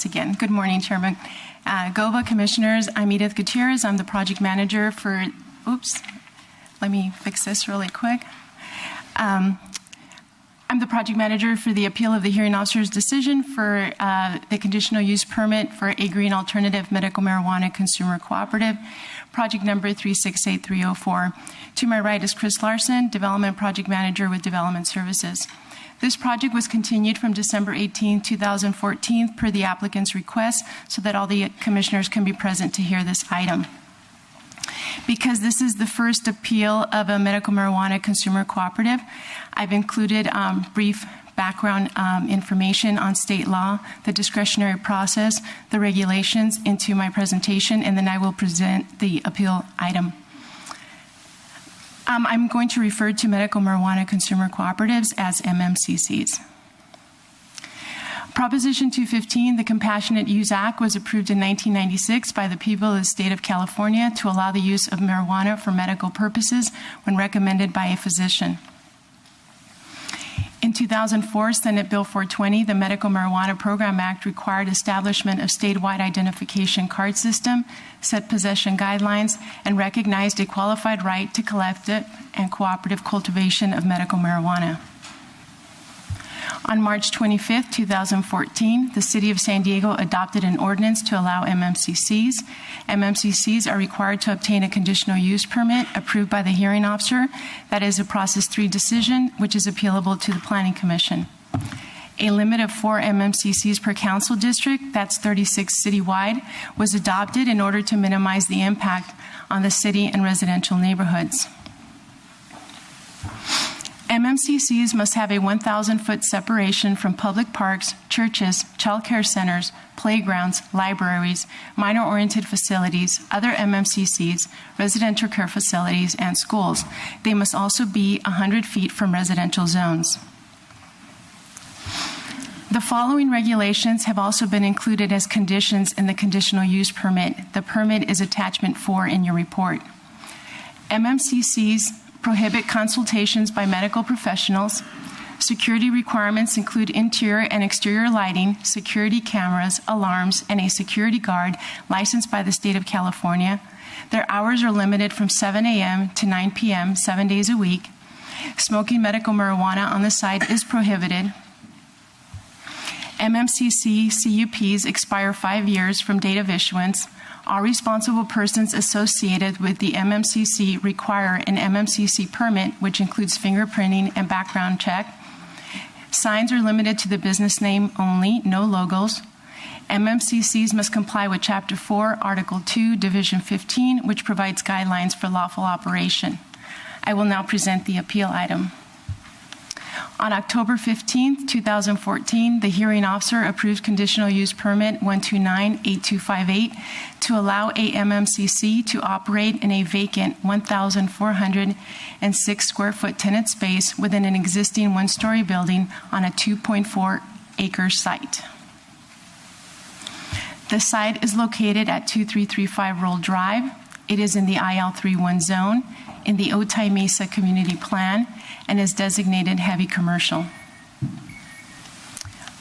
Again. Good morning, Chairman. GOVA Commissioners, I'm Edith Gutierrez. I'm the project manager for, let me fix this really quick. I'm the project manager for the appeal of the hearing officer's decision for the conditional use permit for a green alternative medical marijuana consumer cooperative, project number 368304. To my right is Chris Larson, development project manager with Development Services. This project was continued from December 18, 2014 per the applicant's request so that all the commissioners can be present to hear this item. Because this is the first appeal of a medical marijuana consumer cooperative, I've included brief background information on state law, the discretionary process, the regulations into my presentation, and then I will present the appeal item. I'm going to refer to medical marijuana consumer cooperatives as MMCCs. Proposition 215, the Compassionate Use Act, was approved in 1996 by the people of the state of California to allow the use of marijuana for medical purposes when recommended by a physician. In 2004, Senate Bill 420, the Medical Marijuana Program Act, required establishment of statewide identification card system, set possession guidelines, and recognized a qualified right to collective and cooperative cultivation of medical marijuana. On March 25, 2014, the City of San Diego adopted an ordinance to allow MMCCs. MMCCs are required to obtain a conditional use permit approved by the hearing officer. That is a Process 3 decision, which is appealable to the Planning Commission. A limit of 4 MMCCs per council district, that's 36 citywide, was adopted in order to minimize the impact on the city and residential neighborhoods. MMCCs must have a 1,000-foot separation from public parks, churches, child care centers, playgrounds, libraries, minor-oriented facilities, other MMCCs, residential care facilities, and schools. They must also be 100 feet from residential zones. The following regulations have also been included as conditions in the conditional use permit. The permit is attachment 4 in your report. MMCCs prohibit consultations by medical professionals. Security requirements include interior and exterior lighting, security cameras, alarms, and a security guard licensed by the state of California. Their hours are limited from 7 a.m. to 9 p.m. 7 days a week. Smoking medical marijuana on the site is prohibited. MMCC CUPs expire 5 years from date of issuance. All responsible persons associated with the MMCC require an MMCC permit, which includes fingerprinting and background check. Signs are limited to the business name only, no logos. MMCCs must comply with Chapter 4, Article 2, Division 15, which provides guidelines for lawful operation. I will now present the appeal item. On October 15, 2014, the hearing officer approved conditional use permit 1298258 to allow a MMCC to operate in a vacant 1,406 square foot tenant space within an existing one-story building on a 2.4 acre site. The site is located at 2335 Roll Drive. It is in the IL31 zone in the Otay Mesa Community Plan and is designated heavy commercial.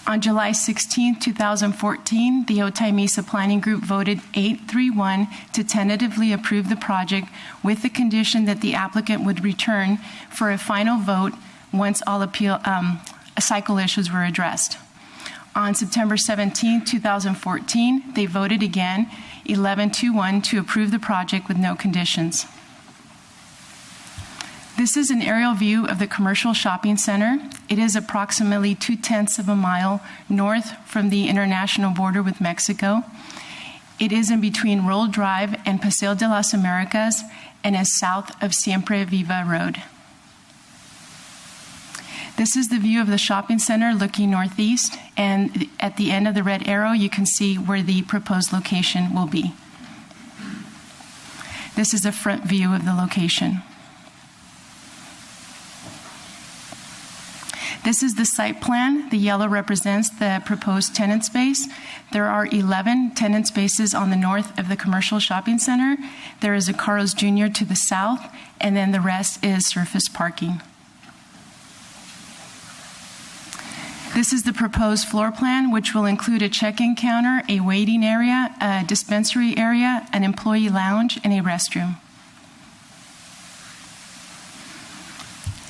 On July 16, 2014, the Otay Mesa Planning Group voted 8-3-1 to tentatively approve the project with the condition that the applicant would return for a final vote once all cycle issues were addressed. On September 17, 2014, they voted again 11-2-1 to approve the project with no conditions. This is an aerial view of the commercial shopping center. It is approximately 0.2 of a mile north from the international border with Mexico. It is in between Roll Drive and Paseo de las Americas and is south of Siempre Viva Road. This is the view of the shopping center looking northeast, and at the end of the red arrow, you can see where the proposed location will be. This is a front view of the location. This is the site plan. The yellow represents the proposed tenant space. There are 11 tenant spaces on the north of the commercial shopping center. There is a Carl's Jr. to the south, and then the rest is surface parking. This is the proposed floor plan, which will include a check-in counter, a waiting area, a dispensary area, an employee lounge, and a restroom.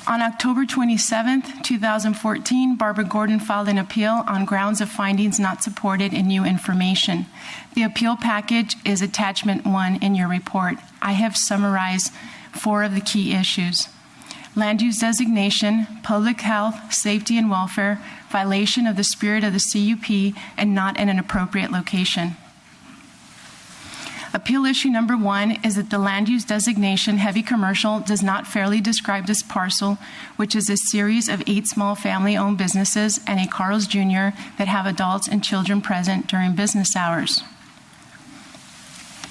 On October 27, 2014, Barbara Gordon filed an appeal on grounds of findings not supported in new information. The appeal package is attachment 1 in your report. I have summarized 4 of the key issues: land use designation, public health, safety, and welfare, violation of the spirit of the CUP, and not in an appropriate location. Appeal issue number 1 is that the land use designation, heavy commercial, does not fairly describe this parcel, which is a series of 8 small family-owned businesses and a Carl's Jr. that have adults and children present during business hours.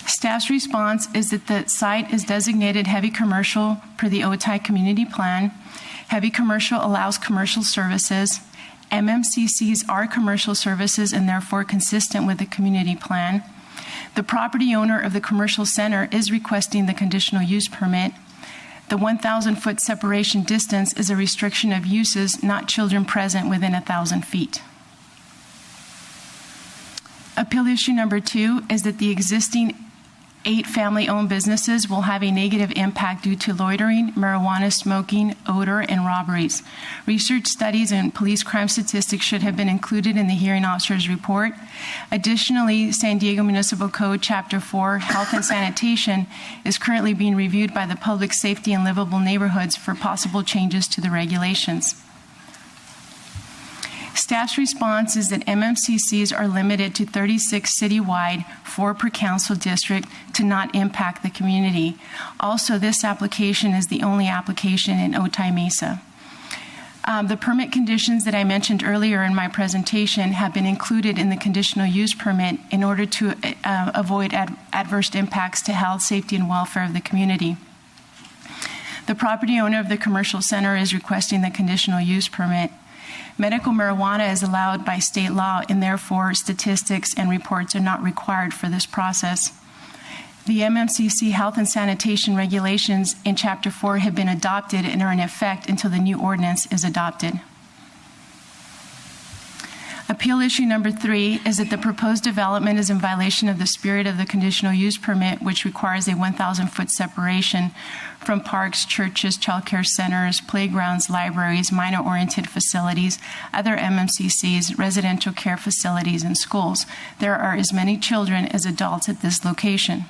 Staff's response is that the site is designated heavy commercial per the Otay Community Plan. Heavy commercial allows commercial services. MMCCs are commercial services and therefore consistent with the community plan. The property owner of the commercial center is requesting the conditional use permit. The 1,000-foot separation distance is a restriction of uses, not children present within 1,000 feet. Appeal issue number 2 is that the existing 8 family-owned businesses will have a negative impact due to loitering, marijuana smoking, odor, and robberies. Research studies and police crime statistics should have been included in the hearing officer's report. Additionally, San Diego Municipal Code Chapter 4, Health and Sanitation, is currently being reviewed by the Public Safety and Livable Neighborhoods for possible changes to the regulations. Staff's response is that MMCCs are limited to 36 citywide, 4 per council district, to not impact the community. Also, this application is the only application in Otay Mesa. The permit conditions that I mentioned earlier in my presentation have been included in the conditional use permit in order to avoid adverse impacts to health, safety, and welfare of the community. The property owner of the commercial center is requesting the conditional use permit. Medical marijuana is allowed by state law, and therefore statistics and reports are not required for this process. The MMCC health and sanitation regulations in Chapter 4 have been adopted and are in effect until the new ordinance is adopted. Appeal issue number 3 is that the proposed development is in violation of the spirit of the conditional use permit, which requires a 1,000-foot separation from parks, churches, child care centers, playgrounds, libraries, minor-oriented facilities, other MMCCs, residential care facilities, and schools. There are as many children as adults at this location.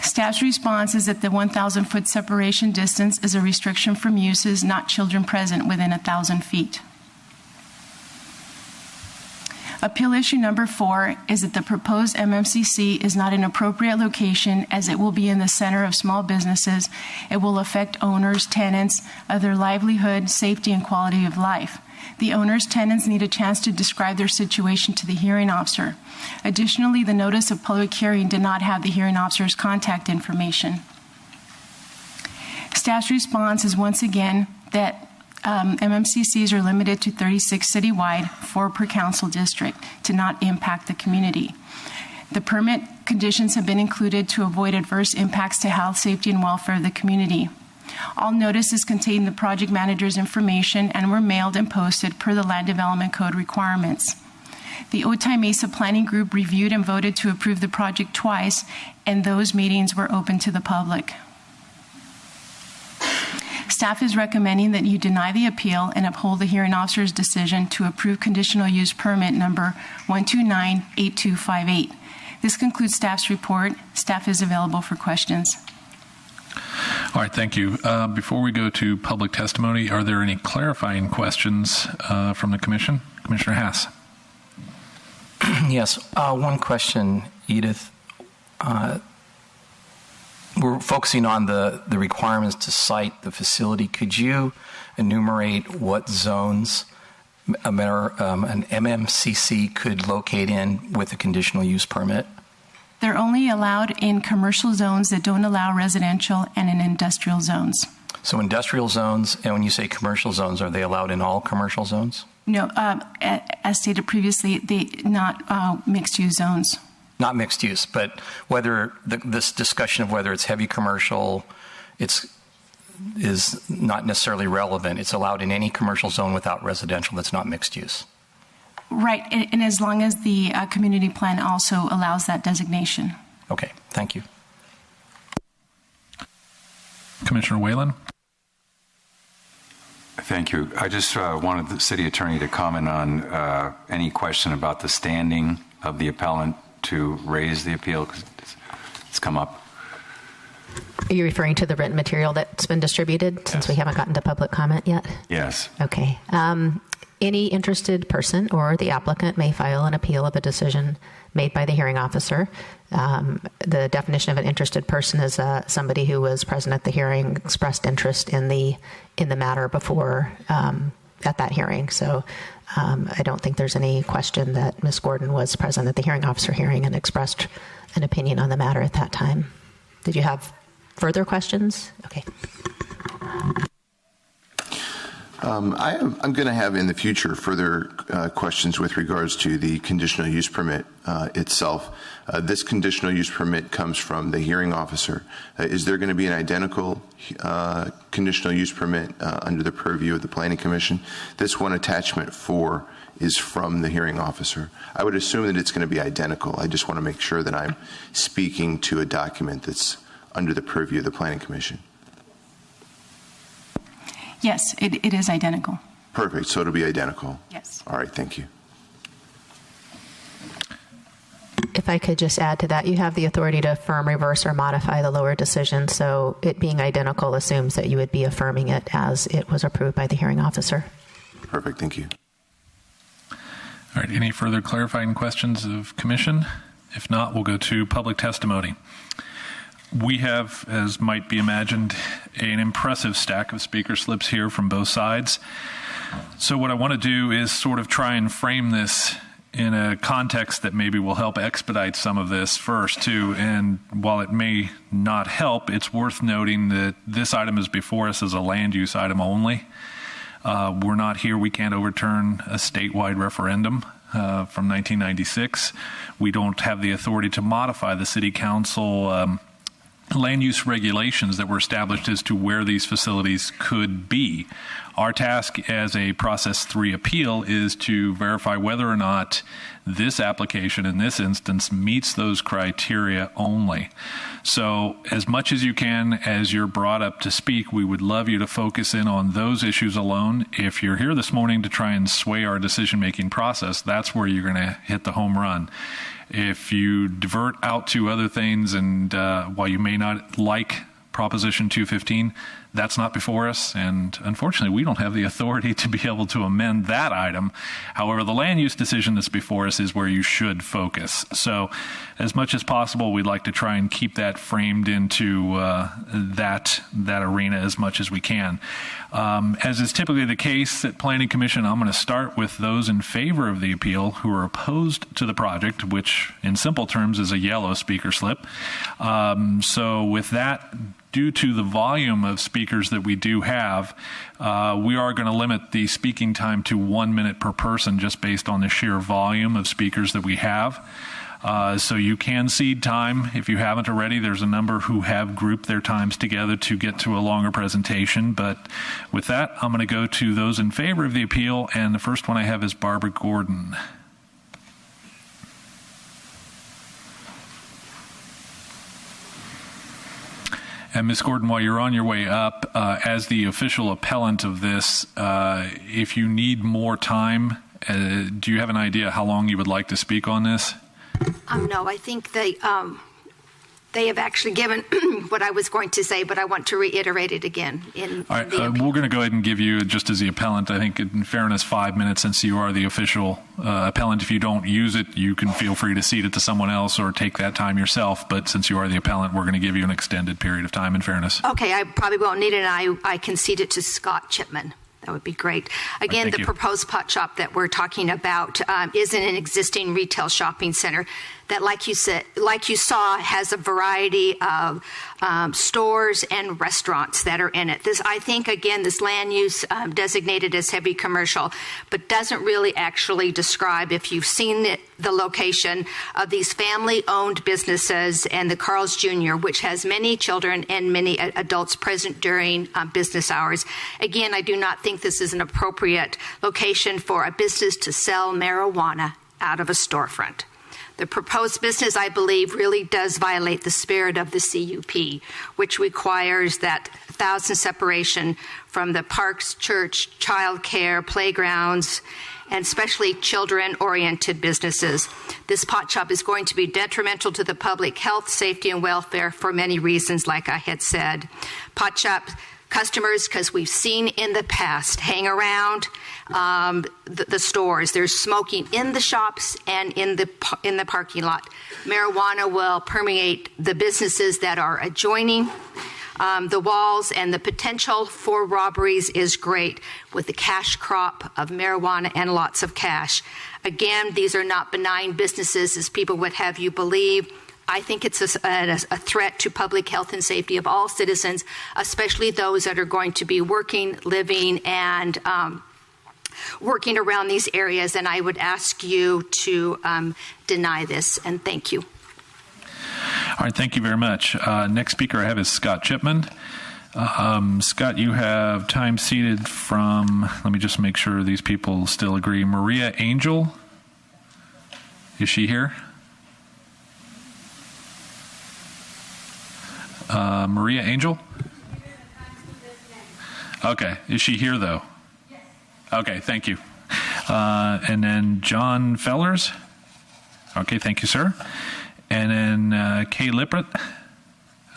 Staff's response is that the 1,000-foot separation distance is a restriction from uses, not children present within 1,000 feet. Appeal issue number 4 is that the proposed MMCC is not an appropriate location as it will be in the center of small businesses. It will affect owners, tenants, other livelihood, safety, and quality of life. The owners, tenants need a chance to describe their situation to the hearing officer. Additionally, the notice of public hearing did not have the hearing officer's contact information. Staff's response is once again that MMCCs are limited to 36 citywide, 4 per council district, to not impact the community. The permit conditions have been included to avoid adverse impacts to health, safety, and welfare of the community. All notices contain the project manager's information and were mailed and posted per the Land Development Code requirements. The Otay Mesa Planning Group reviewed and voted to approve the project twice, and those meetings were open to the public. Staff is recommending that you deny the appeal and uphold the hearing officer's decision to approve conditional use permit number 1298258. This concludes staff's report. Staff is available for questions. All right, thank you. Before we go to public testimony, are there any clarifying questions from the Commission? Commissioner Haas. Yes, one question, Edith. We're focusing on the requirements to site the facility. Could you enumerate what zones an MMCC could locate in with a conditional use permit? They're only allowed in commercial zones that don't allow residential and in industrial zones. So industrial zones, and when you say commercial zones, are they allowed in all commercial zones? No, as stated previously, they not mixed-use zones. Not mixed use, but whether this discussion of whether it's heavy commercial, it's is not necessarily relevant. It's allowed in any commercial zone without residential that's not mixed use. Right, and as long as the community plan also allows that designation. Okay, thank you. Commissioner Whalen? Thank you. I just wanted the city attorney to comment on any question about the standing of the appellant to raise the appeal, because it's come up. Are you referring to the written material that's been distributed since we haven't gotten to public comment yet? Yes. Okay. Any interested person or the applicant may file an appeal of a decision made by the hearing officer. The definition of an interested person is somebody who was present at the hearing, expressed interest in the matter before at that hearing. So I don't think there's any question that Ms. Gordon was present at the hearing officer hearing and expressed an opinion on the matter at that time. Did you have further questions? Okay. I'm going to have in the future further questions with regards to the conditional use permit itself. This conditional use permit comes from the hearing officer. Is there going to be an identical conditional use permit under the purview of the Planning Commission? This one, attachment 4, is from the hearing officer. I would assume that it's going to be identical. I just want to make sure that I'm speaking to a document that's under the purview of the Planning Commission. Yes, it is identical. Perfect. So it'll be identical. Yes. All right. Thank you. If I could just add to that, you have the authority to affirm, reverse, or modify the lower decision. So it being identical assumes that you would be affirming it as it was approved by the hearing officer. Perfect. Thank you. All right. Any further clarifying questions of Commission? If not, we'll go to public testimony. We have, as might be imagined, an impressive stack of speaker slips here from both sides. So what I want to do is sort of try and frame this in a context that maybe will help expedite some of this first, too. And while it may not help, it's worth noting that this item is before us as a land use item only. We're not here. We can't overturn a statewide referendum from 1996. We don't have the authority to modify the city council land use regulations that were established as to where these facilities could be. Our task as a Process 3 appeal is to verify whether or not this application in this instance meets those criteria only. So as much as you can, as you're brought up to speak, we would love you to focus in on those issues alone. If you're here this morning to try and sway our decision-making process, that's where you're going to hit the home run. If you divert out to other things, and while you may not like Proposition 215, that's not before us, and unfortunately we don't have the authority to be able to amend that item. However, the land use decision that's before us is where you should focus. So as much as possible, we'd like to try and keep that framed into that arena as much as we can. As is typically the case at Planning Commission, I'm going to start with those in favor of the appeal who are opposed to the project, which in simple terms is a yellow speaker slip. So with that, due to the volume of speakers that we do have, we are going to limit the speaking time to 1 minute per person just based on the sheer volume of speakers that we have. So you can cede time if you haven't already. There's a number who have grouped their times together to get to a longer presentation. But with that, I'm going to go to those in favor of the appeal. And the first one I have is Barbara Gordon. And Ms. Gordon, while you're on your way up, as the official appellant of this, if you need more time, do you have an idea how long you would like to speak on this? No, I think they have actually given what I was going to say, but I want to reiterate it again. All right, we're going to go ahead and give you, just as the appellant, I think in fairness, 5 minutes since you are the official appellant. If you don't use it, you can feel free to cede it to someone else or take that time yourself. But since you are the appellant, we're going to give you an extended period of time in fairness. Okay, I probably won't need it. I can cede it to Scott Chipman. That would be great. Again, the proposed pot shop that we're talking about is in an existing retail shopping center that, like you saw, has a variety of stores and restaurants that are in it. I think, again, this land use designated as heavy commercial, but doesn't really actually describe, if you've seen it the location of these family-owned businesses and the Carl's Jr., which has many children and many adults present during business hours. Again, I do not think this is an appropriate location for a business to sell marijuana out of a storefront. The proposed business, I believe, really does violate the spirit of the CUP, which requires that 1,000 separation from the parks, church, child care, playgrounds, and especially children-oriented businesses. This pot shop is going to be detrimental to the public health, safety, and welfare for many reasons, like I had said. Pot shop customers, because we've seen in the past, hang around the stores. There's smoking in the shops and in the parking lot. Marijuana will permeate the businesses that are adjoining the walls, and the potential for robberies is great with the cash crop of marijuana and lots of cash. Again, these are not benign businesses as people would have you believe. I think it's a threat to public health and safety of all citizens, especially those that are going to be working, living, and working around these areas. And I would ask you to deny this, and thank you. All right, thank you very much. Next speaker I have is Scott Chipman. Scott, you have time seated from, let me just make sure these people still agree, Maria Angel. Is she here? Maria Angel? Okay, is she here though? Yes. Okay, thank you. And then John Fellers? Okay, thank you, sir. And then Kay Lippert.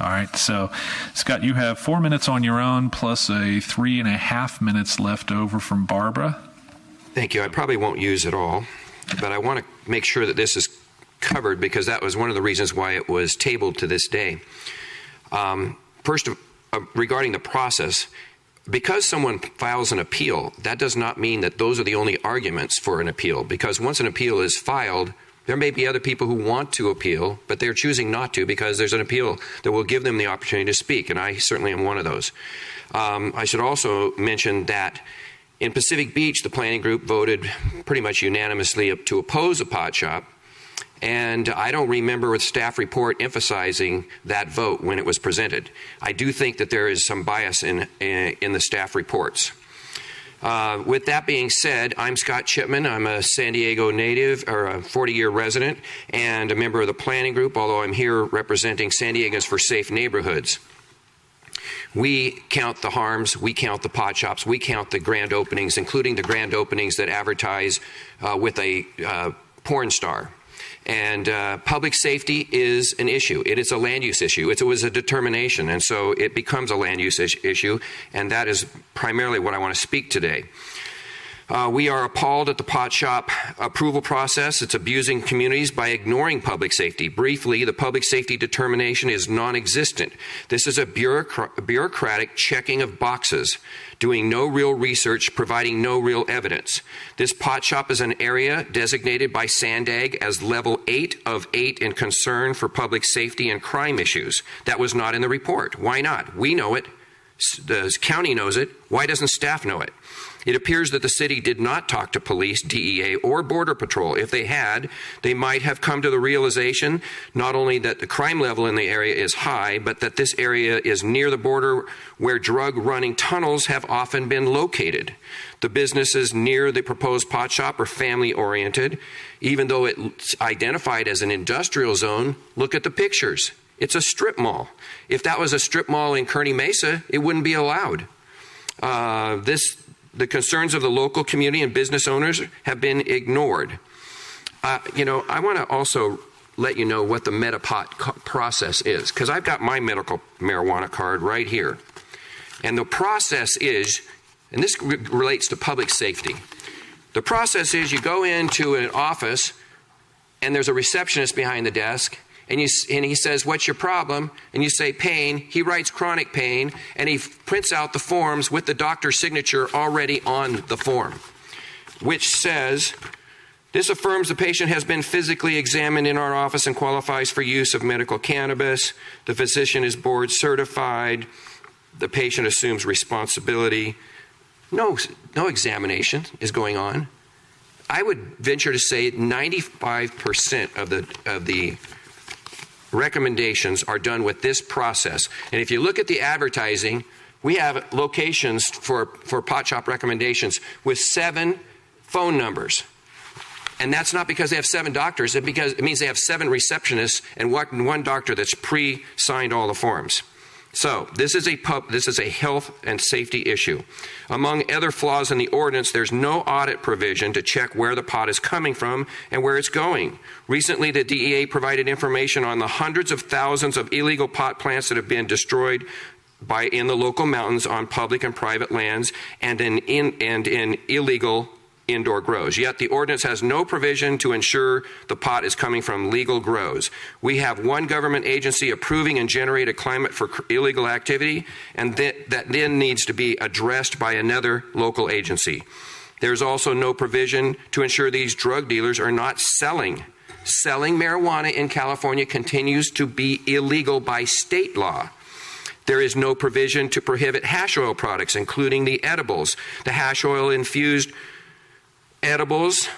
All right, so Scott, you have 4 minutes on your own plus a 3.5 minutes left over from Barbara. Thank you. I probably won't use it all, but I want to make sure that this is covered because that was one of the reasons why it was tabled to this day. First, regarding the process, because someone files an appeal, that does not mean that those are the only arguments for an appeal, because once an appeal is filed, there may be other people who want to appeal, but they're choosing not to because there's an appeal that will give them the opportunity to speak, and I certainly am one of those. I should also mention that in Pacific Beach, the planning group voted pretty much unanimously to oppose a pot shop, and I don't remember a staff report emphasizing that vote when it was presented. I do think that there is some bias in the staff reports. With that being said, I'm Scott Chipman. I'm a San Diego native, or a 40-year resident, and a member of the planning group, although I'm here representing San Diegans for Safe Neighborhoods. We count the harms, we count the pot shops, we count the grand openings, including the grand openings that advertise with a porn star. And public safety is an issue. It is a land use issue. It was a determination, and so it becomes a land use issue, and that is primarily what I want to speak today. We are appalled at the pot shop approval process. It's abusing communities by ignoring public safety. Briefly, the public safety determination is non-existent. This is a bureaucratic checking of boxes, doing no real research, providing no real evidence. This pot shop is an area designated by SANDAG as level 8 of 8 in concern for public safety and crime issues. That was not in the report. Why not? We know it. The county knows it. Why doesn't staff know it? It appears that the city did not talk to police, DEA, or Border Patrol. If they had, they might have come to the realization not only that the crime level in the area is high, but that this area is near the border where drug-running tunnels have often been located. The businesses near the proposed pot shop are family-oriented. Even though it's identified as an industrial zone, look at the pictures. It's a strip mall. If that was a strip mall in Kearny Mesa, it wouldn't be allowed. The concerns of the local community and business owners have been ignored. I want to also let you know what the Metapot process is, because I've got my medical marijuana card right here. And the process is, and this relates to public safety, the process is you go into an office and there's a receptionist behind the desk, and he says, "What's your problem?" And you say, "Pain." He writes chronic pain, and he prints out the forms with the doctor's signature already on the form, which says, "This affirms the patient has been physically examined in our office and qualifies for use of medical cannabis. The physician is board certified. The patient assumes responsibility." No examination is going on. I would venture to say 95% of the recommendations are done with this process. And if you look at the advertising, we have locations for pot shop recommendations with 7 phone numbers. And that's not because they have 7 doctors, it means they have 7 receptionists and one doctor that's pre-signed all the forms. So this is a health and safety issue. Among other flaws in the ordinance, there's no audit provision to check where the pot is coming from and where it's going. Recently, the DEA provided information on the hundreds of thousands of illegal pot plants that have been destroyed in the local mountains on public and private lands and in illegal indoor grows. Yet the ordinance has no provision to ensure the pot is coming from legal grows. We have one government agency approving and generate a climate for illegal activity, and that then needs to be addressed by another local agency. There's also no provision to ensure these drug dealers are not selling. Selling marijuana in California continues to be illegal by state law. There is no provision to prohibit hash oil products, including the edibles. The hash oil infused edibles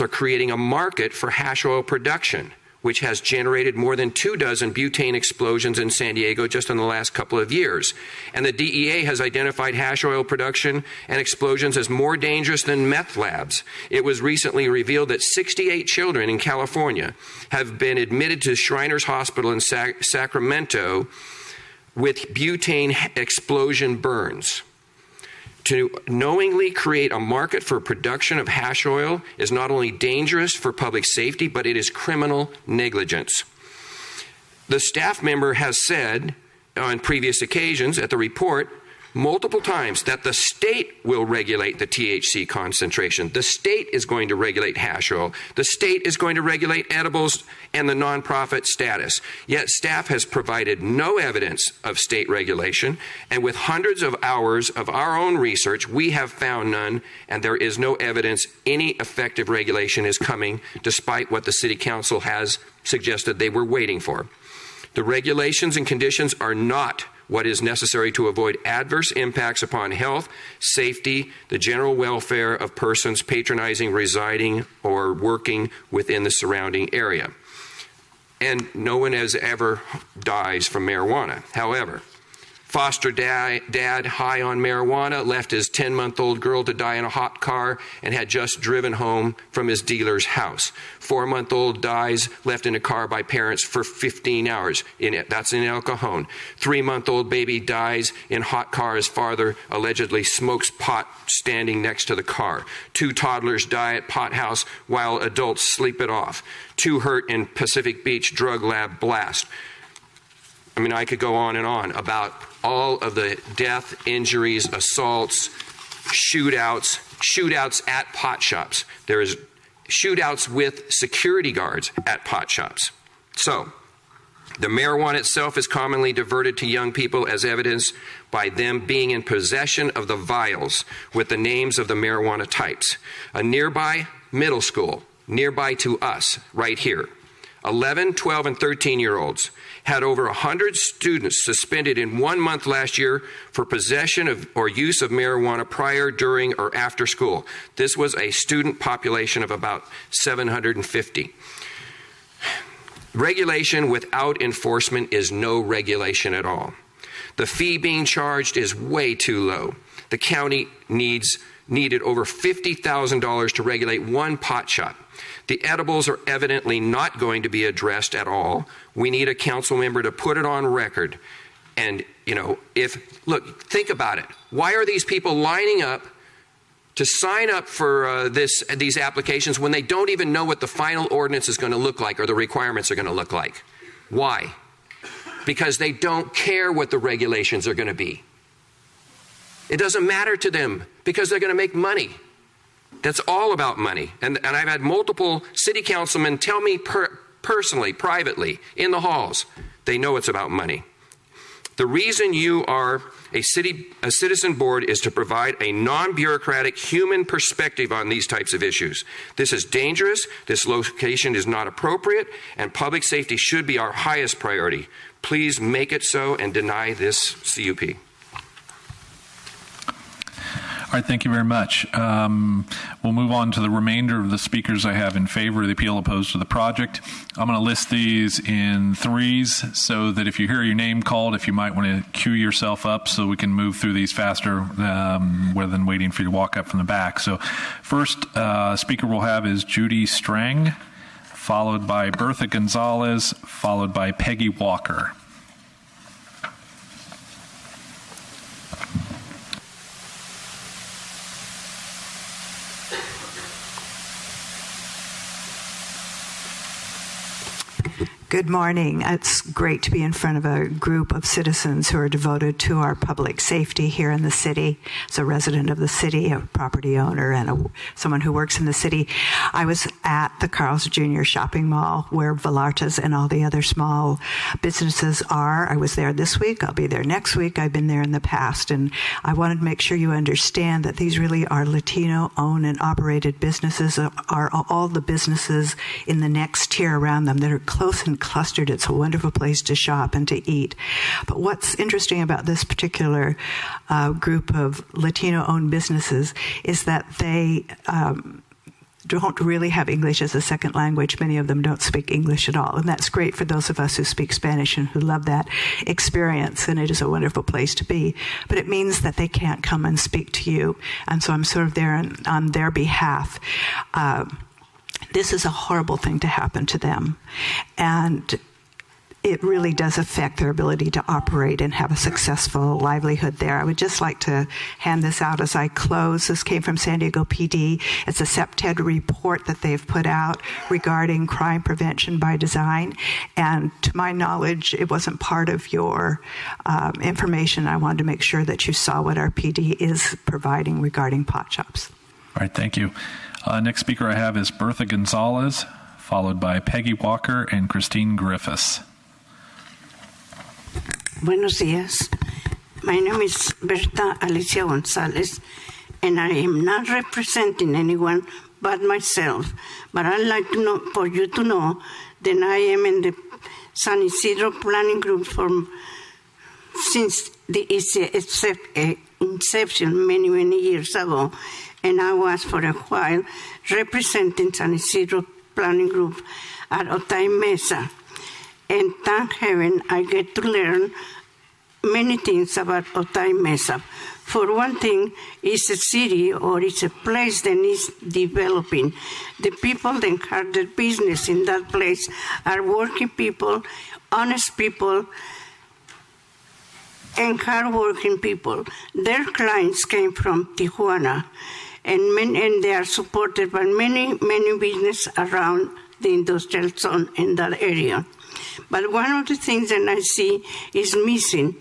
are creating a market for hash oil production, which has generated more than 24 butane explosions in San Diego just in the last couple of years. And the DEA has identified hash oil production and explosions as more dangerous than meth labs. It was recently revealed that 68 children in California have been admitted to Shriners Hospital in Sacramento with butane explosion burns. To knowingly create a market for production of hash oil is not only dangerous for public safety, but it is criminal negligence. The staff member has said on previous occasions at the report multiple times that the state will regulate the THC concentration. The state is going to regulate hash oil. The state is going to regulate edibles and the nonprofit status. Yet staff has provided no evidence of state regulation, and with hundreds of hours of our own research, we have found none, and there is no evidence any effective regulation is coming, despite what the City Council has suggested they were waiting for. The regulations and conditions are not what is necessary to avoid adverse impacts upon health, safety, the general welfare of persons patronizing, residing, or working within the surrounding area. And no one has ever dies from marijuana. However, foster dad high on marijuana left his 10-month-old girl to die in a hot car and had just driven home from his dealer's house. 4-month-old dies left in a car by parents for 15 hours. That's in El Cajon. 3-month-old baby dies in hot car as father allegedly smokes pot standing next to the car. 2 toddlers die at pot house while adults sleep it off. 2 hurt in Pacific Beach drug lab blast. I mean, I could go on and on about all of the death, injuries, assaults, shootouts at pot shops. There is shootouts with security guards at pot shops. So, the marijuana itself is commonly diverted to young people as evidenced by them being in possession of the vials with the names of the marijuana types. A nearby middle school, nearby to us, right here, 11, 12, and 13-year-olds had over 100 students suspended in 1 month last year for possession of or use of marijuana prior, during, or after school. This was a student population of about 750. Regulation without enforcement is no regulation at all. The fee being charged is way too low. The county needed over $50,000 to regulate one pot shop. The edibles are evidently not going to be addressed at all. We need a council member to put it on record. And, look, think about it. Why are these people lining up to sign up for these applications when they don't even know what the final ordinance is going to look like or the requirements are going to look like? Why? Because they don't care what the regulations are going to be. It doesn't matter to them because they're going to make money. That's all about money. And I've had multiple city councilmen tell me personally, privately, in the halls, they know it's about money. The reason you are a citizen board is to provide a non-bureaucratic human perspective on these types of issues. This is dangerous, this location is not appropriate, and public safety should be our highest priority. Please make it so and deny this CUP. All right, thank you very much. We'll move on to the remainder of the speakers I have in favor of the appeal opposed to the project. I'm going to list these in threes so that if you hear your name called, if you might want to queue yourself up so we can move through these faster rather than waiting for you to walk up from the back. So first speaker we'll have is Judy Strang, followed by Bertha Gonzalez, followed by Peggy Walker. Good morning. It's great to be in front of a group of citizens who are devoted to our public safety here in the city. As a resident of the city, a property owner, and someone who works in the city, I was at the Carl's Jr. shopping mall where Vallarta's and all the other small businesses are. I was there this week. I'll be there next week. I've been there in the past, and I wanted to make sure you understand that these really are Latino-owned and operated businesses, are all the businesses in the next tier around them that are close and clustered. It's a wonderful place to shop and to eat. But what's interesting about this particular group of Latino-owned businesses is that they don't really have English as a second language. Many of them don't speak English at all. And that's great for those of us who speak Spanish and who love that experience. And it is a wonderful place to be. But it means that they can't come and speak to you. And so I'm sort of there on their behalf. This is a horrible thing to happen to them. And it really does affect their ability to operate and have a successful livelihood there. I would just like to hand this out as I close. This came from San Diego PD. It's a SEPTED report that they've put out regarding crime prevention by design. And to my knowledge, it wasn't part of your information. I wanted to make sure that you saw what our PD is providing regarding pot shops. All right, thank you. Next speaker I have is Bertha Gonzalez, followed by Peggy Walker and Christine Griffiths. Buenos días. My name is Berta Alicia Gonzalez, and I am not representing anyone but myself. But I'd like to know, for you to know that I am in the San Isidro Planning Group since the inception many, many years ago. And I was for a while representing San Isidro Planning Group at Otay Mesa. And thank heaven I get to learn many things about Otay Mesa. For one thing, it's a city or it's a place that is developing. The people that have their business in that place are working people, honest people, and hardworking people. Their clients came from Tijuana. And they are supported by many, many businesses around the industrial zone in that area. But one of the things that I see is missing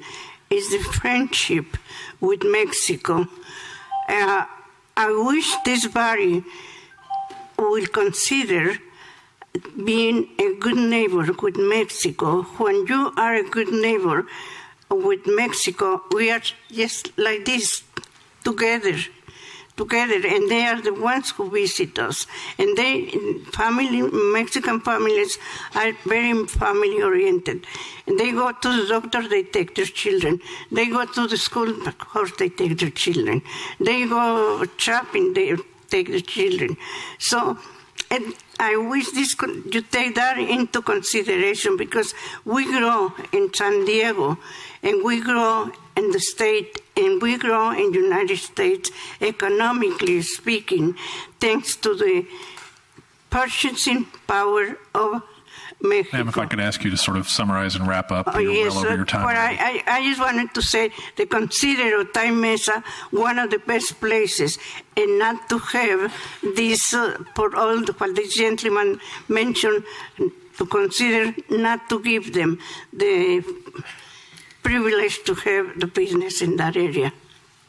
is the friendship with Mexico. I wish this body will consider being a good neighbor with Mexico. When you are a good neighbor with Mexico, we are just like this, together, and they are the ones who visit us. And Mexican families are very family oriented. And they go to the doctor, they take their children. They go to the school, of course, they take their children. They go shopping, they take their children. So, and I wish you take that into consideration, because we grow in San Diego, and we grow in the state, and we grow in the United States, economically speaking, thanks to the purchasing power of Mexico. Ma'am, if I could ask you to sort of summarize and wrap up. You're yes, well over your time. But I just wanted to say to consider Otay Mesa one of the best places, and not to have this, for all what the gentleman mentioned, to consider not to give them the privilege to have the business in that area.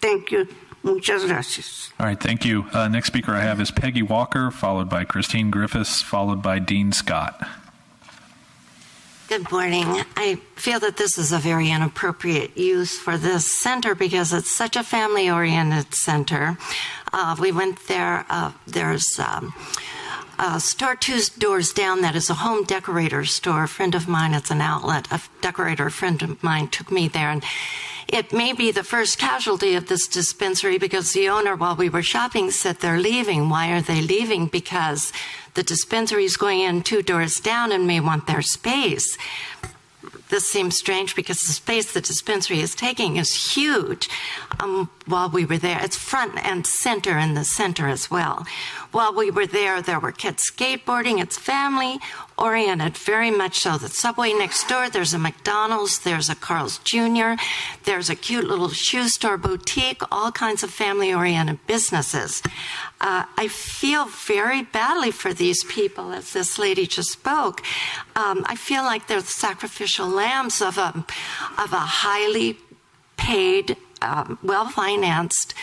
Thank you. Muchas gracias. All right, thank you. Next speaker I have is Peggy Walker, followed by Christine Griffiths, followed by Dean Scott. Good morning. I feel that this is a very inappropriate use for this center because it's such a family-oriented center. We went there. There's a store 2 doors down that is a home decorator store. A friend of mine, it's an outlet, a decorator, a friend of mine took me there, and it may be the first casualty of this dispensary because the owner, while we were shopping, said they're leaving. Why are they leaving? Because the dispensary is going in 2 doors down and may want their space. This seems strange because the space the dispensary is taking is huge. While we were there, it's front and center in the center as well. While we were there were kids skateboarding. It's family oriented, very much so. The Subway next door, there's a McDonald's, there's a Carl's Jr., there's a cute little shoe store boutique, all kinds of family oriented businesses. I feel very badly for these people, as this lady just spoke. I feel like they're the sacrificial lambs of a highly paid, well-financed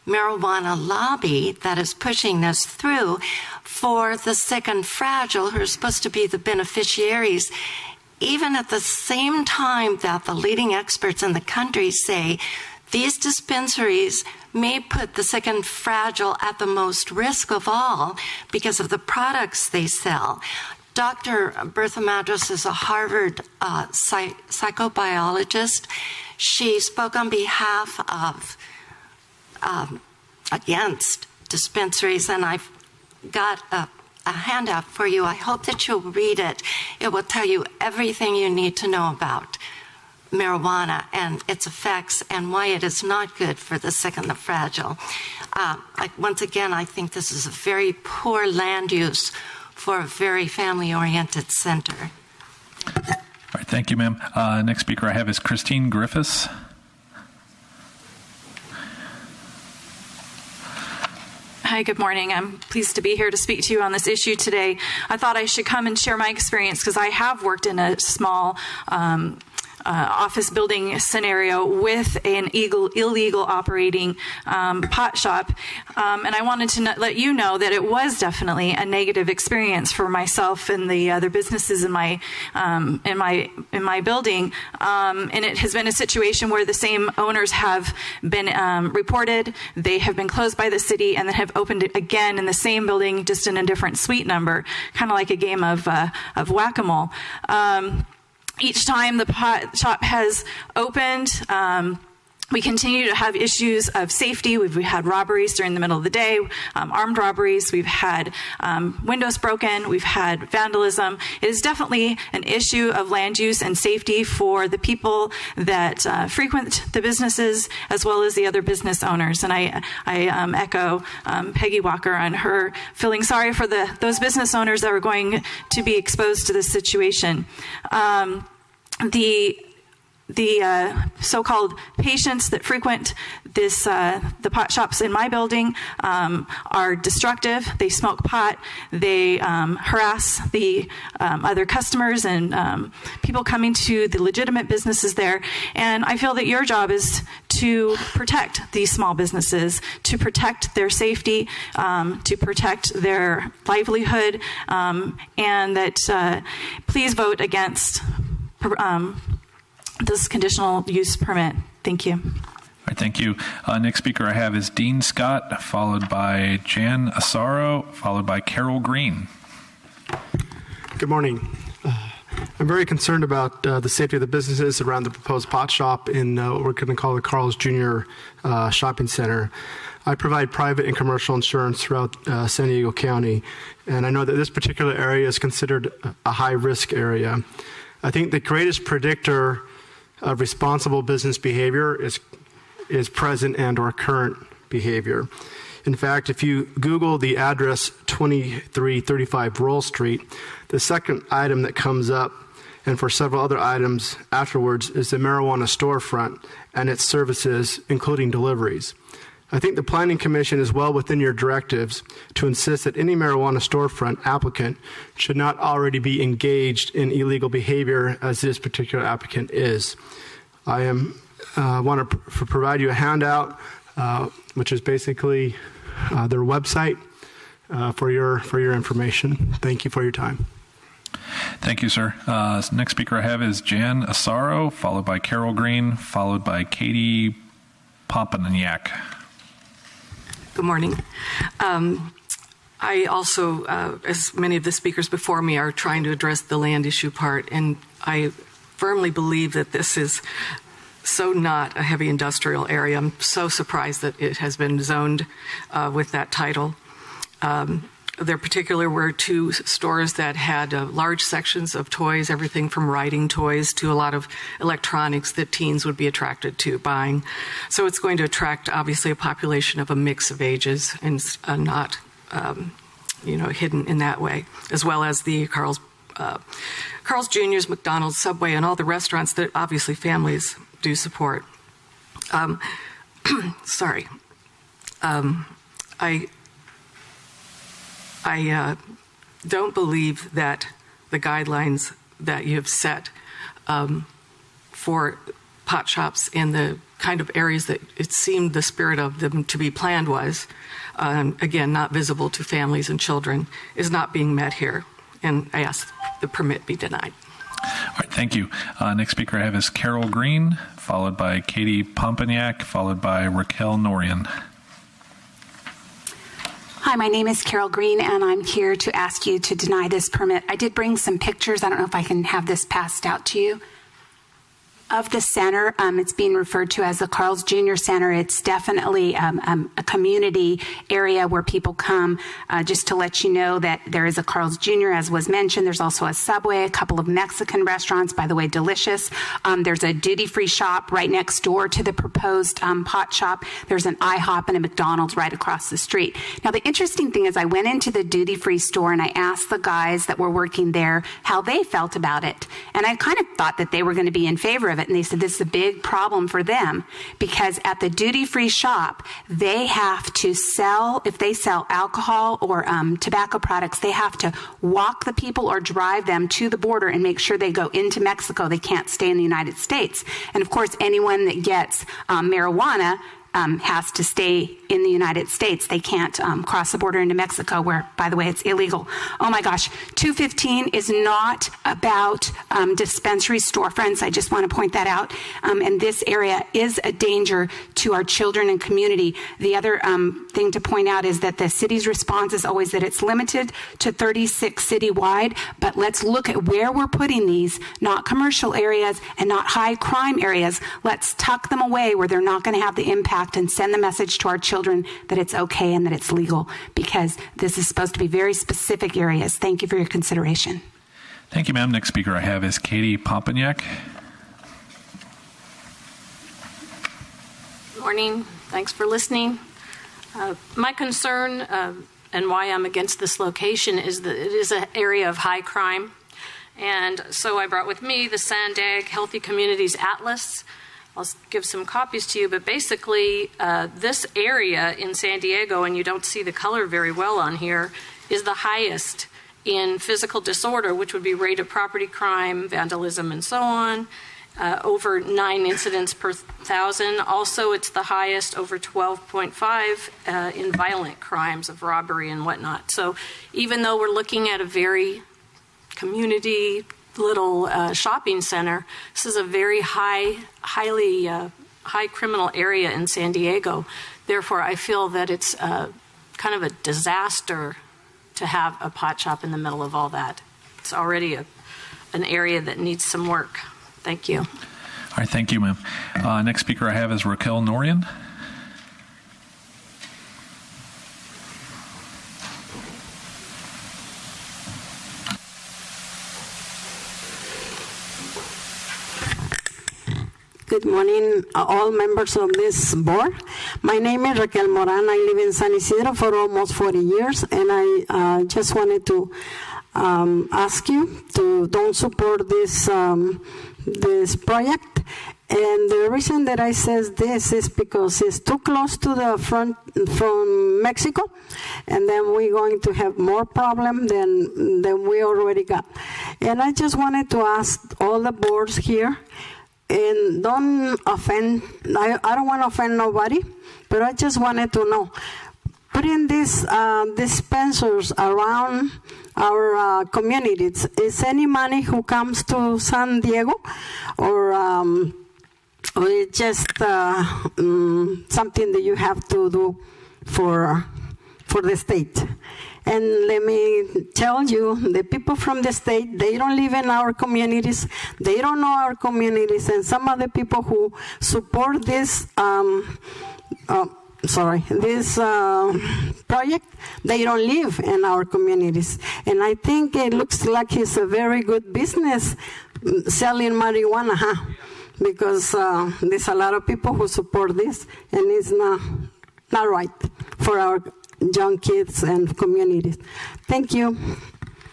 marijuana lobby that is pushing this through for the sick and fragile who are supposed to be the beneficiaries, even at the same time that the leading experts in the country say these dispensaries may put the sick and fragile at the most risk of all because of the products they sell. Dr. Bertha Madras is a Harvard psychobiologist. She spoke on behalf of against dispensaries, and I've got a handout for you. I hope that you'll read it. It will tell you everything you need to know about marijuana and its effects and why it is not good for the sick and the fragile. Once again, I think this is a very poor land use for a very family-oriented center. All right, thank you, ma'am. Next speaker I have is Christine Griffiths. Hi, good morning. I'm pleased to be here to speak to you on this issue today. I thought I should come and share my experience because I have worked in a small office building scenario with an illegal operating pot shop, and I wanted to let you know that it was definitely a negative experience for myself and the other businesses in my building, and it has been a situation where the same owners have been reported. They have been closed by the city and then have opened it again in the same building, just in a different suite number, kind of like a game of whack-a-mole. Each time the pot shop has opened, we continue to have issues of safety. We've had robberies during the middle of the day, armed robberies. We've had windows broken. We've had vandalism. It is definitely an issue of land use and safety for the people that frequent the businesses as well as the other business owners. And I echo Peggy Walker on her feeling sorry for those business owners that are going to be exposed to this situation. The so-called patients that frequent the pot shops in my building are destructive. They smoke pot. They harass the other customers and people coming to the legitimate businesses there. And I feel that your job is to protect these small businesses, to protect their safety, to protect their livelihood, and that please vote against this conditional use permit. Thank you. All right, thank you. Next speaker I have is Dean Scott, followed by Jan Asaro, followed by Carol Green. Good morning. I'm very concerned about the safety of the businesses around the proposed pot shop in what we're going to call the Carl's Jr. Shopping Center. I provide private and commercial insurance throughout San Diego County, and I know that this particular area is considered a high-risk area. I think the greatest predictor of responsible business behavior is present and or current behavior. In fact, if you Google the address 2335 Roll Street, the second item that comes up, and for several other items afterwards, is the marijuana storefront and its services, including deliveries. I think the Planning Commission is well within your directives to insist that any marijuana storefront applicant should not already be engaged in illegal behavior as this particular applicant is. I want to provide you a handout, which is basically their website for your information. Thank you for your time. Thank you, sir. Next speaker I have is Jan Asaro, followed by Carol Green, followed by Katie Pompanyak. Good morning. I also, as many of the speakers before me, are trying to address the land issue part, and I firmly believe that this is so not a heavy industrial area. I'm so surprised that it has been zoned with that title. There particularly were 2 stores that had large sections of toys, everything from riding toys to a lot of electronics that teens would be attracted to buying. So it's going to attract, obviously, a population of a mix of ages and not, hidden in that way, as well as the Carl's Jr.'s, McDonald's, Subway, and all the restaurants that obviously families do support. Sorry. I don't believe that the guidelines that you have set for pot shops in the kind of areas that it seemed the spirit of them to be planned was, again, not visible to families and children, is not being met here. And I ask the permit be denied. All right, thank you. Next speaker I have is Carol Green, followed by Katie Pompagnac, followed by Raquel Norian. Hi, my name is Carol Green, and I'm here to ask you to deny this permit. I did bring some pictures. I don't know if I can have this passed out to you. Of the center, it's being referred to as the Carl's Jr. Center. It's definitely a community area where people come. Just to let you know that there is a Carl's Jr., as was mentioned. There's also a Subway, a couple of Mexican restaurants, by the way, delicious. There's a duty-free shop right next door to the proposed pot shop. There's an IHOP and a McDonald's right across the street. Now, the interesting thing is I went into the duty-free store and I asked the guys that were working there how they felt about it. And I kind of thought that they were going to be in favor of it. And they said this is a big problem for them because at the duty-free shop, they have to sell, if they sell alcohol or tobacco products, they have to walk the people or drive them to the border and make sure they go into Mexico. They can't stay in the United States. And of course, anyone that gets marijuana has to stay in the United States. They can't cross the border into Mexico, where, by the way, it's illegal. Oh my gosh, 215 is not about dispensary storefronts. I just want to point that out. And this area is a danger to our children and community. The other thing to point out is that the city's response is always that it's limited to 36 citywide, but let's look at where we're putting these, not commercial areas and not high crime areas. Let's tuck them away where they're not going to have the impact and send the message to our children that it's okay and that it's legal, because this is supposed to be very specific areas. Thank you for your consideration. Thank you, ma'am. Next speaker I have is Katie Pompagnac. Good morning. Thanks for listening. My concern and why I'm against this location is that it is an area of high crime. And so I brought with me the Sandag Healthy Communities Atlas. I'll give some copies to you, but basically this area in San Diego, and you don't see the color very well on here, is the highest in physical disorder, which would be rate of property crime, vandalism, and so on, over 9 incidents per 1,000. Also, it's the highest, over 12.5 in violent crimes of robbery and whatnot. So even though we're looking at a very community little shopping center, this is a very high criminal area in San Diego. Therefore, I feel that it's kind of a disaster to have a pot shop in the middle of all that. It's already an area that needs some work. Thank you. All right, thank you, ma'am. Next speaker I have is Raquel Norian. Good morning, all members of this board. My name is Raquel Moran. I live in San Isidro for almost 40 years, and I just wanted to ask you to don't support this this project. And the reason that I says this is because it's too close to the front from Mexico, and then we're going to have more problem than we already got. And I just wanted to ask all the boards here, and don't offend, I don't want to offend nobody, but I just wanted to know, putting these dispensers around our communities, is any money who comes to San Diego, or it's just something that you have to do for the state? And let me tell you, the people from the state, they don't live in our communities. They don't know our communities. And some of the people who support this this project, they don't live in our communities. And I think it looks like it's a very good business selling marijuana, because there's a lot of people who support this, and it's not right for our young kids and communities. Thank you.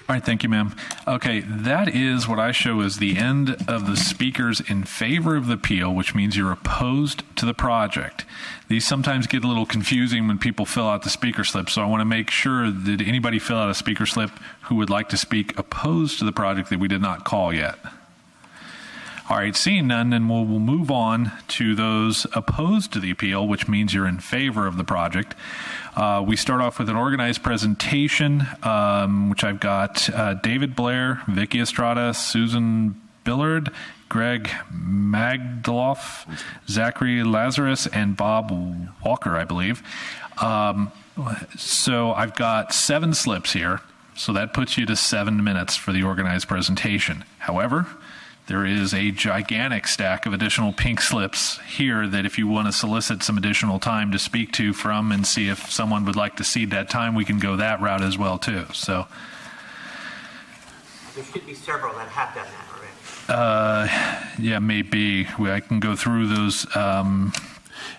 All right, thank you, ma'am. Okay, that is what I show as the end of the speakers in favor of the appeal, which means you're opposed to the project. These sometimes get a little confusing when people fill out the speaker slip, so I want to make sure that anybody fill out a speaker slip who would like to speak opposed to the project that we did not call yet. All right, seeing none, then we'll move on to those opposed to the appeal, which means you're in favor of the project. We start off with an organized presentation, which I've got David Blair, Vicky Estrada, Susan Billard, Greg Magdaloff, Zachary Lazarus, and Bob Walker, I believe. So I've got 7 slips here, so that puts you to 7 minutes for the organized presentation. However, there is a gigantic stack of additional pink slips here that if you want to solicit some additional time to speak to from and see if someone would like to cede that time, we can go that route as well too. So there should be several that have done that already. Yeah, maybe. I can go through those.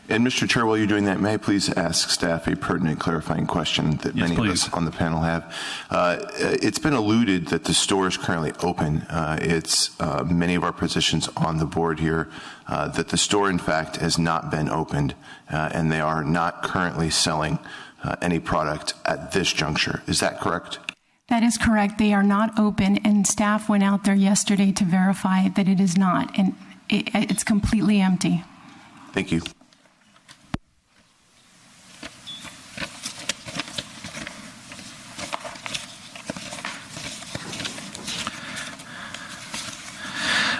And Mr. Chair, while you're doing that, may I please ask staff a pertinent clarifying question that many of us on the panel have? It's been alluded that the store is currently open. It's many of our positions on the board here that the store, in fact, has not been opened, and they are not currently selling any product at this juncture. Is that correct? That is correct. They are not open, and staff went out there yesterday to verify that it is not, and it's completely empty. Thank you.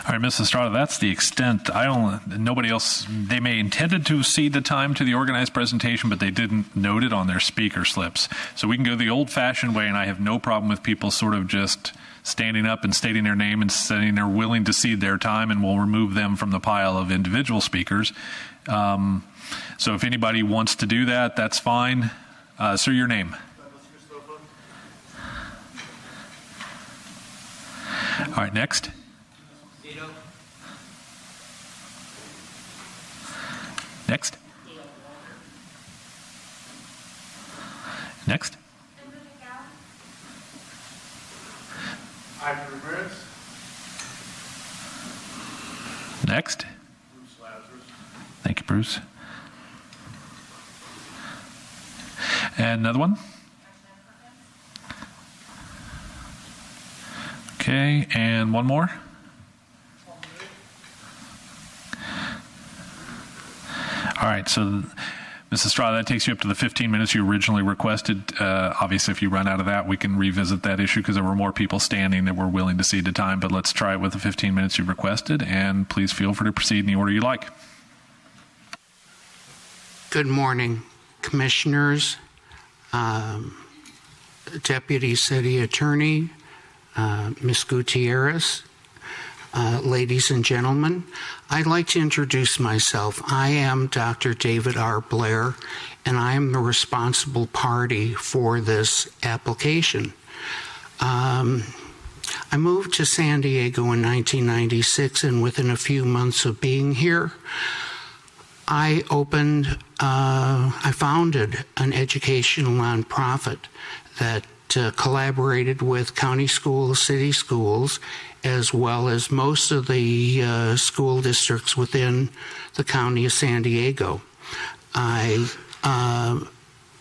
All right, Ms. Estrada, that's the extent. Nobody else, they may intended to cede the time to the organized presentation, but they didn't note it on their speaker slips. So we can go the old-fashioned way, and I have no problem with people sort of just standing up and stating their name and saying they're willing to cede their time, and we'll remove them from the pile of individual speakers. So if anybody wants to do that, that's fine. Sir, your name? All right, next. Next. Next. Next. Thank you, Bruce. And another one. Okay, and one more. All right, so Ms. Estrada, that takes you up to the 15 minutes you originally requested. Obviously, if you run out of that, we can revisit that issue because there were more people standing that were willing to cede the time, but let's try it with the 15 minutes you requested, and please feel free to proceed in the order you like. Good morning, Commissioners, Deputy City Attorney, Ms. Gutierrez, ladies and gentlemen. I'd like to introduce myself. I am Dr. David R. Blair, and I am the responsible party for this application. I moved to San Diego in 1996, and within a few months of being here, I founded an educational nonprofit that collaborated with county schools, city schools, as well as most of the school districts within the county of San Diego. I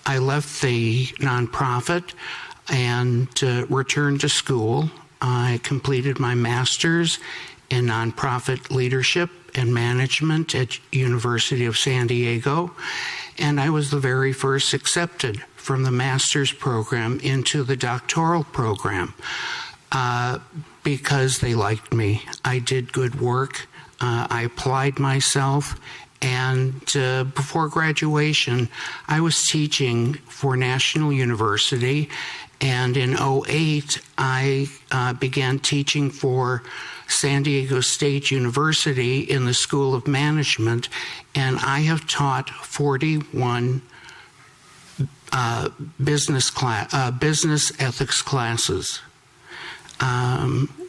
left the nonprofit and returned to school. I completed my master's in nonprofit leadership and management at University of San Diego, and I was the very first accepted from the master's program into the doctoral program because they liked me. I did good work. I applied myself, And before graduation, I was teaching for National University. And in 2008, I began teaching for San Diego State University in the School of Management. And I have taught 41 business ethics classes.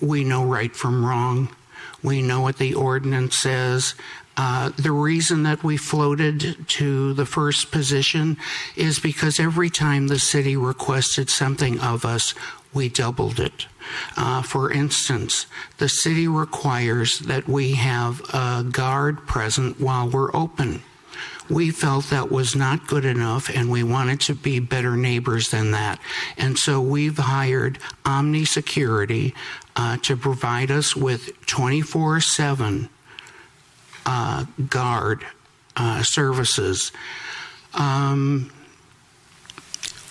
We know right from wrong. We know what the ordinance says. The reason that we floated to the first position is because every time the city requested something of us, we doubled it. For instance, the city requires that we have a guard present while we're open. We felt that was not good enough, and we wanted to be better neighbors than that. And so we've hired Omni Security to provide us with 24/7 guard services.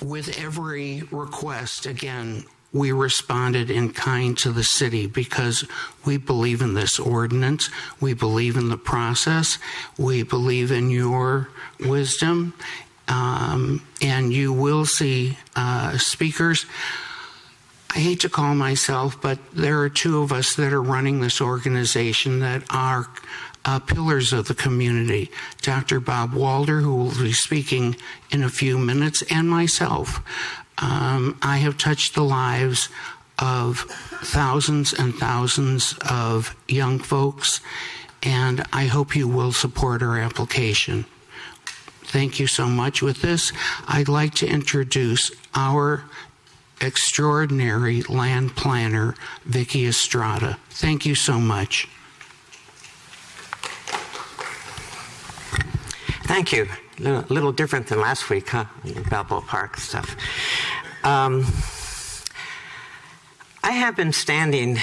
With every request, again, we responded in kind to the city because we believe in this ordinance. We believe in the process. We believe in your wisdom. And you will see speakers. I hate to call myself, but there are two of us that are running this organization that are pillars of the community. Dr. Bob Walder, who will be speaking in a few minutes, and myself. I have touched the lives of thousands and thousands of young folks, and I hope you will support our application. Thank you so much. With this, I'd like to introduce our extraordinary land planner, Vicki Estrada. Thank you so much. Thank you. A little different than last week, huh? Balboa Park stuff. I have been standing,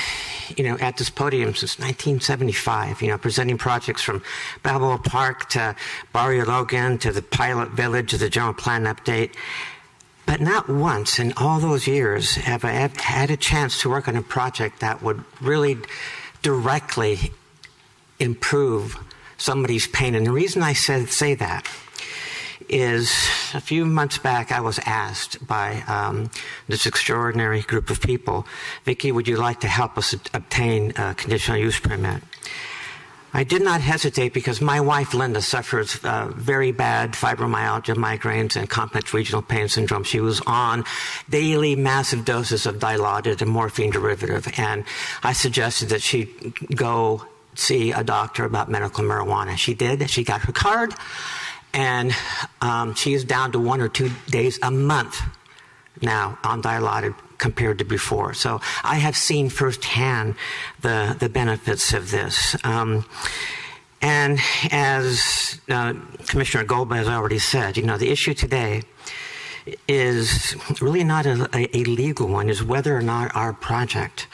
at this podium since 1975, presenting projects from Balboa Park to Barrio Logan to the Pilot Village to the General Plan Update. But not once in all those years have I had a chance to work on a project that would really directly improve somebody's pain. And the reason I say that is a few months back I was asked by this extraordinary group of people, Vicki, would you like to help us obtain a conditional use permit? I did not hesitate because my wife, Linda, suffers very bad fibromyalgia, migraines, and complex regional pain syndrome. She was on daily massive doses of Dilaudid, a morphine derivative, and I suggested that she go see a doctor about medical marijuana. She did. She got her card, and she is down to 1 or 2 days a month now on Dilaudid compared to before. So I have seen firsthand the benefits of this. And as Commissioner Golba has already said, the issue today is really not a legal one, is whether or not our project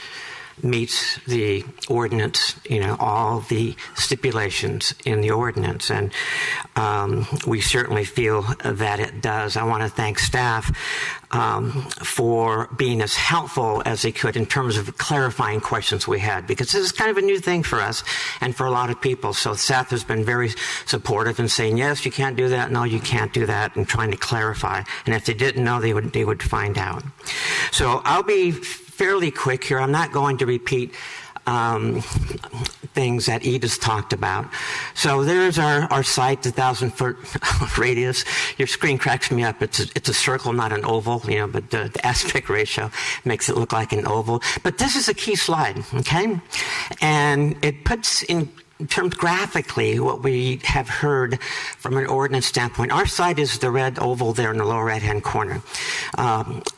meets the ordinance, all the stipulations in the ordinance. And we certainly feel that it does. I want to thank staff for being as helpful as they could in terms of clarifying questions we had, because this is kind of a new thing for us and for a lot of people. So staff has been very supportive in saying, yes, you can't do that, no, you can't do that, and trying to clarify. And if they didn't know, they would find out. So I'll be fairly quick here. I'm not going to repeat things that Edith talked about. So there's our site, the 1,000-foot radius. Your screen cracks me up. It's a circle, not an oval, but the aspect ratio makes it look like an oval. But this is a key slide, okay? And it puts in terms graphically what we have heard from an ordinance standpoint. Our site is the red oval there in the lower right-hand corner.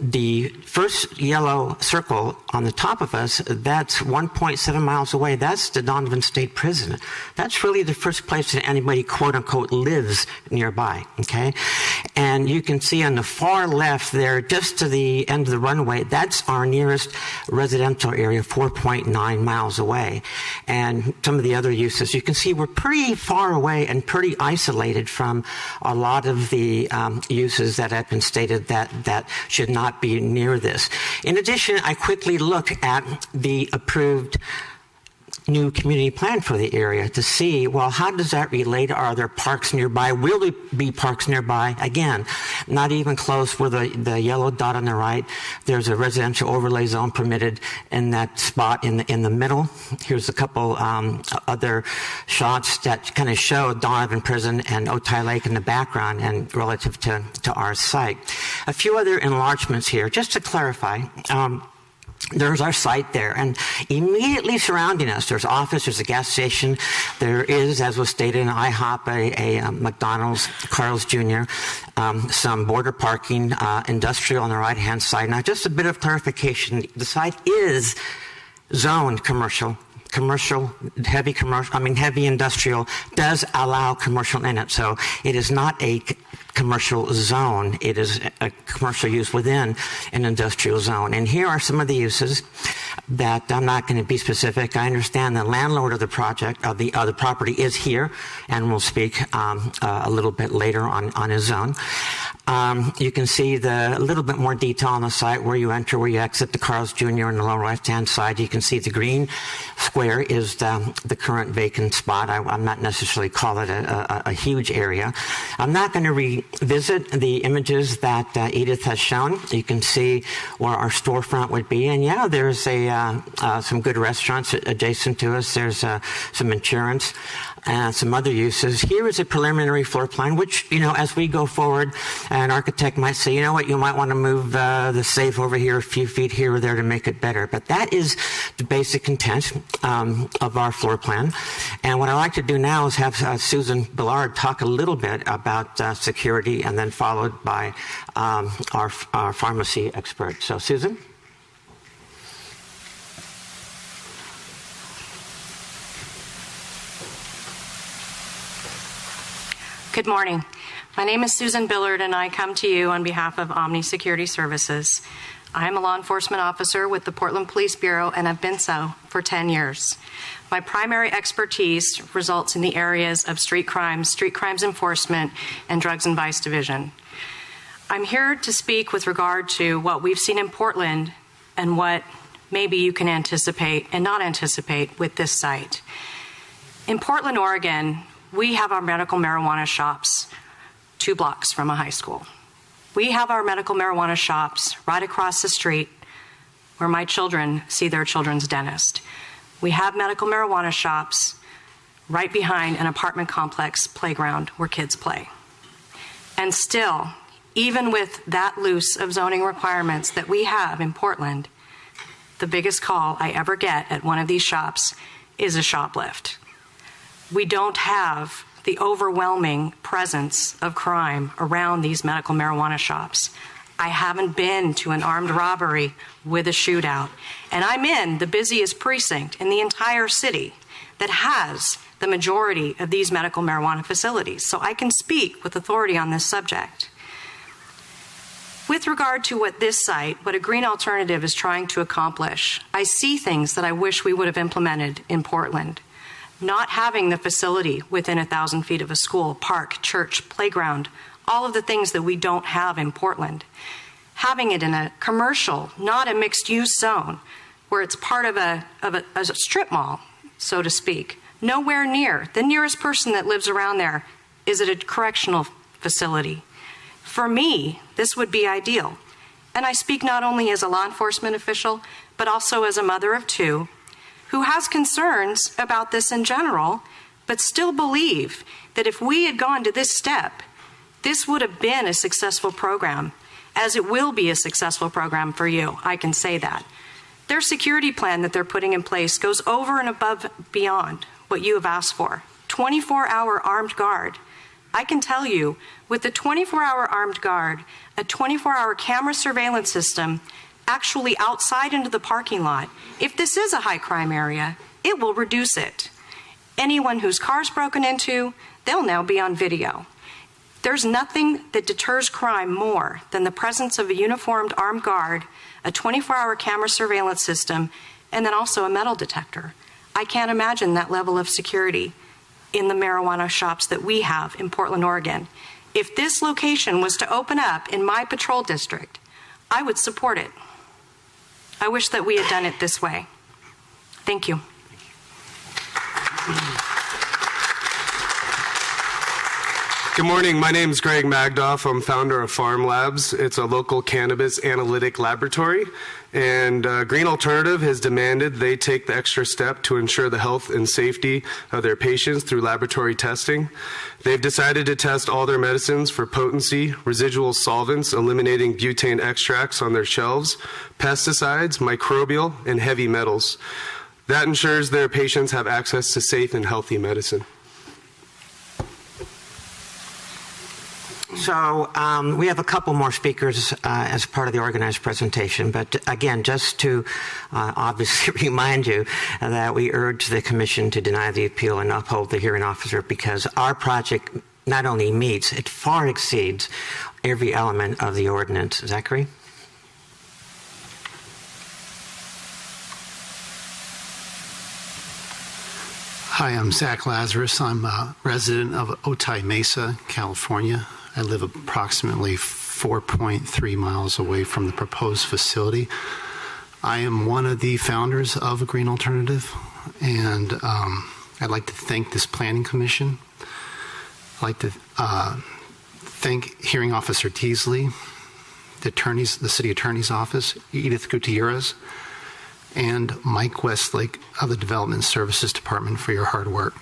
The first yellow circle on the top of us, that's 1.7 miles away. That's the Donovan State Prison. That's really the first place that anybody, quote-unquote, lives nearby, okay? And you can see on the far left there, just to the end of the runway, that's our nearest residential area, 4.9 miles away. And some of the other uses, you can see we're pretty far away and pretty isolated from a lot of the uses that have been stated that should not be near this. In addition, I quickly looked at the approved new community plan for the area to see, well, how does that relate? Are there parks nearby? Will there be parks nearby? Again, not even close where the yellow dot on the right. There's a residential overlay zone permitted in that spot in the middle. Here's a couple other shots that kind of show Donovan Prison and Otay Lake in the background and relative to our site. A few other enlargements here, just to clarify. There's our site there, and immediately surrounding us, there's office, there's a gas station, there is, as was stated, an IHOP, a McDonald's, Carl's Jr., some border parking, industrial on the right-hand side. Now, just a bit of clarification, the site is zoned commercial, heavy industrial does allow commercial in it, so it is not a commercial zone. It is a commercial use within an industrial zone. And here are some of the uses that I'm not going to be specific. I understand the landlord of the project, of the property, is here and will speak a little bit later on his zone. You can see a little bit more detail on the site, where you enter, where you exit, the Carl's Jr. on the lower left-hand side. You can see the green square is the current vacant spot. I'm not necessarily call it a huge area. I'm not going to revisit the images that Edith has shown. You can see where our storefront would be. And yeah, there's some good restaurants adjacent to us. There's some insurance and some other uses. Here is a preliminary floor plan, which, as we go forward, an architect might say, you know what, you might want to move the safe over here a few feet here or there to make it better. But that is the basic intent of our floor plan. And what I'd like to do now is have Susan Billard talk a little bit about security, and then followed by our pharmacy expert. So, Susan? Good morning. My name is Susan Billard, and I come to you on behalf of Omni Security Services. I am a law enforcement officer with the Portland Police Bureau, and have been so for 10 years. My primary expertise results in the areas of street crimes enforcement, and drugs and vice division. I'm here to speak with regard to what we've seen in Portland and what maybe you can anticipate and not anticipate with this site. In Portland, Oregon, we have our medical marijuana shops 2 blocks from a high school. We have our medical marijuana shops right across the street where my children see their children's dentist. We have medical marijuana shops right behind an apartment complex playground where kids play. And still, even with that loose of zoning requirements that we have in Portland, the biggest call I ever get at one of these shops is a shoplift. We don't have the overwhelming presence of crime around these medical marijuana shops. I haven't been to an armed robbery with a shootout, and I'm in the busiest precinct in the entire city that has the majority of these medical marijuana facilities, so I can speak with authority on this subject. With regard to what this site, what a green alternative is trying to accomplish, I see things that I wish we would have implemented in Portland. Not having the facility within 1,000 feet of a school, park, church, playground, all of the things that we don't have in Portland. Having it in a commercial, not a mixed-use zone, where it's part of a strip mall, so to speak. Nowhere near. The nearest person that lives around there is at a correctional facility. For me, this would be ideal. And I speak not only as a law enforcement official, but also as a mother of 2, who has concerns about this in general, but still believe that if we had gone to this step, this would have been a successful program, as it will be a successful program for you. I can say that. Their security plan that they're putting in place goes over and above beyond what you have asked for. 24-hour armed guard. I can tell you, with the 24-hour armed guard, a 24-hour camera surveillance system, actually outside into the parking lot, if this is a high crime area, it will reduce it. Anyone whose car's broken into, they'll now be on video. There's nothing that deters crime more than the presence of a uniformed armed guard, a 24-hour camera surveillance system, and then also a metal detector. I can't imagine that level of security in the marijuana shops that we have in Portland, Oregon. If this location was to open up in my patrol district, I would support it. I wish that we had done it this way. Thank you. Good morning. My name is Greg Magdoff. I'm founder of Farm Labs. It's a local cannabis analytic laboratory. And Green Alternative has demanded they take the extra step to ensure the health and safety of their patients through laboratory testing. They've decided to test all their medicines for potency, residual solvents, eliminating butane extracts on their shelves, pesticides, microbial, and heavy metals. That ensures their patients have access to safe and healthy medicine. So we have a couple more speakers as part of the organized presentation, but again, just to obviously remind you that we urge the Commission to deny the appeal and uphold the hearing officer, because our project not only meets, it far exceeds every element of the ordinance. Zachary? Hi, I'm Zach Lazarus. I'm a resident of Otay Mesa, California. I live approximately 4.3 miles away from the proposed facility. I am one of the founders of a Green Alternative, and I'd like to thank this Planning Commission. I'd like to thank Hearing Officer Teasley, the City Attorney's Office, Edith Gutierrez, and Mike Westlake of the Development Services Department for your hard work.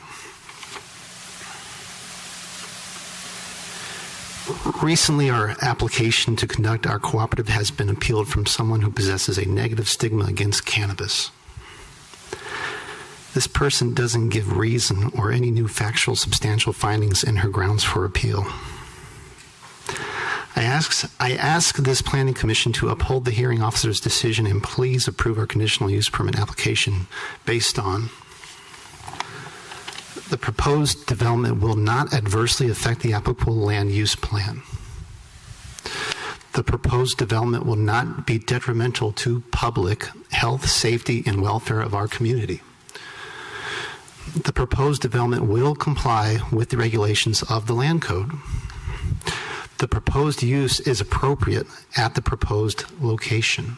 Recently, our application to conduct our cooperative has been appealed from someone who possesses a negative stigma against cannabis. This person doesn't give reason or any new factual substantial findings in her grounds for appeal. I ask this Planning Commission to uphold the hearing officer's decision and please approve our conditional use permit application based on the proposed development will not adversely affect the applicable land use plan. The proposed development will not be detrimental to public health, safety, and welfare of our community. The proposed development will comply with the regulations of the land code. The proposed use is appropriate at the proposed location.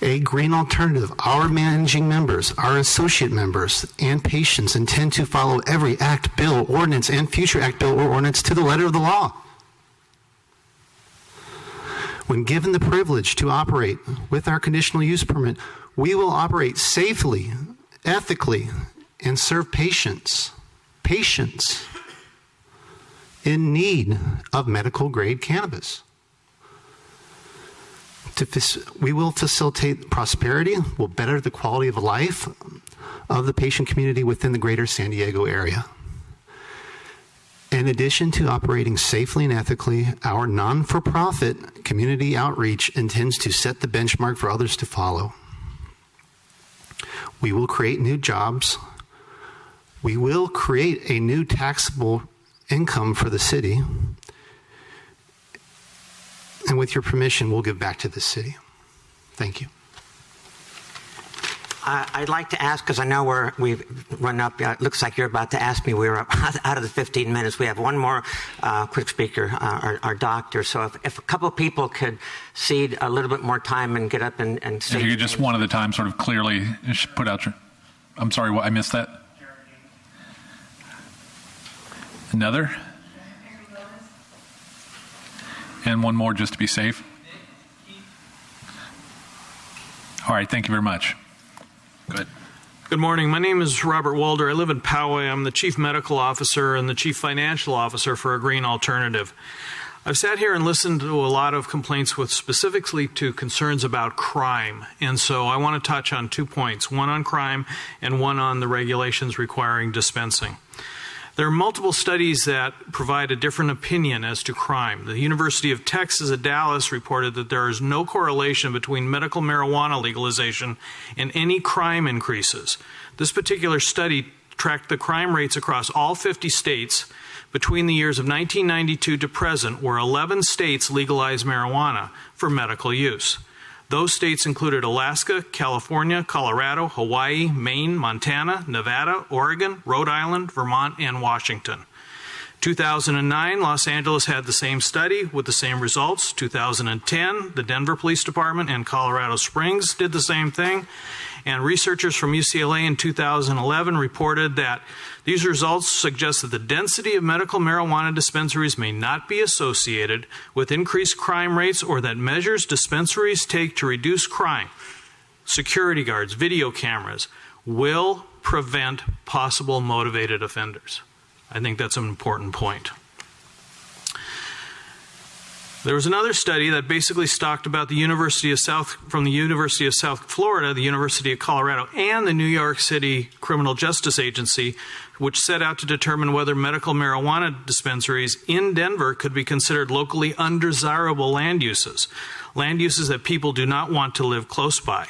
A Green Alternative, our managing members, our associate members, and patients intend to follow every act, bill, ordinance, and future act, bill, or ordinance to the letter of the law. When given the privilege to operate with our conditional use permit, we will operate safely, ethically, and serve patients in need of medical grade cannabis. We will facilitate prosperity, will better the quality of life of the patient community within the greater San Diego area. In addition to operating safely and ethically, our non-for-profit community outreach intends to set the benchmark for others to follow. We will create new jobs. We will create a new taxable income for the city. And with your permission, we'll give back to the city. Thank you. I'd like to ask, because I know we've run up, it looks like you're about to ask me, we're out of the 15 minutes. We have one more quick speaker, our doctor. So if a couple of people could cede a little bit more time and get up and say. If you could just one at a time sort of clearly put out your, I'm sorry, what, I missed that. Another? And one more just to be safe. All right, thank you very much. Go ahead. Good morning. My name is Robert Walder. I live in Poway. I'm the Chief Medical Officer and the Chief Financial Officer for a Green Alternative. I've sat here and listened to a lot of complaints with specifically to concerns about crime. And so I want to touch on 2 points, one on crime and one on the regulations requiring dispensing. There are multiple studies that provide a different opinion as to crime. The University of Texas at Dallas reported that there is no correlation between medical marijuana legalization and any crime increases. This particular study tracked the crime rates across all 50 states between the years of 1992 to present, where 11 states legalized marijuana for medical use. Those states included Alaska, California, Colorado, Hawaii, Maine, Montana, Nevada, Oregon, Rhode Island, Vermont, and Washington. 2009, Los Angeles had the same study with the same results. 2010, the Denver Police Department and Colorado Springs did the same thing. And researchers from UCLA in 2011 reported that these results suggest that the density of medical marijuana dispensaries may not be associated with increased crime rates, or that measures dispensaries take to reduce crime, security guards, video cameras, will prevent possible motivated offenders. I think that's an important point. There was another study that basically talked about the University of South Florida, the University of Colorado, and the New York City Criminal Justice Agency, which set out to determine whether medical marijuana dispensaries in Denver could be considered locally undesirable land uses that people do not want to live close by.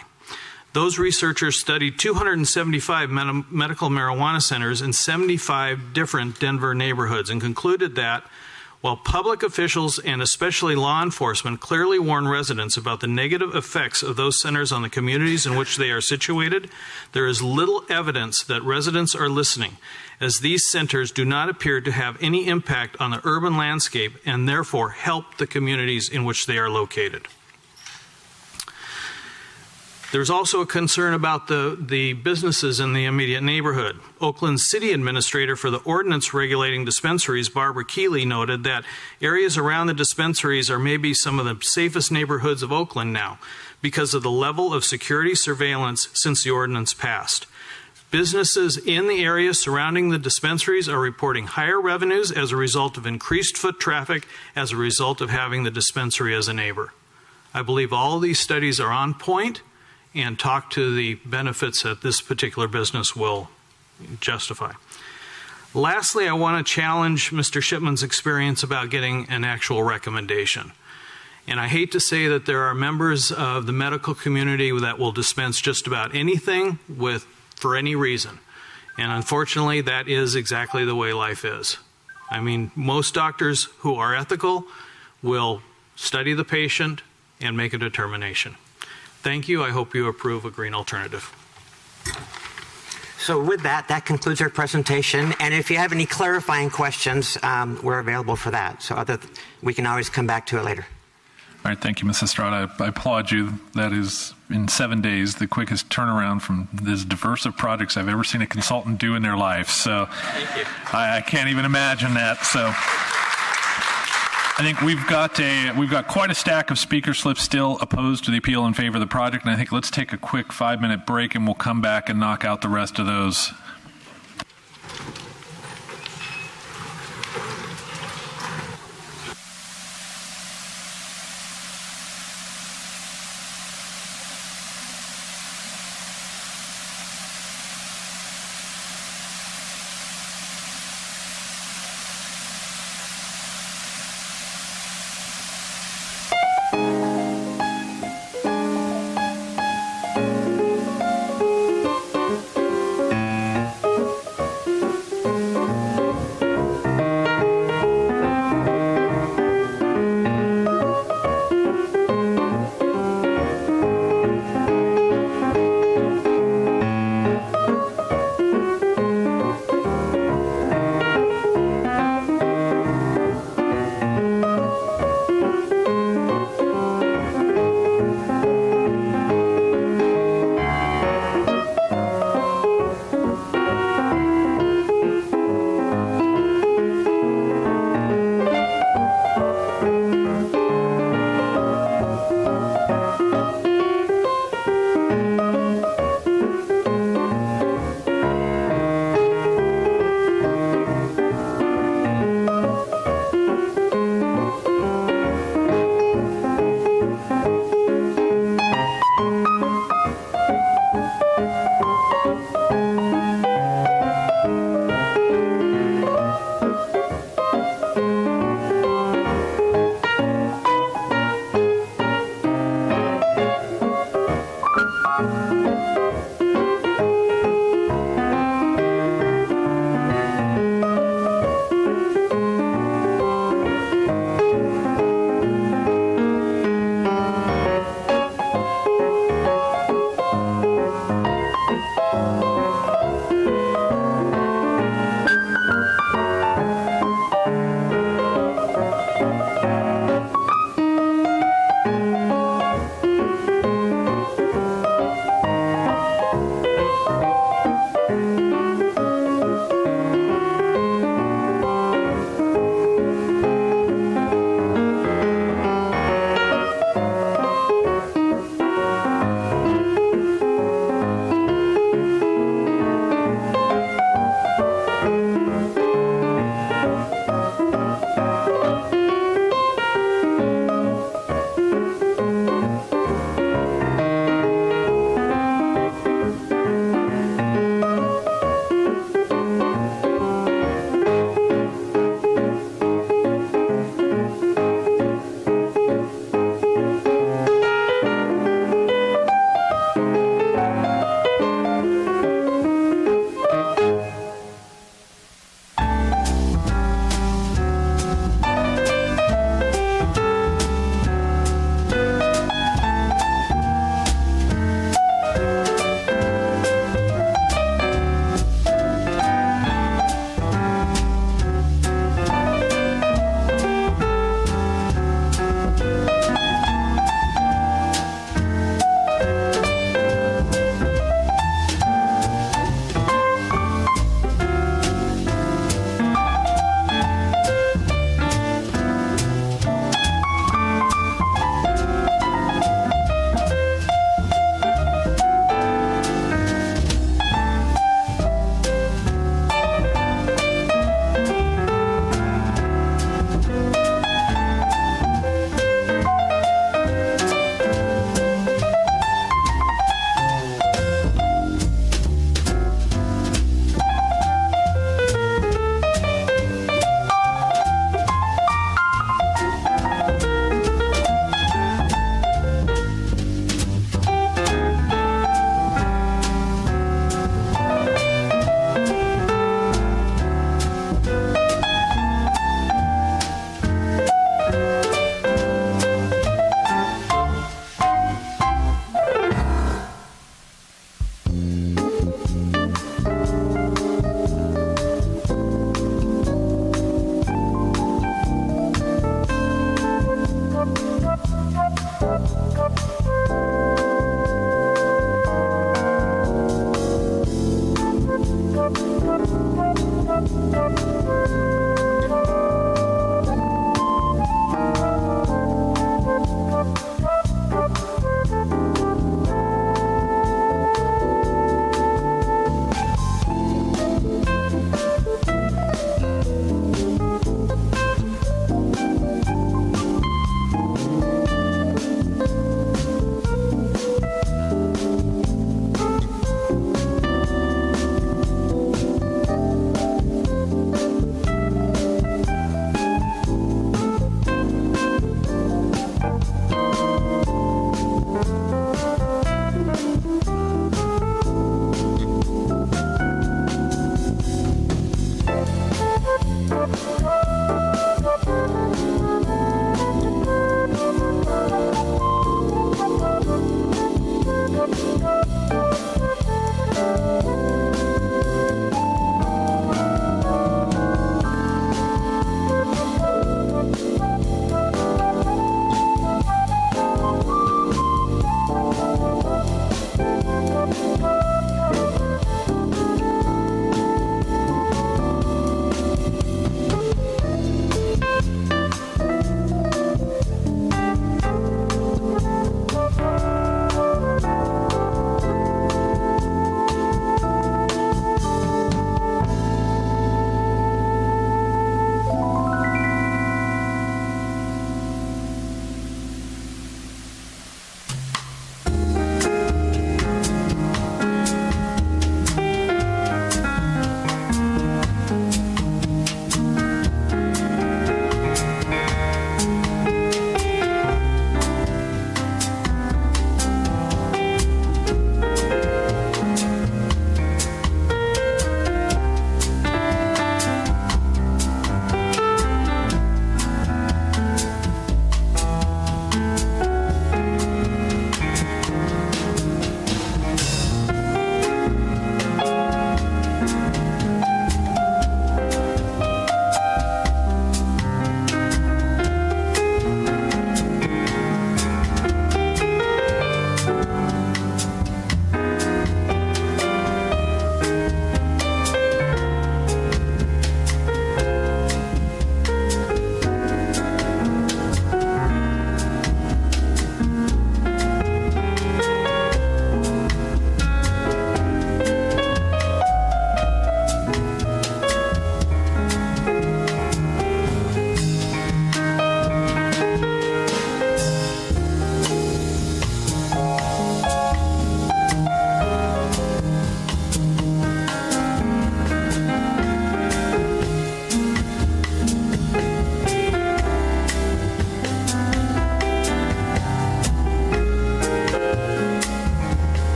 Those researchers studied 275 medical marijuana centers in 75 different Denver neighborhoods and concluded that while public officials and especially law enforcement clearly warn residents about the negative effects of those centers on the communities in which they are situated, there is little evidence that residents are listening, as these centers do not appear to have any impact on the urban landscape and therefore help the communities in which they are located. There's also a concern about the businesses in the immediate neighborhood. Oakland's city administrator for the ordinance regulating dispensaries, Barbara Keeley, noted that areas around the dispensaries are maybe some of the safest neighborhoods of Oakland now because of the level of security surveillance since the ordinance passed. Businesses in the area surrounding the dispensaries are reporting higher revenues as a result of increased foot traffic as a result of having the dispensary as a neighbor. I believe all of these studies are on point and talk to the benefits that this particular business will justify. Lastly, I want to challenge Mr. Shipman's experience about getting an actual recommendation. And I hate to say that there are members of the medical community that will dispense just about anything for any reason. And unfortunately, that is exactly the way life is. I mean, most doctors who are ethical will study the patient and make a determination. Thank you. I hope you approve a green alternative. So with that concludes our presentation. And if you have any clarifying questions, we're available for that. So we can always come back to it later. All right. Thank you, Ms. Estrada. I applaud you. That is, in 7 days, the quickest turnaround from as diverse of projects I've ever seen a consultant do in their life. So thank you. I can't even imagine that. So I think we've got quite a stack of speaker slips still opposed to the appeal in favor of the project, and I think let's take a quick 5-minute break and we'll come back and knock out the rest of those.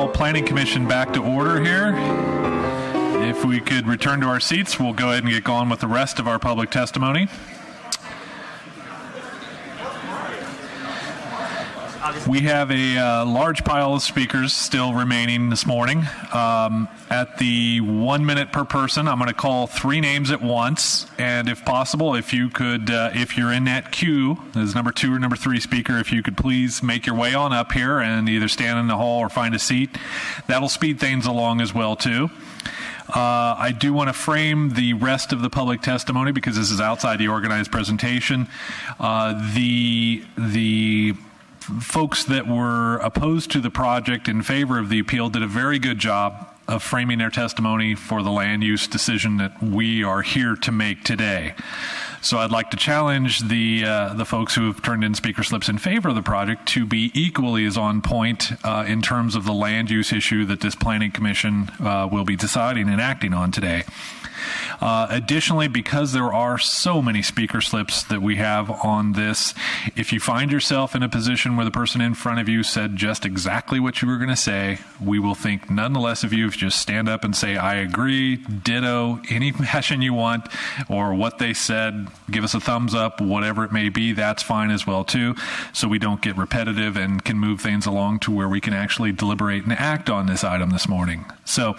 call Planning Commission back to order here. If we could return to our seats, we'll go ahead and get going with the rest of our public testimony. We have a large pile of speakers still remaining this morning. At the 1 minute per person, I'm going to call 3 names at once. And if possible, if you could, if you're in that queue, as number 2 or number 3 speaker, if you could please make your way on up here and either stand in the hall or find a seat. That'll speed things along as well, too. I do want to frame the rest of the public testimony because this is outside the organized presentation. The folks that were opposed to the project in favor of the appeal did a very good job of framing their testimony for the land use decision that we are here to make today. So I'd like to challenge the folks who have turned in speaker slips in favor of the project to be equally as on point in terms of the land use issue that this Planning Commission will be deciding and acting on today. Additionally, because there are so many speaker slips that we have on this, if you find yourself in a position where the person in front of you said just exactly what you were going to say, we will think none the less of you if you just stand up and say, I agree, ditto, any passion you want, or what they said, give us a thumbs up, whatever it may be, that's fine as well too, so we don't get repetitive and can move things along to where we can actually deliberate and act on this item this morning. So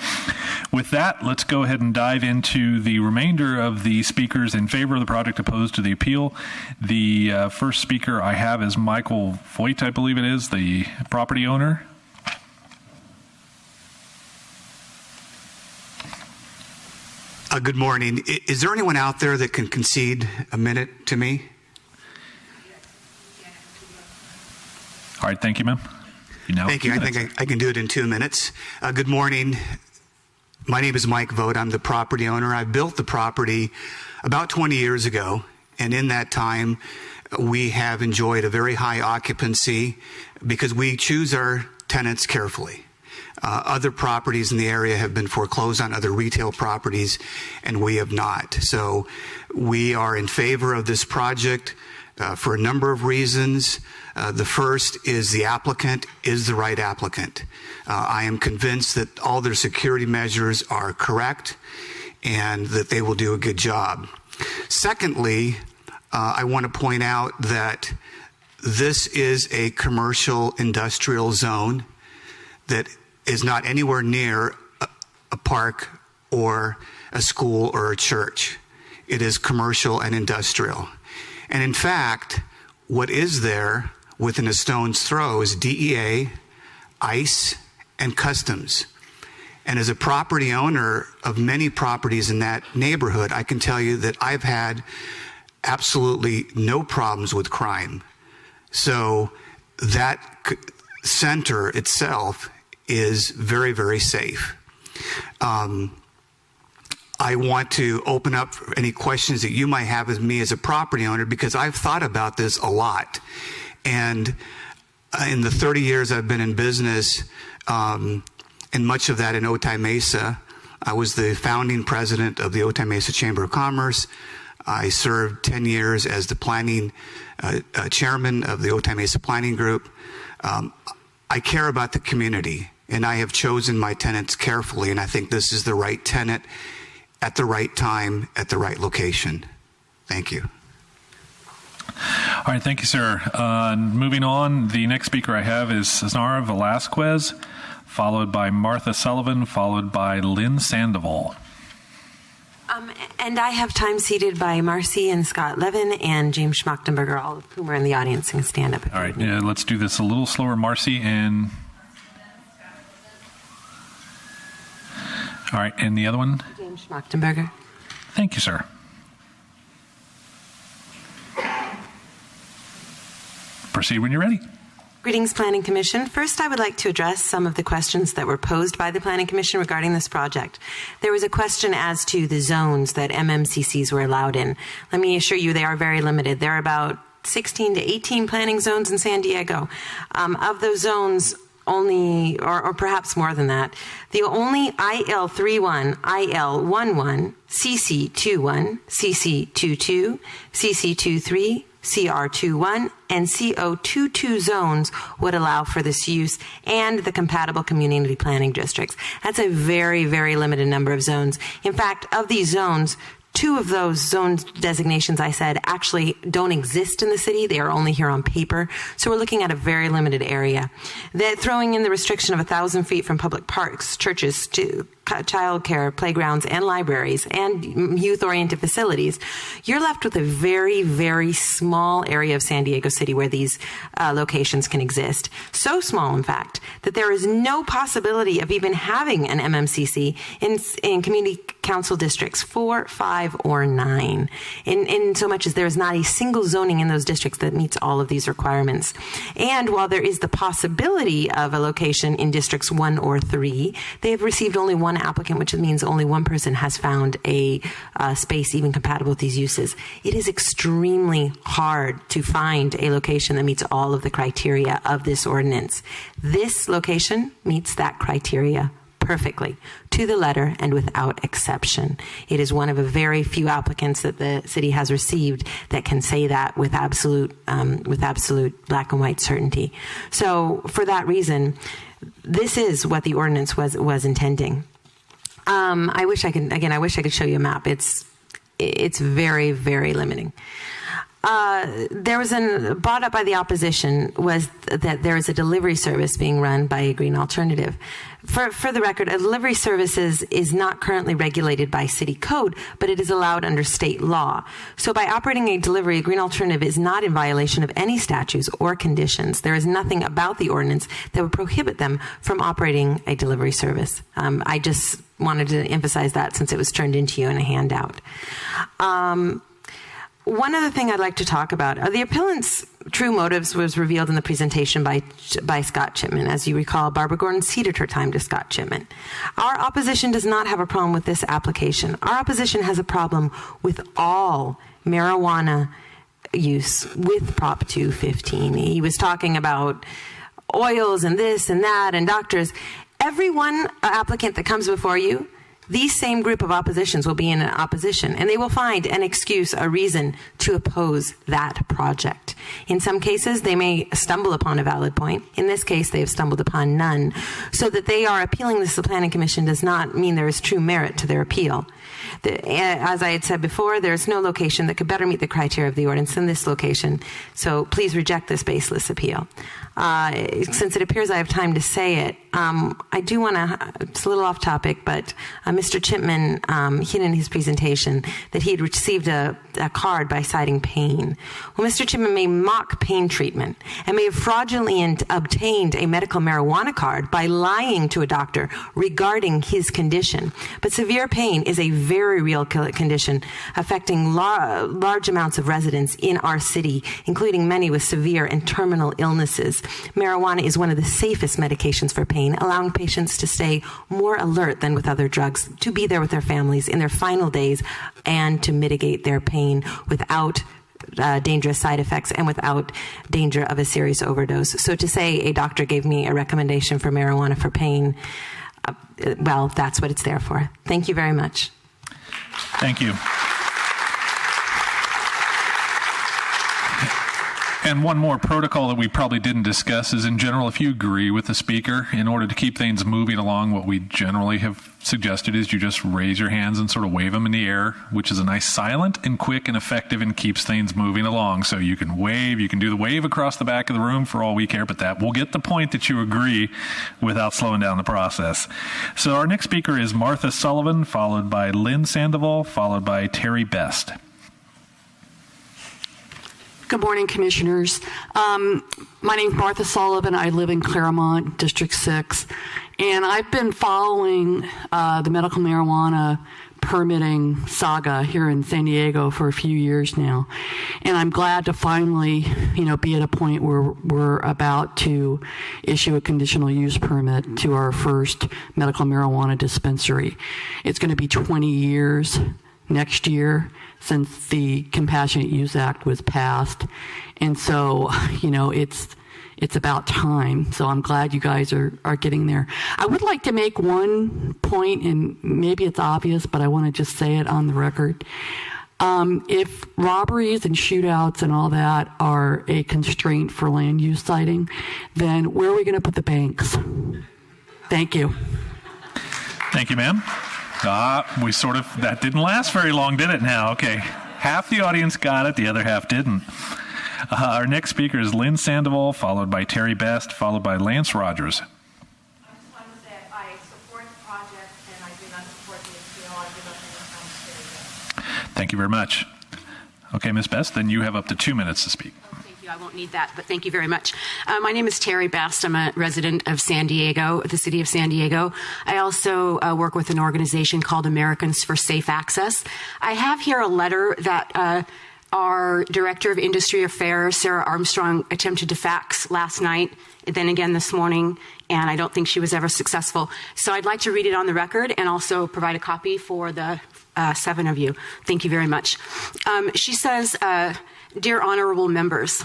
with that, let's go ahead and dive into the remainder of the speakers in favor of the project, opposed to the appeal. The first speaker I have is Michael Voigt, I believe it is, the property owner. Good morning. Is there anyone out there that can concede a minute to me? All right, thank you, ma'am. Thank you. I think I can do it in 2 minutes. Good morning. My name is Mike Vogt. I'm the property owner. I built the property about 20 years ago, and in that time, we have enjoyed a very high occupancy because we choose our tenants carefully. Other properties in the area have been foreclosed on, other retail properties, and we have not. So we are in favor of this project for a number of reasons. The first is the applicant is the right applicant. I am convinced that all their security measures are correct and that they will do a good job. Secondly, I want to point out that this is a commercial industrial zone that is not anywhere near a park or a school or a church. It is commercial and industrial. And in fact, what is there within a stone's throw is DEA, ICE, and Customs. And as a property owner of many properties in that neighborhood, I can tell you that I've had absolutely no problems with crime. So that center itself is very, very safe. I want to open up for any questions that you might have with me as a property owner, because I've thought about this a lot. And in the 30 years I've been in business, and much of that in Otay Mesa, I was the founding president of the Otay Mesa Chamber of Commerce. I served 10 years as the planning chairman of the Otay Mesa Planning Group. I care about the community, and I have chosen my tenants carefully, and I think this is the right tenant at the right time, at the right location. Thank you. All right, thank you, sir. Moving on, the next speaker I have is Cesara Velasquez, followed by Martha Sullivan, followed by Lynn Sandoval. And I have time seated by Marcy and Scott Levin and James Schmachtenberger, all of whom are in the audience and stand up. All right, let's do this a little slower. Marcy and... All right, and the other one? James Schmachtenberger. Thank you, sir. Proceed when you're ready. Greetings, Planning Commission. First, I would like to address some of the questions that were posed by the Planning Commission regarding this project. There was a question as to the zones that MMCCs were allowed in. Let me assure you they are very limited. There are about 16 to 18 planning zones in San Diego. Of those zones, only, or perhaps more than that, the only IL31, IL11, CC21, CC22, CC23, CR21, and CO22 zones would allow for this use, and the compatible community planning districts. That's a very, very limited number of zones. In fact, of these zones, 2 of those zone designations I said actually don't exist in the city. They are only here on paper. So we're looking at a very limited area. That throwing in the restriction of 1,000 feet from public parks, churches, to childcare, playgrounds, and libraries, and youth-oriented facilities, you're left with a very, very small area of San Diego City where these locations can exist. So small, in fact, that there is no possibility of even having an MMCC in community council districts 4, 5, or 9, in so much as there is not a single zoning in those districts that meets all of these requirements. And while there is the possibility of a location in districts 1 or 3, they have received only one applicant, which means only one person has found a space even compatible with these uses. It is extremely hard to find a location that meets all of the criteria of this ordinance. This location meets that criteria perfectly, to the letter and without exception. It is one of a very few applicants that the city has received that can say that with absolute black and white certainty. So for that reason, this is what the ordinance was intending. I wish I could show you a map. It's very, very limiting. There was brought up by the opposition was that there is a delivery service being run by a green alternative. For the record, a delivery service is not currently regulated by city code, but it is allowed under state law. So by operating a delivery, a green alternative is not in violation of any statutes or conditions. There is nothing about the ordinance that would prohibit them from operating a delivery service. I just wanted to emphasize that since it was turned into you in a handout. One other thing I'd like to talk about are the appellant's true motives was revealed in the presentation by Scott Chipman. As you recall, Barbara Gordon ceded her time to Scott Chipman. Our opposition does not have a problem with this application. Our opposition has a problem with all marijuana use with Prop 215. He was talking about oils and this and that and doctors. Every one applicant that comes before you, these same group of oppositions will be in opposition, and they will find an excuse, a reason to oppose that project. In some cases, they may stumble upon a valid point. In this case, they have stumbled upon none. So that they are appealing this to the Planning Commission does not mean there is true merit to their appeal. As I had said before, there is no location that could better meet the criteria of the ordinance than this location. So please reject this baseless appeal. Since it appears I have time to say it, I do want to, it's a little off topic, but Mr. Chipman hid in his presentation that he had received a card by citing pain. Well, Mr. Chipman may mock pain treatment and may have fraudulently obtained a medical marijuana card by lying to a doctor regarding his condition. But severe pain is a very real condition affecting large amounts of residents in our city, including many with severe and terminal illnesses. Marijuana is one of the safest medications for pain, allowing patients to stay more alert than with other drugs, to be there with their families in their final days, and to mitigate their pain without dangerous side effects and without danger of a serious overdose. So to say a doctor gave me a recommendation for marijuana for pain, well, that's what it's there for. Thank you very much. Thank you. And one more protocol that we probably didn't discuss is, in general, if you agree with the speaker, in order to keep things moving along, what we generally have suggested is you just raise your hands and sort of wave them in the air, which is a nice silent and quick and effective and keeps things moving along. So you can wave, you can do the wave across the back of the room for all we care, but that will get the point that you agree without slowing down the process. So our next speaker is Martha Sullivan, followed by Lynn Sandoval, followed by Terry Best. Good morning, Commissioners. My name is Martha Sullivan. I live in Claremont, District 6, and I've been following the medical marijuana permitting saga here in San Diego for a few years now, and I'm glad to finally, be at a point where we're about to issue a conditional use permit to our first medical marijuana dispensary. It's going to be 20 years next year since the Compassionate Use Act was passed. And so, it's about time. So I'm glad you guys are getting there. I would like to make one point, and maybe it's obvious, but I want to just say it on the record. If robberies and shootouts and all that are a constraint for land use siting, then where are we going to put the banks? Thank you. Thank you, ma'am. That didn't last very long, did it now? Okay. Half the audience got it, the other half didn't. Our next speaker is Lynn Sandoval, followed by Terry Best, followed by Lance Rogers. I just want to say I support the project and I do not support the appeal. I do not think it sounds. Thank you very much. Okay, Ms. Best, then you have up to 2 minutes to speak. Thank you. I won't need that, but thank you very much. My name is Terry Best. I'm a resident of San Diego, the city of San Diego. I also work with an organization called Americans for Safe Access. I have here a letter that our Director of Industry Affairs, Sarah Armstrong, attempted to fax last night, then again this morning, and I don't think she was ever successful. So I'd like to read it on the record and also provide a copy for the 7 of you. Thank you very much. She says, Dear honorable members,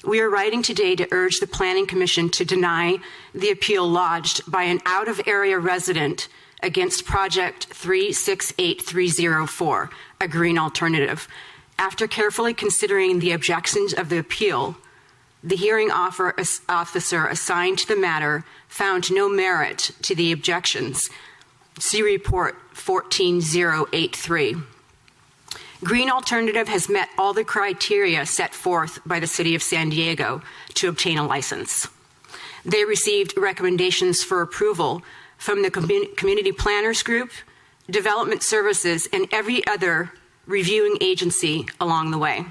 we are writing today to urge the Planning Commission to deny the appeal lodged by an out-of-area resident against Project 368304, a green alternative. After carefully considering the objections of the appeal, the hearing officer assigned to the matter found no merit to the objections. See Report 14083. Green Alternative has met all the criteria set forth by the City of San Diego to obtain a license. They received recommendations for approval from the Community Planners Group, Development Services, and every other reviewing agency along the way.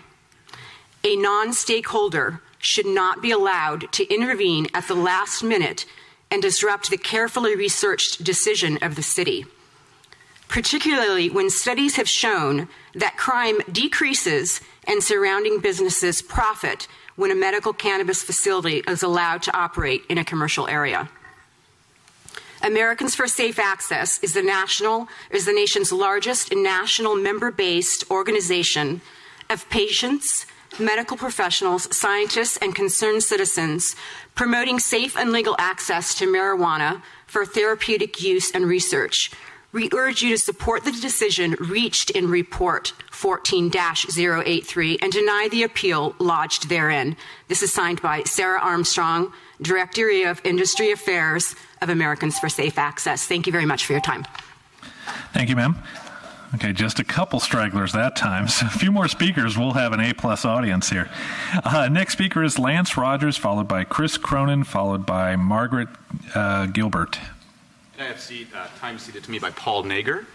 A non-stakeholder should not be allowed to intervene at the last minute and disrupt the carefully researched decision of the city, particularly when studies have shown that crime decreases and surrounding businesses profit when a medical cannabis facility is allowed to operate in a commercial area. Americans for Safe Access is the nation's largest national member-based organization of patients, medical professionals, scientists, and concerned citizens promoting safe and legal access to marijuana for therapeutic use and research. We urge you to support the decision reached in Report 14-083 and deny the appeal lodged therein. This is signed by Sarah Armstrong, Director of Industry Affairs of Americans for Safe Access. Thank you very much for your time. Thank you, ma'am. Okay, just a couple stragglers that time. So a few more speakers, we'll have an A-plus audience here. Next speaker is Lance Rogers, followed by Chris Cronin, followed by Margaret Gilbert. I have time ceded to me by Paul Nager.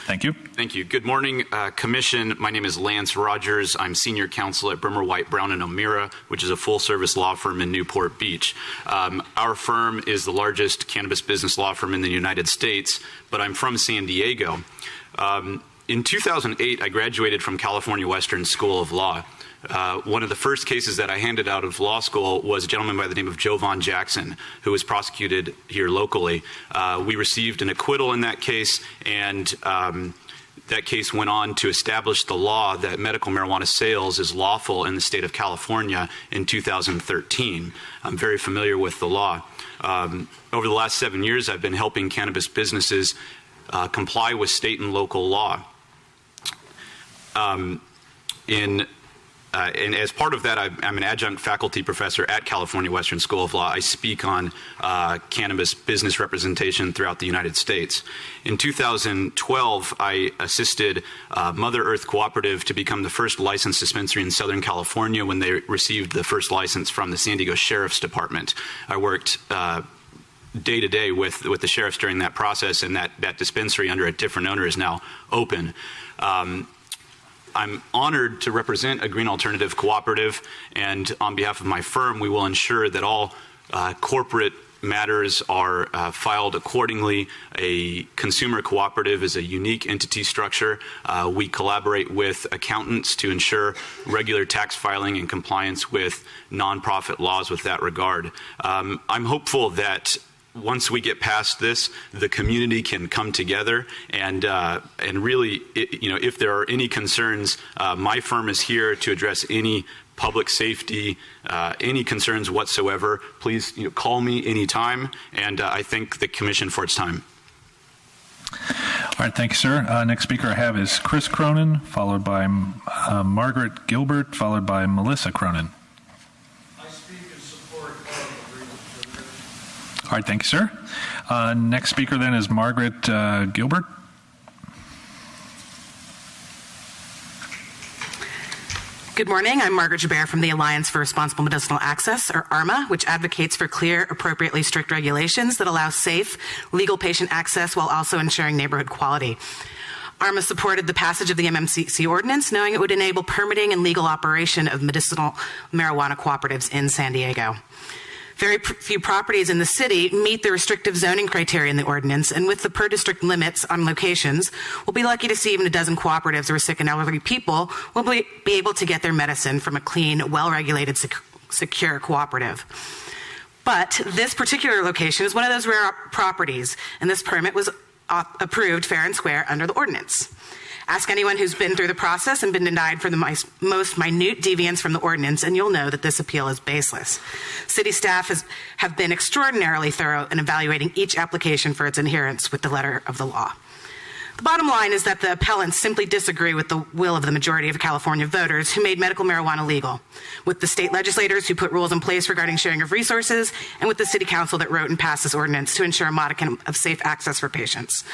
Thank you. Thank you. Good morning, Commission. My name is Lance Rogers. I'm Senior Counsel at Brimmer, White, Brown & O'Meara, which is a full-service law firm in Newport Beach. Our firm is the largest cannabis business law firm in the United States, but I'm from San Diego. In 2008, I graduated from California Western School of Law. One of the first cases that I handed out of law school was a gentleman by the name of Jovan Jackson, who was prosecuted here locally. We received an acquittal in that case, and that case went on to establish the law that medical marijuana sales is lawful in the state of California in 2013. I'm very familiar with the law. Over the last 7 years, I've been helping cannabis businesses comply with state and local law. And as part of that, I'm an adjunct faculty professor at California Western School of Law. I speak on cannabis business representation throughout the United States. In 2012, I assisted Mother Earth Cooperative to become the first licensed dispensary in Southern California when they received the first license from the San Diego Sheriff's Department. I worked day to day with the sheriffs during that process, and that dispensary under a different owner is now open. I'm honored to represent a green alternative cooperative, and on behalf of my firm, we will ensure that all corporate matters are filed accordingly. A consumer cooperative is a unique entity structure. We collaborate with accountants to ensure regular tax filing and compliance with nonprofit laws with that regard. I'm hopeful that once we get past this, the community can come together and really, if there are any concerns, my firm is here to address any public safety, any concerns whatsoever. Please call me anytime, and I thank the Commission for its time. All right, thank you, sir. Next speaker I have is Chris Cronin, followed by Margaret Gilbert, followed by Melissa Cronin. I speak in support of All right, thank you, sir. Next speaker then is Margaret Gilbert. Good morning. I'm Margaret Joubert from the Alliance for Responsible Medicinal Access, or ARMA, which advocates for clear, appropriately strict regulations that allow safe, legal patient access while also ensuring neighborhood quality. ARMA supported the passage of the MMCC ordinance, knowing it would enable permitting and legal operation of medicinal marijuana cooperatives in San Diego. Very few properties in the city meet the restrictive zoning criteria in the ordinance, and with the per-district limits on locations, we'll be lucky to see even a dozen cooperatives where sick and elderly people will be able to get their medicine from a clean, well-regulated, secure cooperative. But this particular location is one of those rare properties, and this permit was approved fair and square under the ordinance. Ask anyone who's been through the process and been denied for the most minute deviance from the ordinance, and you'll know that this appeal is baseless. City staff have been extraordinarily thorough in evaluating each application for its adherence with the letter of the law. The bottom line is that the appellants simply disagree with the will of the majority of California voters who made medical marijuana legal, with the state legislators who put rules in place regarding sharing of resources, and with the city council that wrote and passed this ordinance to ensure a modicum of safe access for patients.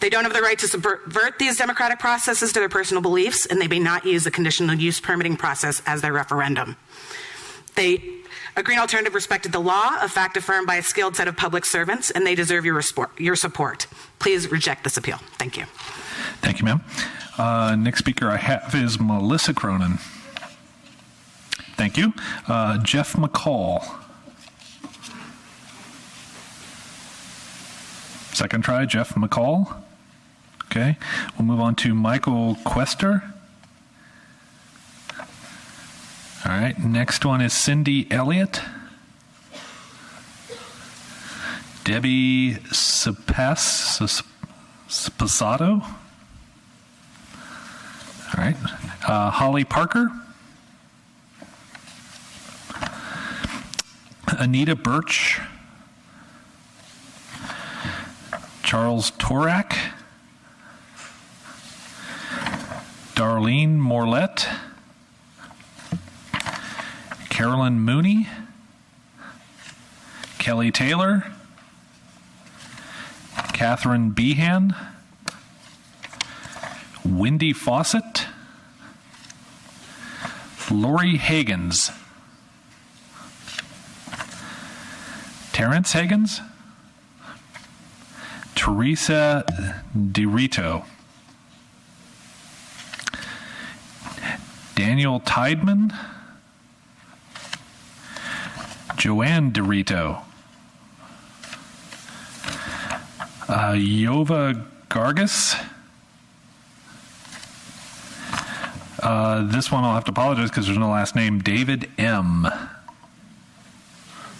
They don't have the right to subvert these democratic processes to their personal beliefs, and they may not use the conditional use permitting process as their referendum. A green alternative respected the law, a fact affirmed by a skilled set of public servants, and they deserve your support. Please reject this appeal. Thank you. Thank you, ma'am. Next speaker I have is Melissa Cronin. Thank you. Jeff McCall. Second try, Jeff McCall. Okay. We'll move on to Michael Quester. All right. Next one is Cindy Elliott. Debbie Spasato. All right. Holly Parker. Anita Birch. Charles Torak. Darlene Morlett. Carolyn Mooney. Kelly Taylor. Catherine Behan. Wendy Fawcett. Lori Higgins. Terrence Higgins. Teresa DeRito. Daniel Tideman. Joanne DeRito. Yova Gargas. This one I'll have to apologize because there's no last name. David M.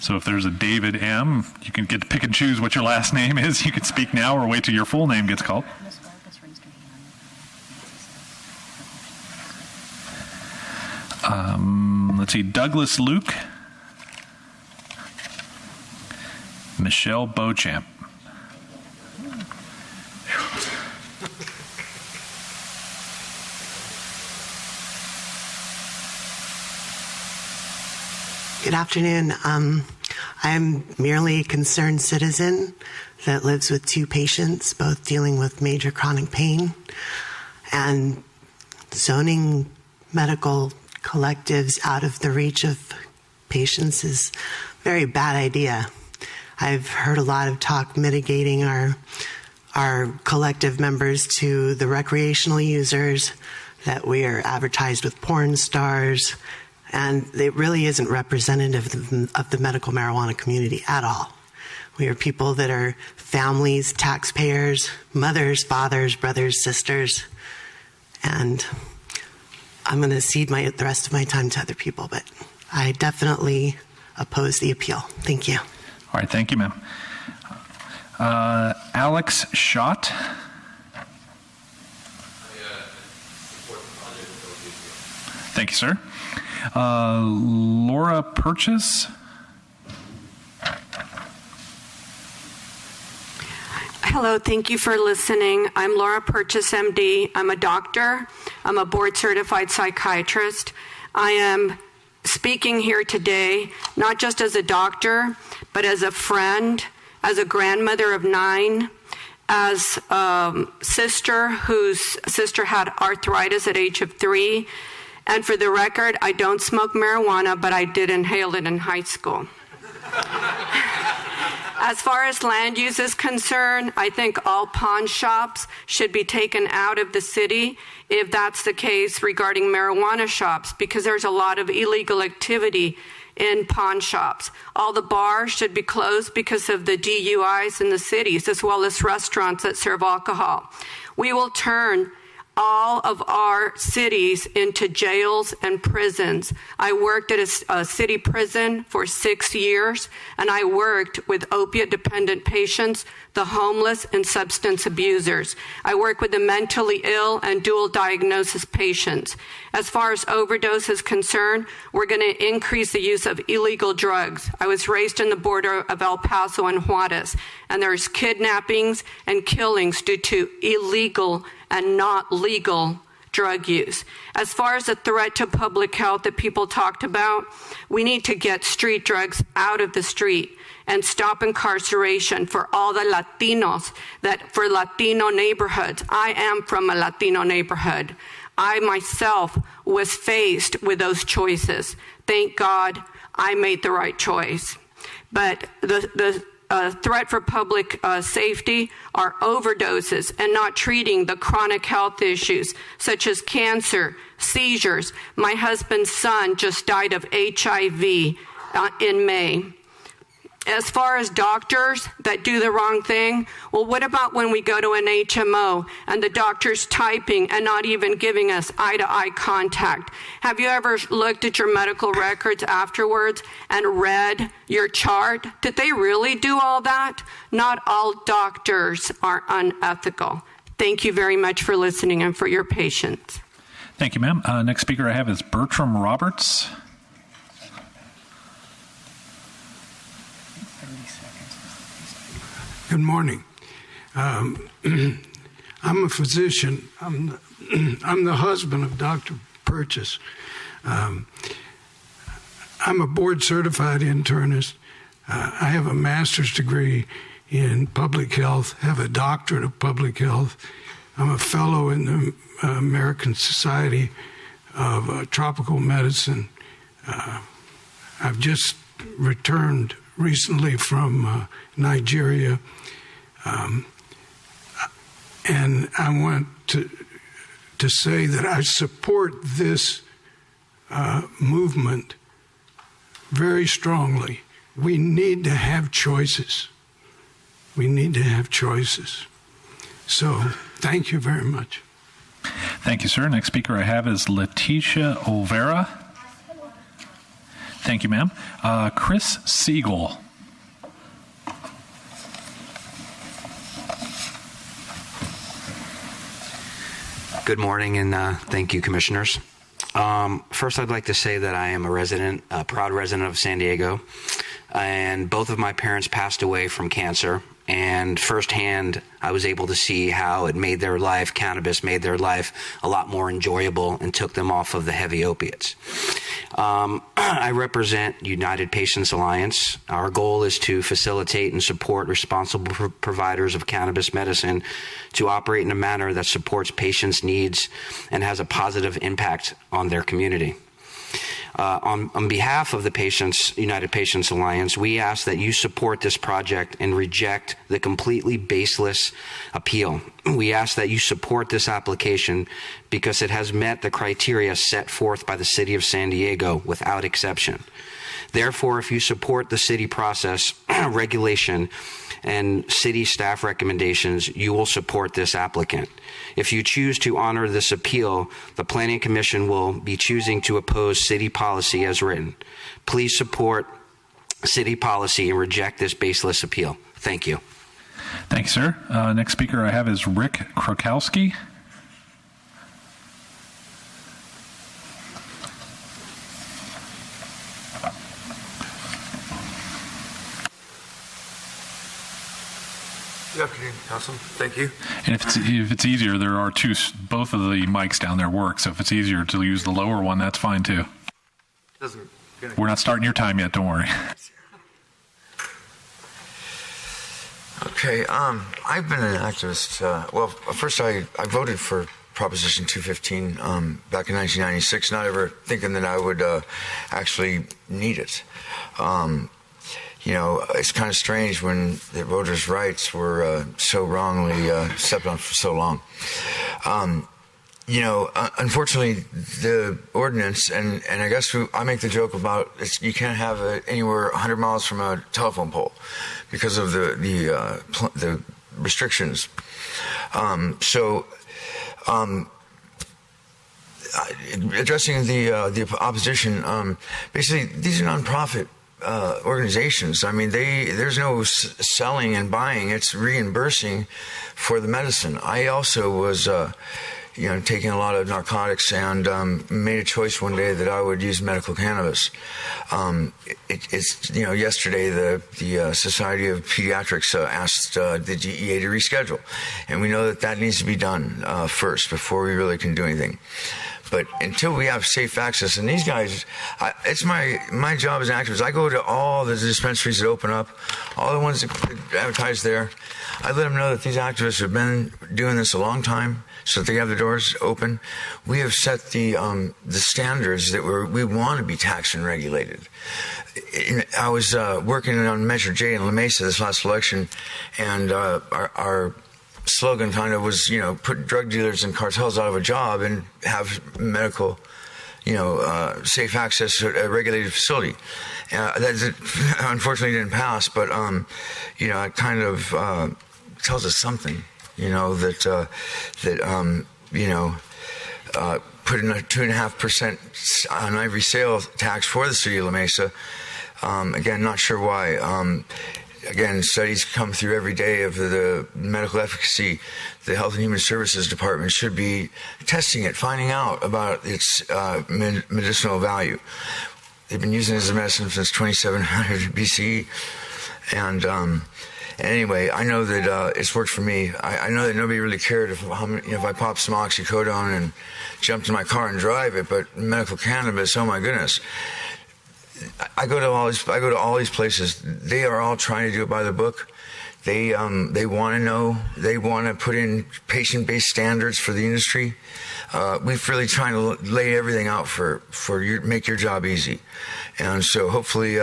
So if there's a David M., you can get to pick and choose what your last name is. You can speak now or wait till your full name gets called. Let's see, Douglas Luke. Michelle Beauchamp. Good afternoon. I'm merely a concerned citizen that lives with two patients, both dealing with major chronic pain. And zoning medical collectives out of the reach of patients is a very bad idea. I've heard a lot of talk mitigating our collective members to the recreational users, that we are advertised with porn stars, and it really isn't representative of the medical marijuana community at all. We are people that are families, taxpayers, mothers, fathers, brothers, sisters, and I'm going to cede the rest of my time to other people, but I definitely oppose the appeal. Thank you. All right, thank you, ma'am. Alex Schott. Thank you, sir. Laura Purchase. Hello, thank you for listening. I'm Laura Purchase, MD. I'm a doctor. I'm a board-certified psychiatrist. I am speaking here today, not just as a doctor, but as a friend, as a grandmother of 9, as a sister whose sister had arthritis at age of 3. And for the record, I don't smoke marijuana, but I did inhale it in high school. As far as land use is concerned, I think all pawn shops should be taken out of the city if that's the case regarding marijuana shops, because there's a lot of illegal activity in pawn shops. All the bars should be closed because of the DUIs in the cities, as well as restaurants that serve alcohol. We will turn all of our cities into jails and prisons. I worked at a city prison for 6 years, and I worked with opiate-dependent patients, the homeless, and substance abusers. I work with the mentally ill and dual diagnosis patients. As far as overdose is concerned, we're going to increase the use of illegal drugs. I was raised in the border of El Paso and Juarez, and there's kidnappings and killings due to illegal and not legal drug use. As far as the threat to public health that people talked about, we need to get street drugs out of the street and stop incarceration for all the Latinos, for Latino neighborhoods. I am from a Latino neighborhood. I myself was faced with those choices. Thank God I made the right choice. But the threat for public safety are overdoses and not treating the chronic health issues such as cancer, seizures. My husband's son just died of HIV in May. As far as doctors that do the wrong thing, well, what about when we go to an HMO and the doctor's typing and not even giving us eye-to-eye contact? Have you ever looked at your medical records afterwards and read your chart? Did they really do all that? Not all doctors are unethical. Thank you very much for listening and for your patience. Thank you, ma'am. Next speaker I have is Bertram Roberts. Good morning. I'm a physician. I'm the husband of Dr. Purchase. I'm a board-certified internist. I have a master's degree in public health, have a doctorate of public health. I'm a fellow in the American Society of Tropical Medicine. I've just returned recently from Nigeria, and I want to say that I support this movement very strongly. We need to have choices. We need to have choices. So, thank you very much. Thank you, sir. Next speaker I have is Leticia Olvera. Thank you, ma'am. Chris Siegel. Good morning, and thank you, commissioners. First, I'd like to say that I am a proud resident of San Diego, and both of my parents passed away from cancer. And firsthand, I was able to see how it made their life, cannabis made their life a lot more enjoyable and took them off of the heavy opiates. I represent United Patients Alliance. Our goal is to facilitate and support responsible providers of cannabis medicine to operate in a manner that supports patients' needs and has a positive impact on their community. On behalf of the United Patients Alliance, we ask that you support this project and reject the completely baseless appeal. We ask that you support this application because it has met the criteria set forth by the City of San Diego without exception. Therefore, if you support the city process, regulation, and city staff recommendations, you will support this applicant. If you choose to honor this appeal, the Planning Commission will be choosing to oppose city policy as written. Please support city policy and reject this baseless appeal. Thank you. Thank you, sir. Next speaker I have is Rick Krakowski. Good afternoon, Council. Thank you. And if it's easier, there are both of the mics down there work. So if it's easier to use the lower one, that's fine too. We're not starting your time yet. Don't worry. Okay. I've been an activist. Well, first I voted for Proposition 215 back in 1996, not ever thinking that I would actually need it. It's kind of strange when the voters' rights were so wrongly stepped on for so long. Unfortunately, the ordinance, and I guess I make the joke about you can't have it anywhere 100 miles from a telephone pole because of the restrictions. Addressing the opposition, basically these are nonprofit organizations. I mean, there's no selling and buying. It's reimbursing for the medicine. I also was, taking a lot of narcotics and made a choice one day that I would use medical cannabis. Yesterday the Society of Pediatrics asked the DEA to reschedule, and we know that needs to be done first before we really can do anything. But until we have safe access, and these guys, it's my job as an activist. I go to all the dispensaries that open up, all the ones that advertise there. I let them know that these activists have been doing this a long time, so that they have the doors open. We have set the standards that we want to be taxed and regulated. I was working on Measure J in La Mesa this last election, and our slogan kind of was, put drug dealers and cartels out of a job and have medical, safe access to a regulated facility. That unfortunately didn't pass, but, it kind of tells us something, that putting a 2.5% on every sale tax for the city of La Mesa. Again, not sure why. Again, studies come through every day of the medical efficacy. The Health and Human Services Department should be testing it, finding out about its medicinal value. They've been using it as a medicine since 2700 BCE. And anyway, I know that it's worked for me. I know that nobody really cared if I popped some oxycodone and jumped in my car and drive it, but medical cannabis, oh my goodness. I go to all these places. They are all trying to do it by the book. They want to know. They want to put in patient-based standards for the industry. We've really trying to lay everything out make your job easy. And so hopefully,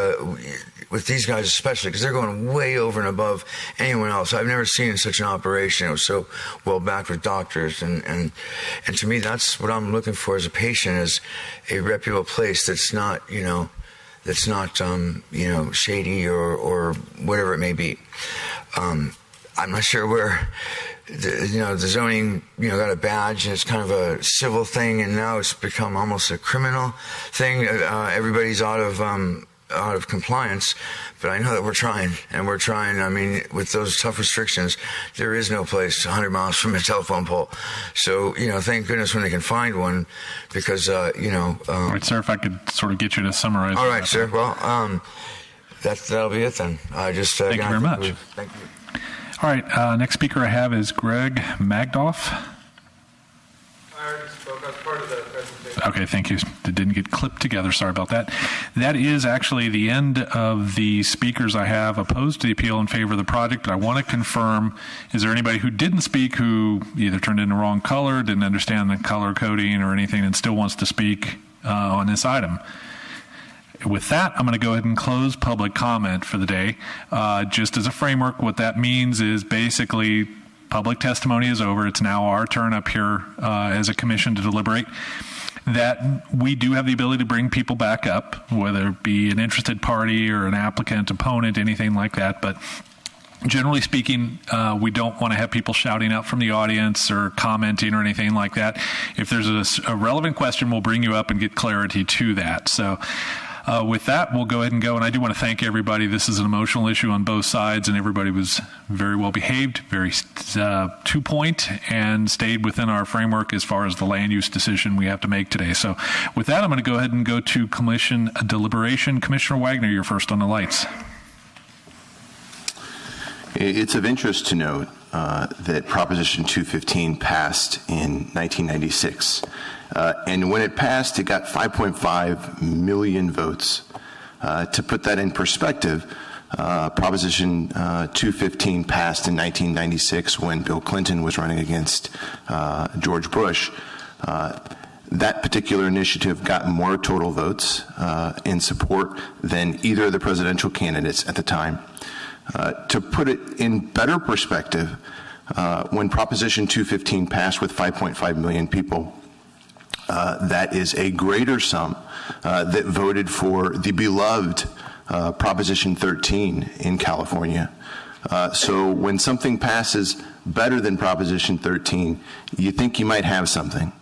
with these guys especially, because they're going way over and above anyone else. I've never seen such an operation. It was so well backed with doctors, and to me, that's what I'm looking for as a patient, is a reputable place that's not, shady or whatever it may be. I'm not sure where the zoning, got a badge, and it's kind of a civil thing, and now it's become almost a criminal thing. Everybody's out of compliance, but I know that we're trying. I mean, with those tough restrictions, there is no place 100 miles from a telephone pole. So, thank goodness when they can find one, because, All right, sir, if I could sort of get you to summarize. All right, sir. Well, that'll be it then. Thank you very much. Thank you. All right, next speaker I have is Greg Magdoff. I already spoke. I was part of the presentation. Okay, thank you. It didn't get clipped together. Sorry about that. That is actually the end of the speakers I have opposed to the appeal in favor of the project. I want to confirm, is there anybody who didn't speak, who either turned in the wrong color, didn't understand the color coding or anything, and still wants to speak on this item? With that, I'm going to go ahead and close public comment for the day. Just as a framework, what that means is basically public testimony is over. It's now our turn up here as a commission to deliberate. That we do have the ability to bring people back up, whether it be an interested party or an applicant, opponent, anything like that. But generally speaking, we don't want to have people shouting out from the audience or commenting or anything like that. If there's a relevant question, we'll bring you up and get clarity to that. So with that, we'll go ahead and go. And I do want to thank everybody. This is an emotional issue on both sides, and everybody was very well behaved, very to point, and stayed within our framework as far as the land use decision we have to make today. So with that, I'm going to go ahead and go to commission deliberation. Commissioner Wagner, you're first on the lights. It's of interest to note that Proposition 215 passed in 1996. And when it passed, it got 5.5 million votes. To put that in perspective, Proposition 215 passed in 1996 when Bill Clinton was running against George Bush. That particular initiative got more total votes in support than either of the presidential candidates at the time. To put it in better perspective, when Proposition 215 passed with 5.5 million people, that is a greater sum that voted for the beloved Proposition 13 in California. So when something passes better than Proposition 13, you think you might have something.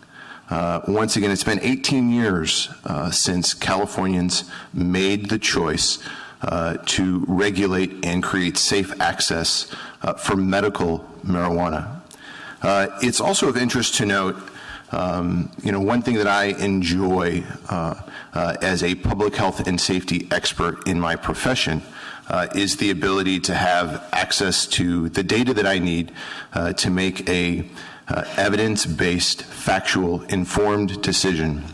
Once again, it's been 18 years since Californians made the choice to regulate and create safe access for medical marijuana. It's also of interest to note, one thing that I enjoy as a public health and safety expert in my profession is the ability to have access to the data that I need to make a evidence-based, factual, informed decision.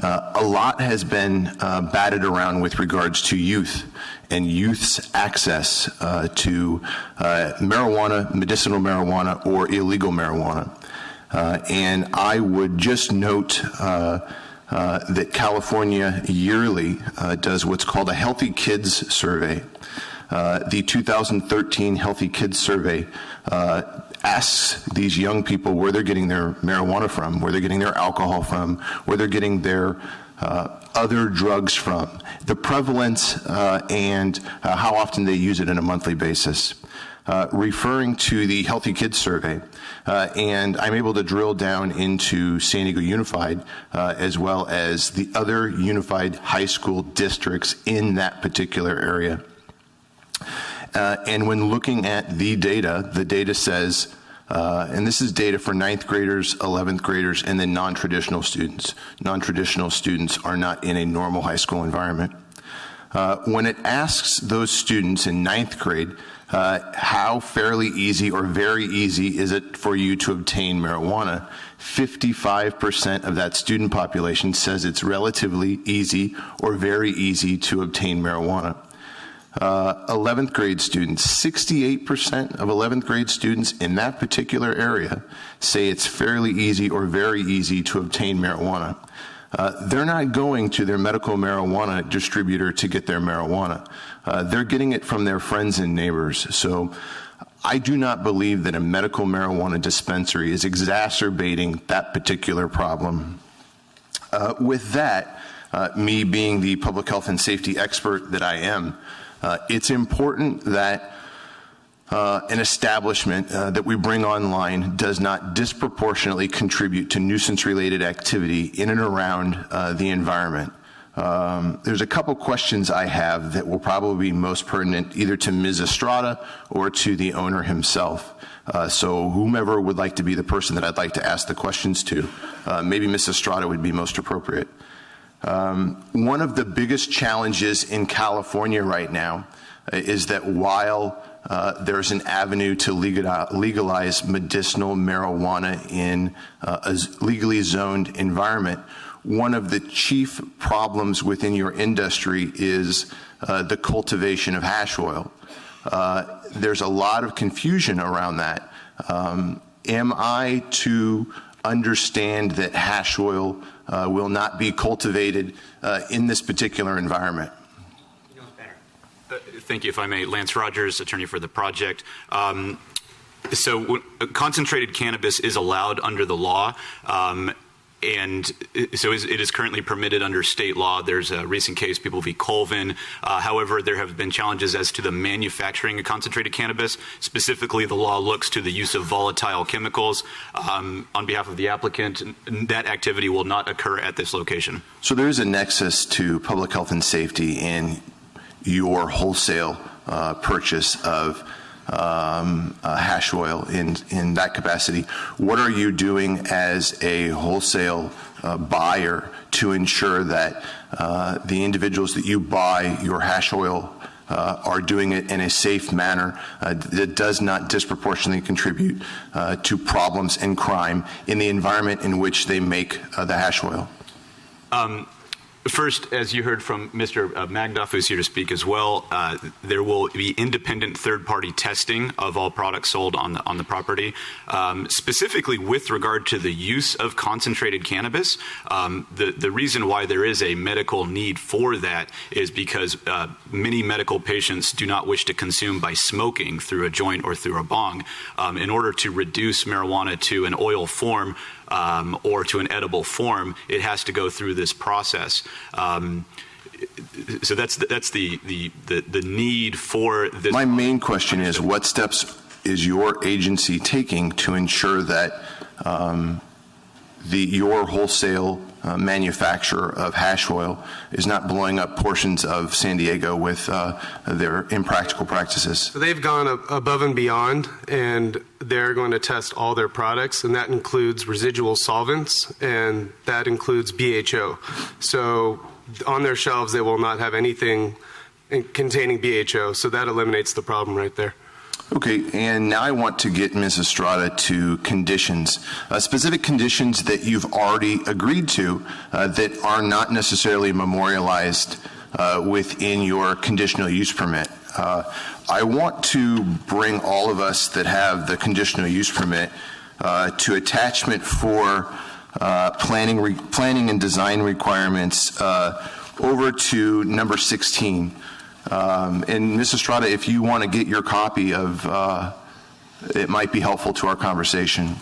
A lot has been batted around with regards to youth and youth's access to marijuana, medicinal marijuana, or illegal marijuana. And I would just note that California yearly does what's called a Healthy Kids Survey. The 2013 Healthy Kids Survey asks these young people where they're getting their marijuana from, where they're getting their alcohol from, where they're getting their other drugs from, the prevalence and how often they use it on a monthly basis. Referring to the Healthy Kids Survey, and I'm able to drill down into San Diego Unified as well as the other unified high school districts in that particular area. And when looking at the data says, and this is data for 9th graders, 11th graders, and then non-traditional students. Non-traditional students are not in a normal high school environment. When it asks those students in 9th grade, how fairly easy or very easy is it for you to obtain marijuana, 55% of that student population says it's relatively easy or very easy to obtain marijuana. 11th grade students, 68% of 11th grade students in that particular area say it's fairly easy or very easy to obtain marijuana. They're not going to their medical marijuana distributor to get their marijuana. They're getting it from their friends and neighbors. So I do not believe that a medical marijuana dispensary is exacerbating that particular problem. With that, me being the public health and safety expert that I am, it's important that an establishment that we bring online does not disproportionately contribute to nuisance-related activity in and around the environment. There's a couple questions I have that will probably be most pertinent either to Ms. Estrada or to the owner himself. So whomever would like to be the person that I'd like to ask the questions to, maybe Ms. Estrada would be most appropriate. One of the biggest challenges in California right now is that while there's an avenue to legalize medicinal marijuana in a legally zoned environment, one of the chief problems within your industry is the cultivation of hash oil. There's a lot of confusion around that. Am I to understand that hash oil will not be cultivated in this particular environment? Thank you. If I may, Lance Rogers, attorney for the project. So concentrated cannabis is allowed under the law. And so it is currently permitted under state law. There's a recent case, People v. Colvin. However, there have been challenges as to the manufacturing of concentrated cannabis. Specifically, the law looks to the use of volatile chemicals. On behalf of the applicant, that activity will not occur at this location. So there is a nexus to public health and safety in your wholesale purchase of hash oil in that capacity. What are you doing as a wholesale buyer to ensure that the individuals that you buy your hash oil are doing it in a safe manner that does not disproportionately contribute to problems and crime in the environment in which they make the hash oil? First, as you heard from Mr. Magdoff, who's here to speak as well, there will be independent third-party testing of all products sold on the property. Specifically with regard to the use of concentrated cannabis, the reason why there is a medical need for that is because many medical patients do not wish to consume by smoking through a joint or through a bong. In order to reduce marijuana to an oil form, or to an edible form, it has to go through this process. So that's the need for this. My main question is, what steps is your agency taking to ensure that your wholesale manufacturer of hash oil is not blowing up portions of San Diego with their impractical practices? So they've gone above and beyond, and they're going to test all their products, and that includes residual solvents, and that includes BHO. So on their shelves, they will not have anything containing BHO, so that eliminates the problem right there. Okay, and now I want to get Ms. Estrada to conditions, specific conditions that you've already agreed to that are not necessarily memorialized within your conditional use permit. I want to bring all of us that have the conditional use permit to attachment for planning and design requirements over to number 16. And Ms. Estrada, if you want to get your copy of, it might be helpful to our conversation.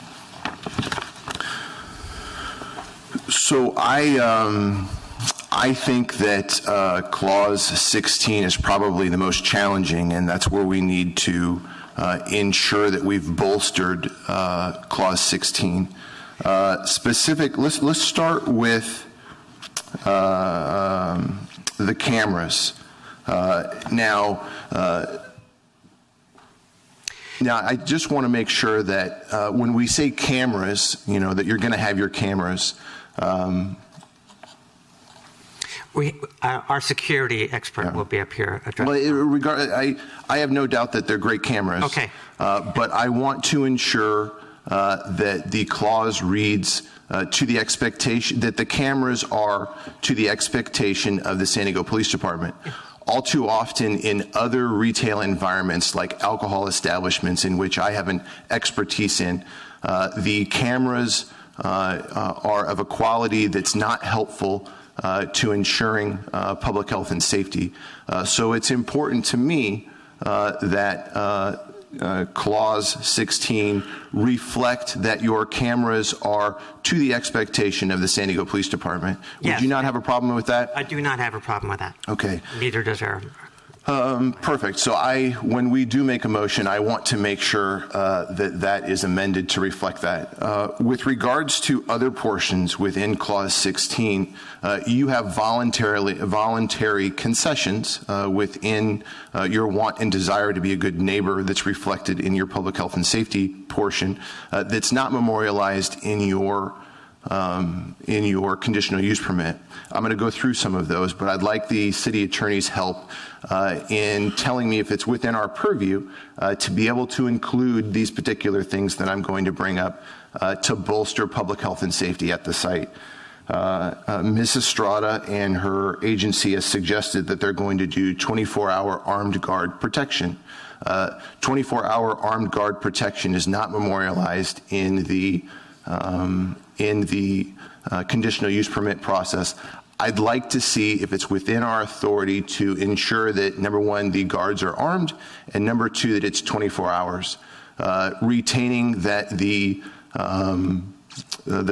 So I think that clause 16 is probably the most challenging, and that's where we need to ensure that we've bolstered clause 16. Let's start with the cameras. Now, I just want to make sure that when we say cameras, that you're going to have your cameras. Our security expert will be up here. Well, I have no doubt that they're great cameras. Okay. But I want to ensure that the clause reads to the expectation that the cameras are to the expectation of the San Diego Police Department. All too often in other retail environments like alcohol establishments in which I have an expertise in, the cameras are of a quality that's not helpful to ensuring public health and safety. So it's important to me that clause 16 reflect that your cameras are to the expectation of the San Diego Police Department. Yes. Would you not have a problem with that? I do not have a problem with that. Okay. Neither does our. Perfect. So when we do make a motion, I want to make sure that is amended to reflect that. With regards to other portions within clause 16, you have voluntary concessions within your want and desire to be a good neighbor that's reflected in your public health and safety portion that's not memorialized in your conditional use permit. I'm going to go through some of those, but I'd like the city attorney's help in telling me if it's within our purview to be able to include these particular things that I'm going to bring up to bolster public health and safety at the site. Ms. Estrada and her agency has suggested that they're going to do 24-hour armed guard protection. 24-hour armed guard protection is not memorialized in the conditional use permit process. I'd like to see if it's within our authority to ensure that, number one, the guards are armed, and number two, that it's 24 hours. Retaining that the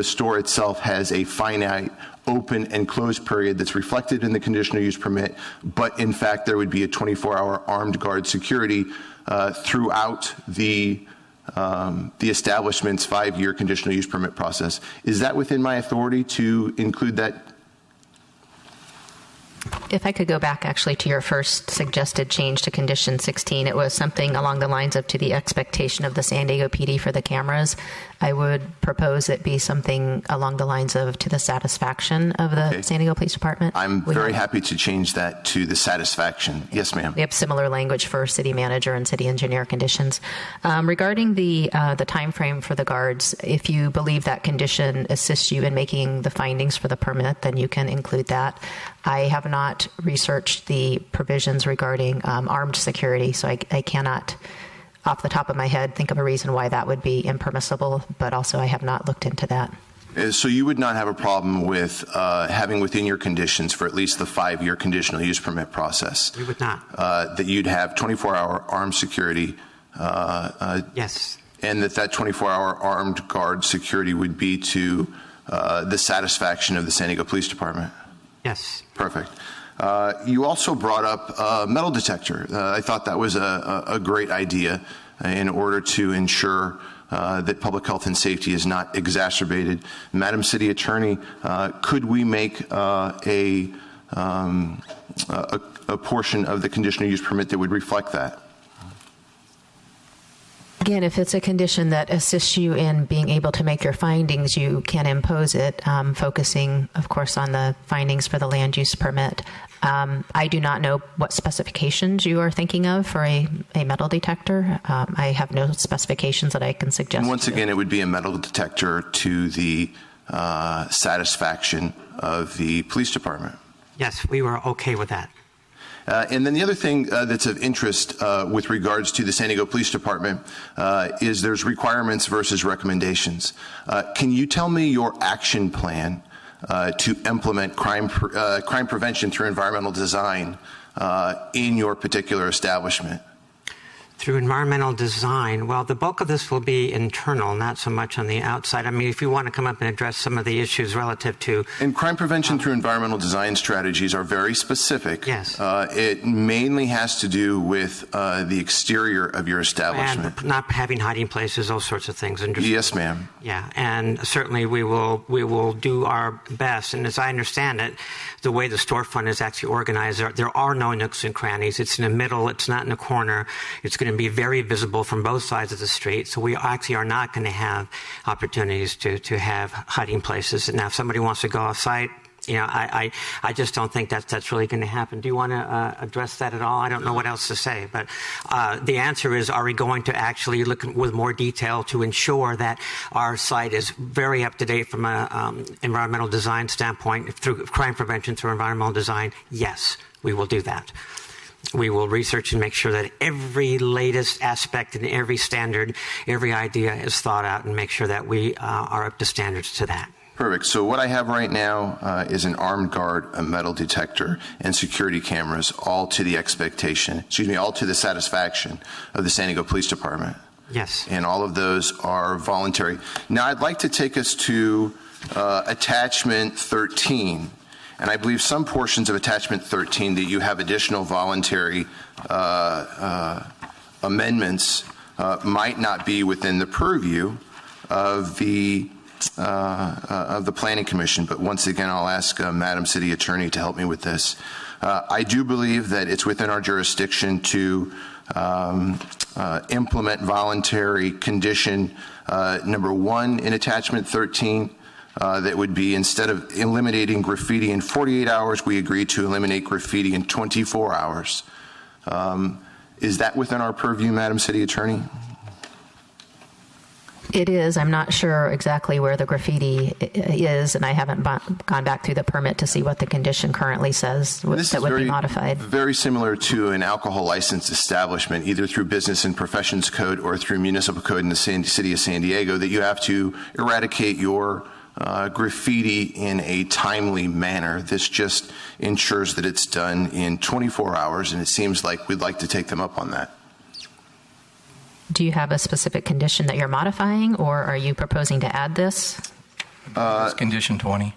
store itself has a finite open and closed period that's reflected in the conditional use permit, but in fact there would be a 24-hour armed guard security throughout the establishment's 5-year conditional use permit process. Is that within my authority to include that? If I could go back actually to your first suggested change to condition 16, it was something along the lines of to the expectation of the San Diego PD for the cameras. I would propose it be something along the lines of to the satisfaction of the San Diego Police Department. I'm very happy to change that to the satisfaction. Yes, ma'am. We have similar language for city manager and city engineer conditions. Regarding the time frame for the guards, if you believe that condition assists you in making the findings for the permit, then you can include that. I have not researched the provisions regarding armed security, so I cannot, off the top of my head, think of a reason why that would be impermissible, but also I have not looked into that. So you would not have a problem with having within your conditions for at least the 5-year conditional use permit process? We would not. That you'd have 24-hour armed security? Yes. And that 24-hour armed guard security would be to the satisfaction of the San Diego Police Department? Yes. Perfect. You also brought up a metal detector. I thought that was a great idea in order to ensure that public health and safety is not exacerbated. Madam City Attorney, could we make a portion of the conditional use permit that would reflect that? Again, if it's a condition that assists you in being able to make your findings, you can impose it, focusing, of course, on the findings for the land use permit. I do not know what specifications you are thinking of for a metal detector. I have no specifications that I can suggest. And once again, it would be a metal detector to the satisfaction of the police department. Yes, we were okay with that. And then the other thing that's of interest with regards to the San Diego Police Department is there's requirements versus recommendations. Can you tell me your action plan to implement crime prevention through environmental design in your particular establishment? Through environmental design, well, the bulk of this will be internal, not so much on the outside. I mean, if you want to come up and address some of the issues relative to... And crime prevention through environmental design strategies are very specific. Yes. It mainly has to do with the exterior of your establishment. And not having hiding places, those sorts of things. Yes, ma'am. Yeah, and certainly we will do our best. And as I understand it, the way the storefront is actually organized, there are no nooks and crannies. It's in the middle. It's not in a corner. It's going to be very visible from both sides of the street. So we actually are not going to have opportunities to have hiding places. And now if somebody wants to go off-site, you know, I just don't think that's really going to happen. Do you want to address that at all? I don't know what else to say. But the answer is, are we going to actually look with more detail to ensure that our site is very up-to-date from an environmental design standpoint, through crime prevention through environmental design? Yes, we will do that. We will research and make sure that every latest aspect and every standard, every idea is thought out, and make sure that we are up to standards to that. Perfect. So what I have right now is an armed guard, a metal detector, and security cameras, all to the all to the satisfaction of the San Diego Police Department. Yes. And all of those are voluntary. Now I'd like to take us to attachment 13. And I believe some portions of attachment 13 that you have additional voluntary amendments might not be within the purview of the Planning Commission. But once again, I'll ask Madam City Attorney to help me with this. I do believe that it's within our jurisdiction to implement voluntary condition number 1 in attachment 13. That would be, instead of eliminating graffiti in 48 hours, we agreed to eliminate graffiti in 24 hours. Is that within our purview, Madam City Attorney? It is. I'm not sure exactly where the graffiti is, and I haven't gone back through the permit to see what the condition currily says that would be modified. Very similar to an alcohol licensed establishment, either through Business and Professions Code or through Municipal Code in the City of San Diego, that you have to eradicate your graffiti in a timely manner. This just ensures that it's done in 24 hours, and it seems like we'd like to take them up on that. Do you have a specific condition that you're modifying, or are you proposing to add this? It's condition 20.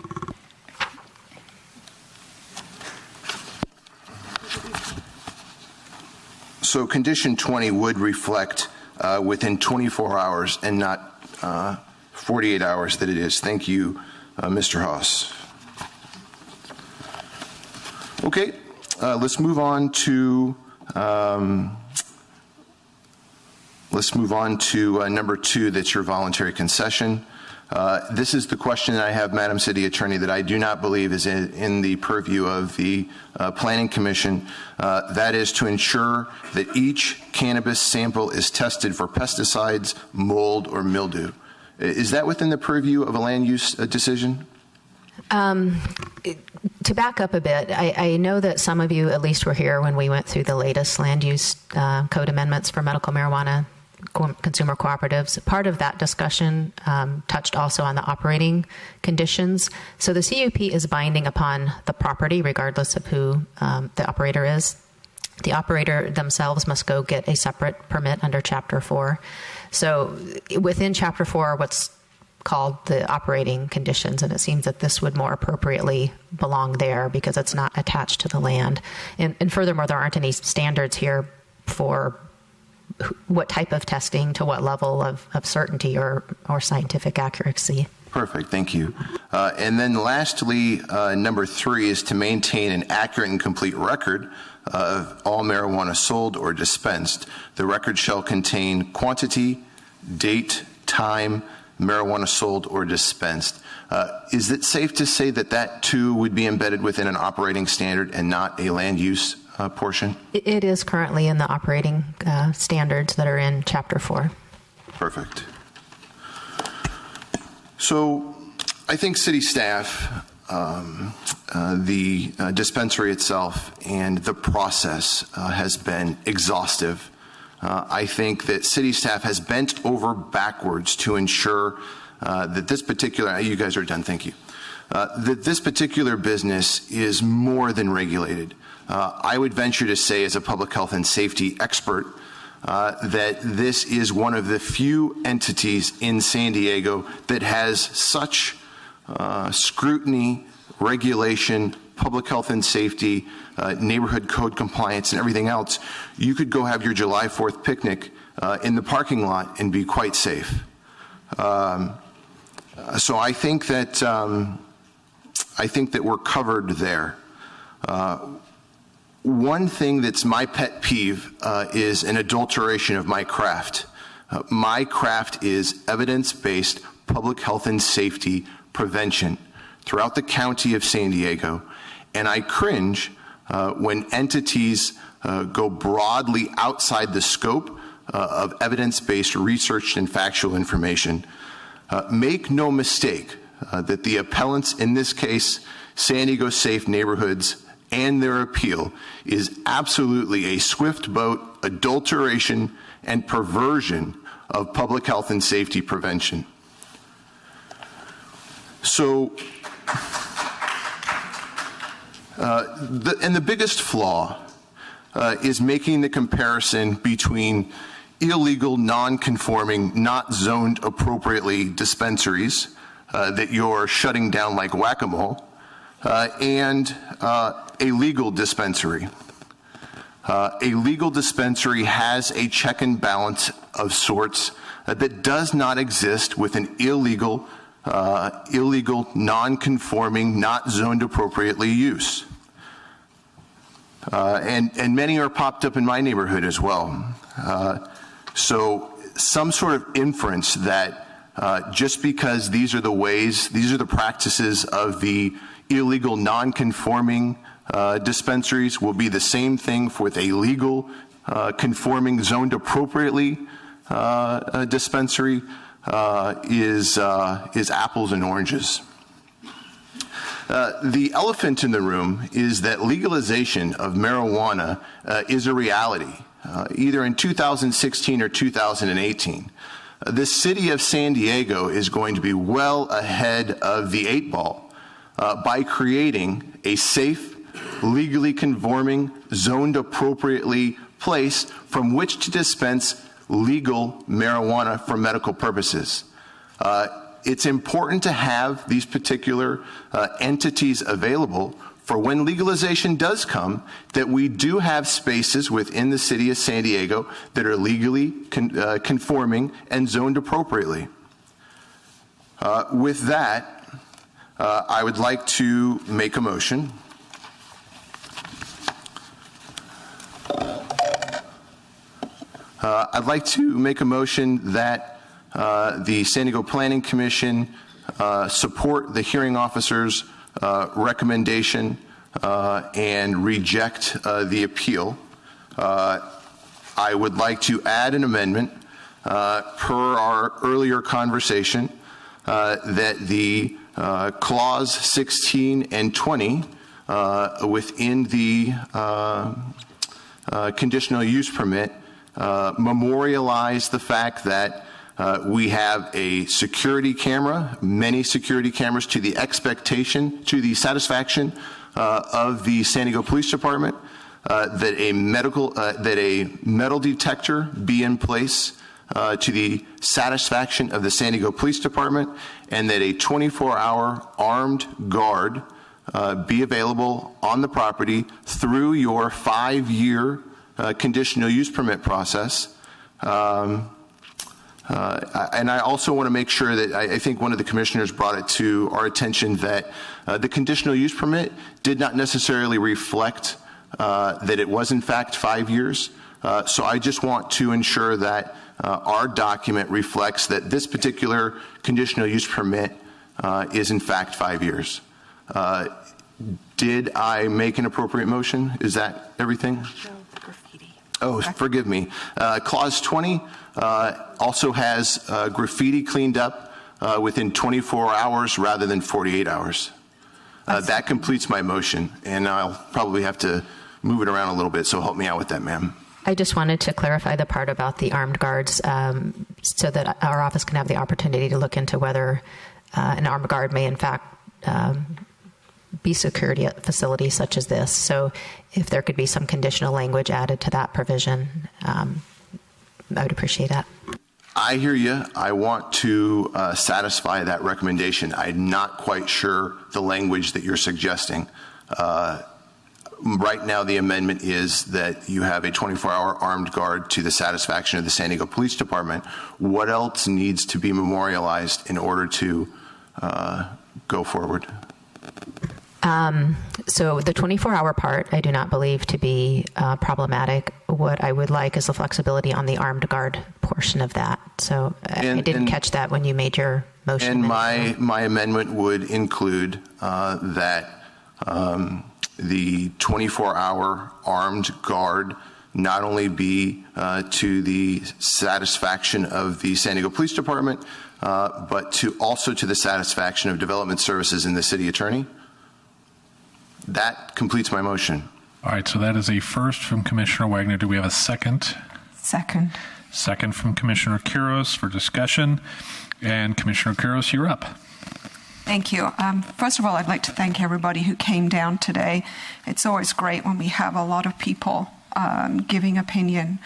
So condition 20 would reflect within 24 hours and not 48 hours that it is. Thank you, Mr. Haas. Okay, let's move on to number 2. That's your voluntary concession. This is the question that I have, Madam City Attorney, that I do not believe is in the purview of the Planning Commission. That is to ensure that each cannabis sample is tested for pesticides, mold, or mildew. Is that within the purview of a land use decision? To back up a bit, I know that some of you at least were here when we went through the latest land use code amendments for medical marijuana consumer cooperatives. Part of that discussion touched also on the operating conditions. So the CUP is binding upon the property regardless of who the operator is. The operator themselves must go get a separate permit under Chapter 4. So within Chapter 4, what's called the operating conditions, and it seems that this would more appropriately belong there because it's not attached to the land. And furthermore, there aren't any standards here for what type of testing to what level of certainty or scientific accuracy. Perfect, thank you. And then lastly, number 3 is to maintain an accurate and complete record of all marijuana sold or dispensed. The record shall contain quantity, date, time, marijuana sold or dispensed. Is it safe to say that that too would be embedded within an operating standard and not a land use portion? It is currently in the operating standards that are in Chapter 4. Perfect. So I think city staff, the dispensary itself, and the process has been exhaustive. I think that city staff has bent over backwards to ensure that this particular, you guys are done, thank you, that this particular business is more than regulated. I would venture to say, as a public health and safety expert, that this is one of the few entities in San Diego that has such scrutiny, regulation, public health and safety, neighborhood code compliance, and everything else. You could go have your July 4th picnic in the parking lot and be quite safe. So I think that we're covered there. One thing that's my pet peeve is an adulteration of my craft. My craft is evidence-based public health and safety prevention throughout the county of San Diego, and I cringe when entities go broadly outside the scope of evidence-based research and factual information. Make no mistake that the appellants, in this case, San Diego Safe Neighborhoods, and their appeal is absolutely a swift boat adulteration and perversion of public health and safety prevention. So, the biggest flaw is making the comparison between illegal, non-conforming, not zoned appropriately dispensaries that you're shutting down like whack-a-mole, and a legal dispensary. A legal dispensary has a check and balance of sorts that does not exist with an illegal, non-conforming, not zoned appropriately use. And many are popped up in my neighborhood as well. So some sort of inference that just because these are the ways, these are the practices of the illegal non-conforming dispensaries will be the same thing with a legal conforming zoned appropriately dispensary is apples and oranges. The elephant in the room is that legalization of marijuana is a reality, either in 2016 or 2018. The city of San Diego is going to be well ahead of the 8 ball by creating a safe, legally conforming, zoned appropriately place from which to dispense legal marijuana for medical purposes. It's important to have these particular entities available for when legalization does come, that we do have spaces within the city of San Diego that are legally conforming and zoned appropriately. With that, I would like to make a motion I'd like to make a motion that the San Diego Planning Commission support the hearing officer's recommendation and reject the appeal. I would like to add an amendment per our earlier conversation that the clause 16 and 20 within the conditional use permit memorialize the fact that we have a security camera, many security cameras to the satisfaction of the San Diego Police Department, that a metal detector be in place to the satisfaction of the San Diego Police Department, and that a 24-hour armed guard be available on the property through your 5-year conditional use permit process. And I also want to make sure that I think one of the commissioners brought it to our attention that the conditional use permit did not necessarily reflect that it was in fact 5 years. So I just want to ensure that our document reflects that this particular conditional use permit is in fact 5 years. Did I make an appropriate motion? Is that everything? No, graffiti. Oh, forgive me. Clause 20 also has graffiti cleaned up within 24 hours rather than 48 hours. That completes my motion, and I'll probably have to move it around a little bit, so help me out with that, ma'am. I just wanted to clarify the part about the armed guards so that our office can have the opportunity to look into whether an armed guard may in fact be security at facilities such as this. So if there could be some conditional language added to that provision, I would appreciate that. I hear you. I want to satisfy that recommendation. I'm not quite sure the language that you're suggesting. Right now, the amendment is that you have a 24-hour armed guard to the satisfaction of the San Diego Police Department. What else needs to be memorialized in order to go forward? So the 24-hour part, I do not believe to be problematic. What I would like is the flexibility on the armed guard portion of that. So I didn't catch that when you made your motion. And my amendment would include that the 24-hour armed guard not only be to the satisfaction of the San Diego Police Department, but also to the satisfaction of development services in the city attorney. That completes my motion. All right, so that is a first from Commissioner Wagner. Do we have a second? Second. Second from Commissioner Quiros for discussion. And Commissioner Quiros, you're up. Thank you. First of all, I'd like to thank everybody who came down today. It's always great when we have a lot of people giving opinion.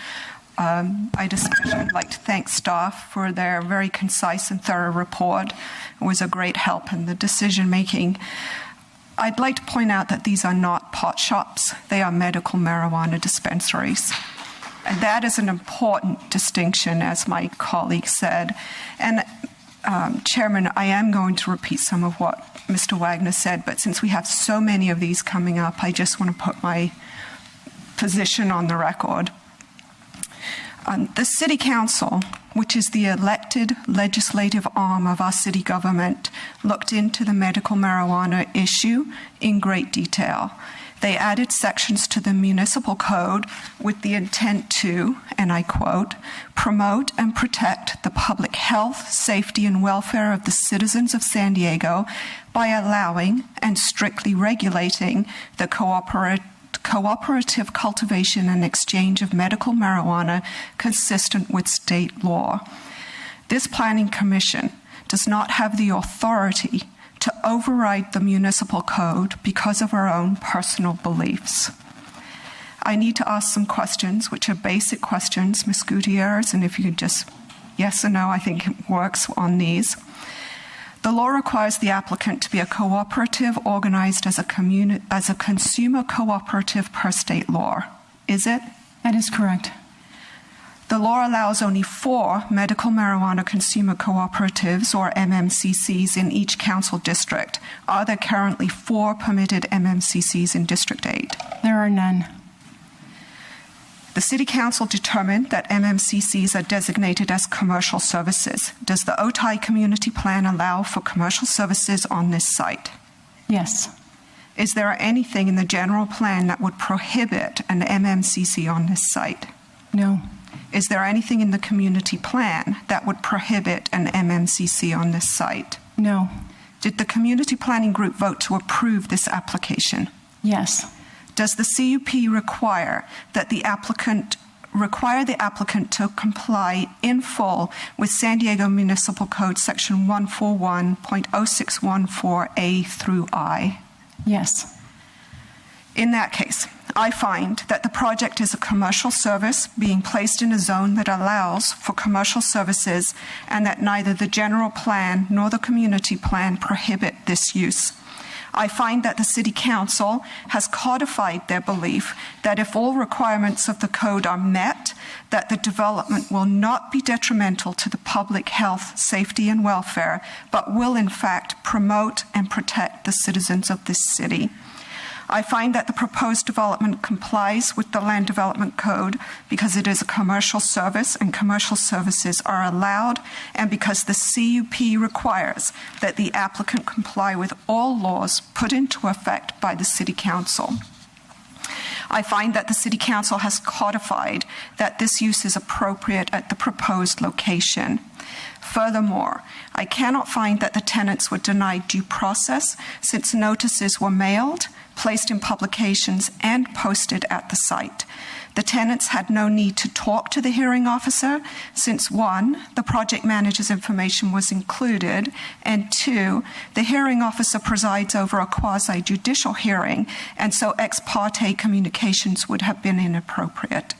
I'd especially like to thank staff for their very concise and thorough report. It was a great help in the decision making. I'd like to point out that these are not pot shops. They are medical marijuana dispensaries. And that is an important distinction, as my colleague said. And Chairman, I am going to repeat some of what Mr. Wagner said, but since we have so many of these coming up, I just want to put my position on the record. The City Council, which is the elected legislative arm of our city government, looked into the medical marijuana issue in great detail. They added sections to the municipal code with the intent to, and I quote, promote and protect the public health, safety, and welfare of the citizens of San Diego by allowing and strictly regulating the cooperative cultivation and exchange of medical marijuana consistent with state law. This planning commission does not have the authority to override the municipal code because of our own personal beliefs. I need to ask some questions, which are basic questions, Ms. Gutierrez, and if you could just yes or no, I think it works on these. The law requires the applicant to be a cooperative organized as a consumer cooperative per state law. Is it? That is correct. The law allows only 4 medical marijuana consumer cooperatives, or MMCCs, in each council district. Are there currently 4 permitted MMCCs in District 8? There are none. The City Council determined that MMCCs are designated as commercial services. Does the Otay Community Plan allow for commercial services on this site? Yes. Is there anything in the general plan that would prohibit an MMCC on this site? No. Is there anything in the community plan that would prohibit an MMCC on this site? No. Did the community planning group vote to approve this application? Yes. Does the CUP require the applicant to comply in full with San Diego Municipal Code Section 141.0614A through I? Yes. In that case, I find that the project is a commercial service being placed in a zone that allows for commercial services and that neither the general plan nor the community plan prohibit this use. I find that the City Council has codified their belief that if all requirements of the code are met, that the development will not be detrimental to the public health, safety, and welfare, but will in fact promote and protect the citizens of this city. I find that the proposed development complies with the Land Development Code because it is a commercial service and commercial services are allowed, and because the CUP requires that the applicant comply with all laws put into effect by the City Council. I find that the City Council has codified that this use is appropriate at the proposed location. Furthermore, I cannot find that the tenants were denied due process since notices were mailed, placed in publications, and posted at the site. The tenants had no need to talk to the hearing officer since 1, the project manager's information was included, and 2, the hearing officer presides over a quasi-judicial hearing, and so ex parte communications would have been inappropriate.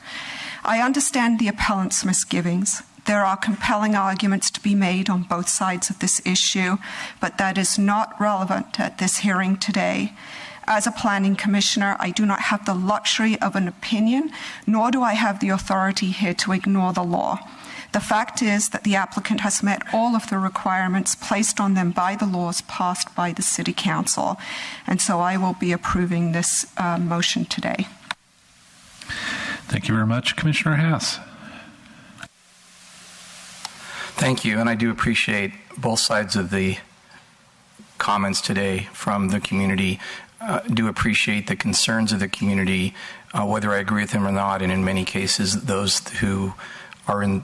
I understand the appellant's misgivings. There are compelling arguments to be made on both sides of this issue, but that is not relevant at this hearing today. As a planning commissioner, I do not have the luxury of an opinion, nor do I have the authority here to ignore the law. The fact is that the applicant has met all of the requirements placed on them by the laws passed by the City Council, and so I will be approving this motion today. Thank you very much. Commissioner Haas. Thank you, and I do appreciate both sides of the comments today from the community. Do appreciate the concerns of the community, whether I agree with them or not, and in many cases, those who are who've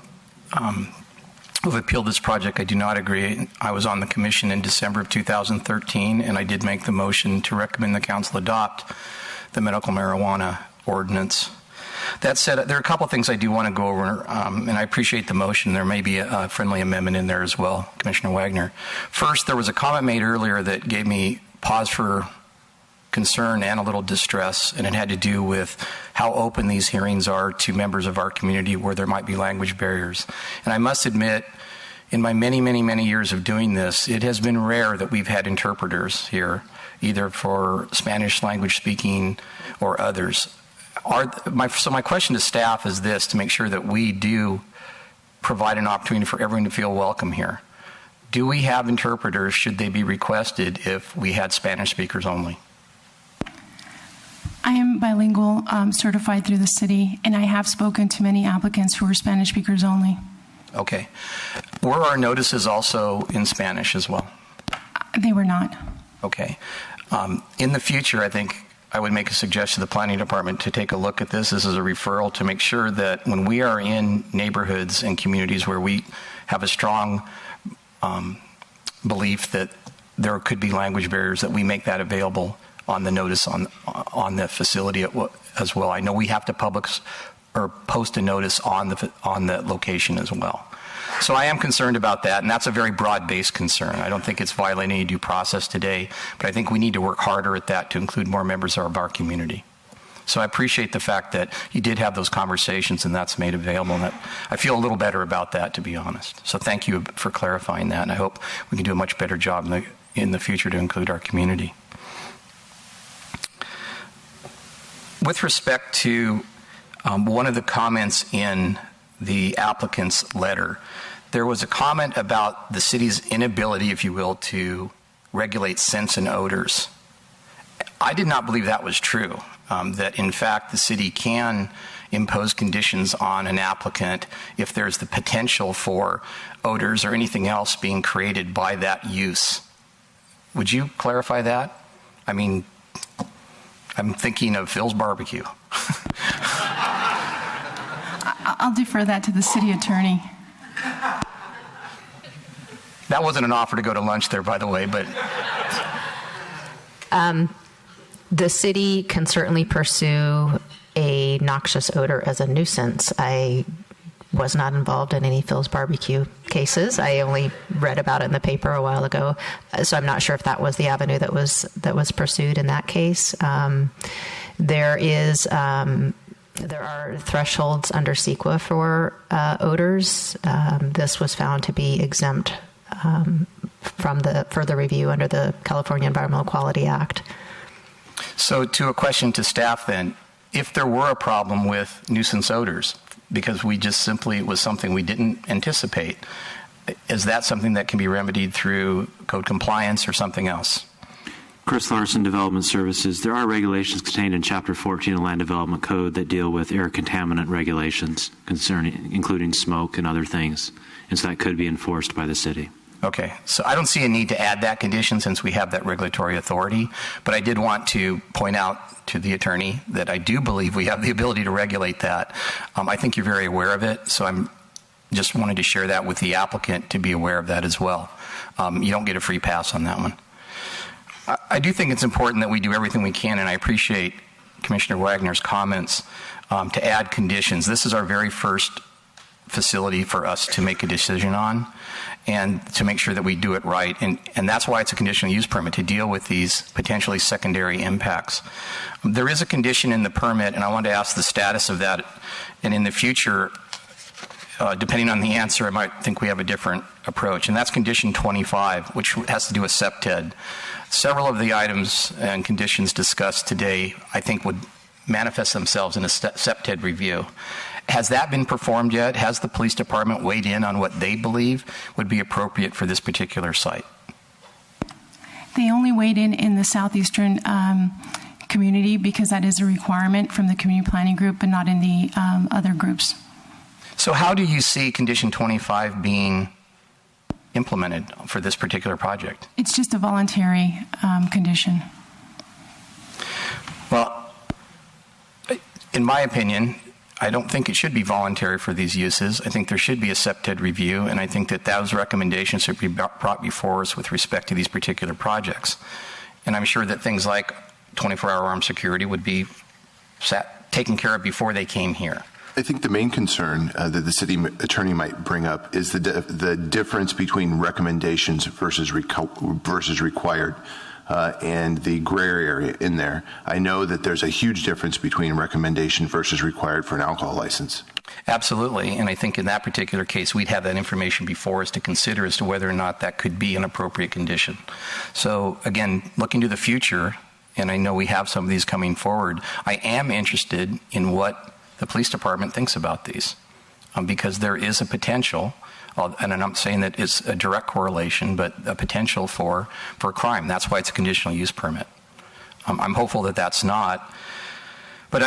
appealed this project, I do not agree. I was on the commission in December of 2013, and I did make the motion to recommend the council adopt the medical marijuana ordinance. That said, there are a couple of things I do want to go over, and I appreciate the motion. There may be a friendly amendment in there as well, Commissioner Wagner. First, there was a comment made earlier that gave me pause for concern and a little distress, and it had to do with how open these hearings are to members of our community where there might be language barriers. And I must admit, in my many, many, many years of doing this, it has been rare that we've had interpreters here, either for Spanish language speaking or others. So my question to staff is this, to make sure that we do provide an opportunity for everyone to feel welcome here. Do we have interpreters, should they be requested, if we had Spanish speakers only? I am bilingual, certified through the city, and I have spoken to many applicants who are Spanish speakers only. Okay. Were our notices also in Spanish as well? They were not. Okay. In the future, I think I would make a suggestion to the planning department to take a look at this. This is a referral to make sure that when we are in neighborhoods and communities where we have a strong belief that there could be language barriers, that we make that available on the notice on the facility as well. I know we have to post a notice on the location as well. So I am concerned about that, and that's a very broad-based concern. I don't think it's violating any due process today, but I think we need to work harder at that to include more members of our community. So I appreciate the fact that you did have those conversations and that's made available, and I feel a little better about that, to be honest. So thank you for clarifying that, and I hope we can do a much better job in the future to include our community. With respect to one of the comments in the applicant's letter, there was a comment about the city's inability, if you will, to regulate scents and odors. I did not believe that was true. that in fact the city can impose conditions on an applicant if there's the potential for odors or anything else being created by that use. Would you clarify that? I mean, I'm thinking of Phil's Barbecue. I'll defer that to the city attorney. That wasn't an offer to go to lunch there, by the way, but... The city can certainly pursue a noxious odor as a nuisance. I was not involved in any Phil's Barbecue cases. I only read about it in the paper a while ago, so I'm not sure if that was the avenue that was pursued in that case. There are thresholds under CEQA for odors. This was found to be exempt from the further review under the California Environmental Quality Act. So to a question to staff then, if there were a problem with nuisance odors, because it was something we didn't anticipate, is that something that can be remedied through code compliance or something else? Chris Larson, Development Services. There are regulations contained in Chapter 14 of the Land Development Code that deal with air contaminant regulations, including smoke and other things, and so that could be enforced by the city. Okay, so I don't see a need to add that condition since we have that regulatory authority, but I did want to point out to the attorney that I do believe we have the ability to regulate that. I think you're very aware of it, so I'm just wanted to share that with the applicant to be aware of that as well. You don't get a free pass on that one. I do think it's important that we do everything we can, and I appreciate Commissioner Wagner's comments to add conditions. This is our very first facility for us to make a decision on and to make sure that we do it right. And that's why it's a conditional use permit, to deal with these potentially secondary impacts. There is a condition in the permit, and I want to ask the status of that. And in the future, depending on the answer, I might think we have a different approach. And that's condition 25, which has to do with SEPTED. Several of the items and conditions discussed today, I think, would manifest themselves in a SEPTED review. Has that been performed yet? Has the police department weighed in on what they believe would be appropriate for this particular site? They only weighed in the southeastern community because that is a requirement from the community planning group, but not in the other groups. So how do you see condition 25 being implemented for this particular project? It's just a voluntary condition. Well, in my opinion, I don't think it should be voluntary for these uses. I think there should be a SEPTED review, and I think that those recommendations should be brought before us with respect to these particular projects. And I'm sure that things like 24-hour armed security would be taken care of before they came here. I think the main concern that the city attorney might bring up is the difference between recommendations versus required. And the gray area in there. I know that there's a huge difference between recommendation versus required for an alcohol license. Absolutely, and I think in that particular case, we'd have that information before us to consider as to whether or not that could be an appropriate condition. So again, looking to the future, and I know we have some of these coming forward, I am interested in what the police department thinks about these, because there is a potential, and I'm not saying that it's a direct correlation, but a potential for crime. That's why it's a conditional use permit. I'm hopeful that that's not, but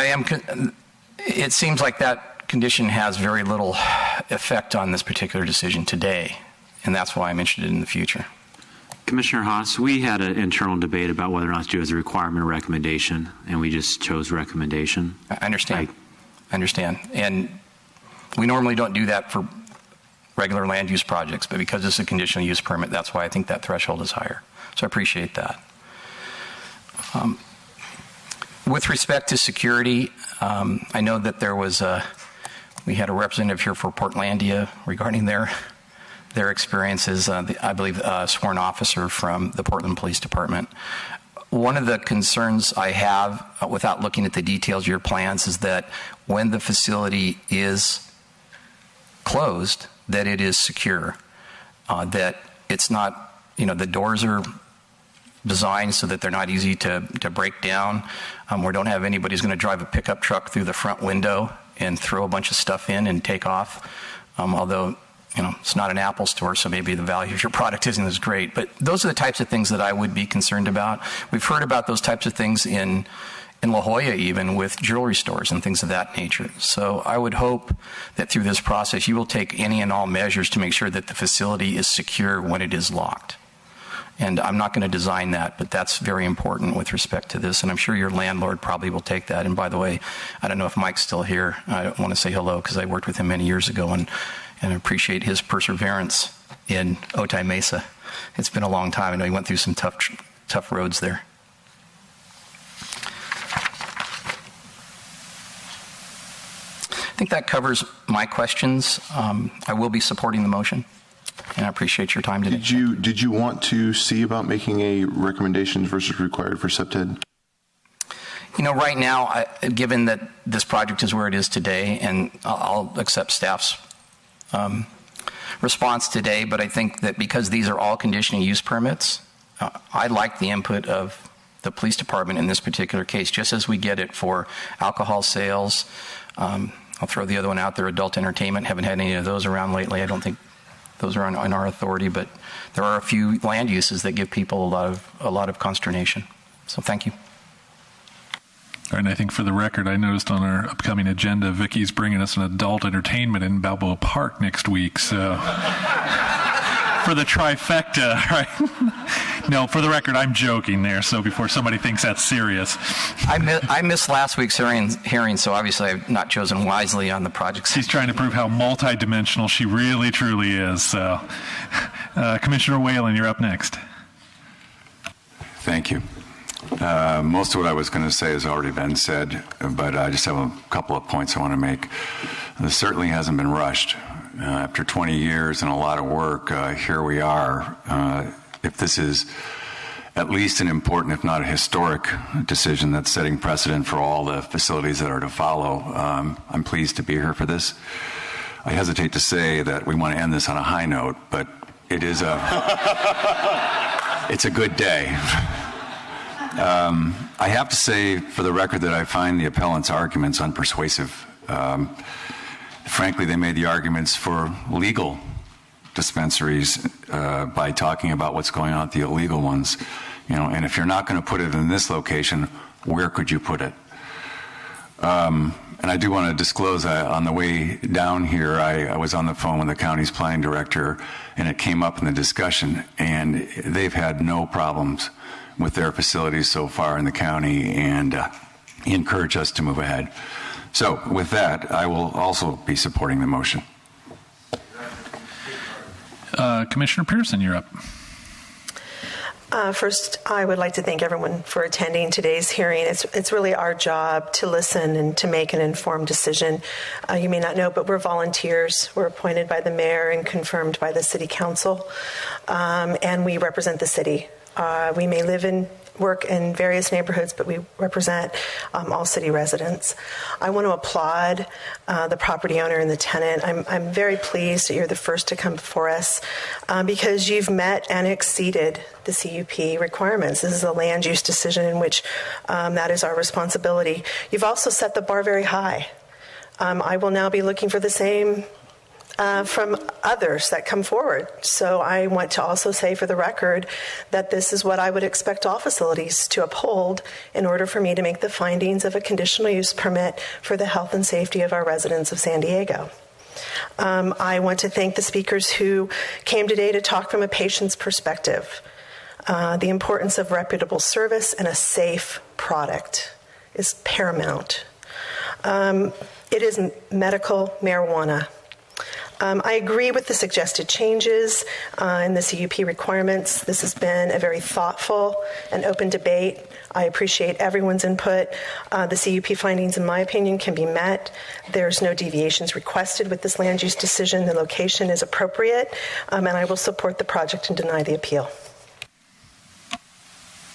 it seems like that condition has very little effect on this particular decision today, and that's why I'm interested in the future. Commissioner Haas, we had an internal debate about whether or not to do as a requirement or recommendation, and we just chose recommendation. I understand. And we normally don't do that for regular land use projects, but because it's a conditional use permit, that's why I think that threshold is higher. So I appreciate that. With respect to security, I know that we had a representative here for Portlandia regarding their experiences, I believe a sworn officer from the Portland Police Department. One of the concerns I have, without looking at the details of your plans, is that when the facility is closed, that it is secure, that it's not, the doors are designed so that they're not easy to break down. We don't have anybody who's going to drive a pickup truck through the front window and throw a bunch of stuff in and take off, although it's not an Apple store, so maybe the value of your product isn't as great. But those are the types of things that I would be concerned about. We've heard about those types of things in in La Jolla even with jewelry stores and things of that nature. So I would hope that through this process you will take any and all measures to make sure that the facility is secure when it is locked. And I'm not going to design that, but that's very important with respect to this. And I'm sure your landlord probably will take that. And by the way, I don't know if Mike's still here. I want to say hello because I worked with him many years ago and appreciate his perseverance in Otay Mesa. It's been a long time. I know he went through some tough roads there. I think that covers my questions. I will be supporting the motion. And I appreciate your time today. Did you want to see about making a recommendations versus required for SEPTED? You know, right now, given that this project is where it is today, and I'll accept staff's response today, but I think that because these are all conditional use permits, I like the input of the police department in this particular case, just as we get it for alcohol sales. I'll throw the other one out there, adult entertainment. Haven't had any of those around lately. I don't think those are on our authority, but there are a few land uses that give people a lot of consternation. So thank you. All right, and I think for the record, I noticed on our upcoming agenda, Vicky's bringing us an adult entertainment in Balboa Park next week. So for the trifecta, right? No, for the record, I'm joking there. So before somebody thinks that's serious, I missed last week's hearing, so obviously I've not chosen wisely on the project. She's trying to prove how multidimensional she really, truly is. So, Commissioner Whalen, you're up next. Thank you. Most of what I was going to say has already been said, but I just have a couple of points I want to make. This certainly hasn't been rushed. After 20 years and a lot of work, here we are. If this is at least an important, if not a historic decision that's setting precedent for all the facilities that are to follow, I'm pleased to be here for this. I hesitate to say that we want to end this on a high note, but it is it's a good day. I have to say, for the record, that I find the appellant's arguments unpersuasive. Frankly, they made the arguments for legal dispensaries by talking about what's going on at the illegal ones. You know, and if you're not going to put it in this location, where could you put it? And I do want to disclose, on the way down here, I was on the phone with the county's planning director, and it came up in the discussion, and they've had no problems with their facilities so far in the county, and encourage us to move ahead. So with that, I will also be supporting the motion. Commissioner Pearson, you're up. First, I would like to thank everyone for attending today's hearing. It's really our job to listen and to make an informed decision. You may not know, but we're volunteers. We're appointed by the mayor and confirmed by the city council, and we represent the city. We may live and work in various neighborhoods, but we represent all city residents. I want to applaud the property owner and the tenant. I'm very pleased that you're the first to come before us because you've met and exceeded the CUP requirements. This is a land use decision in which that is our responsibility. You've also set the bar very high. I will now be looking for the same from others that come forward. So I want to also say for the record that this is what I would expect all facilities to uphold in order for me to make the findings of a conditional use permit for the health and safety of our residents of San Diego. I want to thank the speakers who came today to talk from a patient's perspective. The importance of reputable service and a safe product is paramount. It is medical marijuana. I agree with the suggested changes in the CUP requirements. This has been a very thoughtful and open debate. I appreciate everyone's input. The CUP findings, in my opinion, can be met. There's no deviations requested with this land use decision. The location is appropriate, and I will support the project and deny the appeal.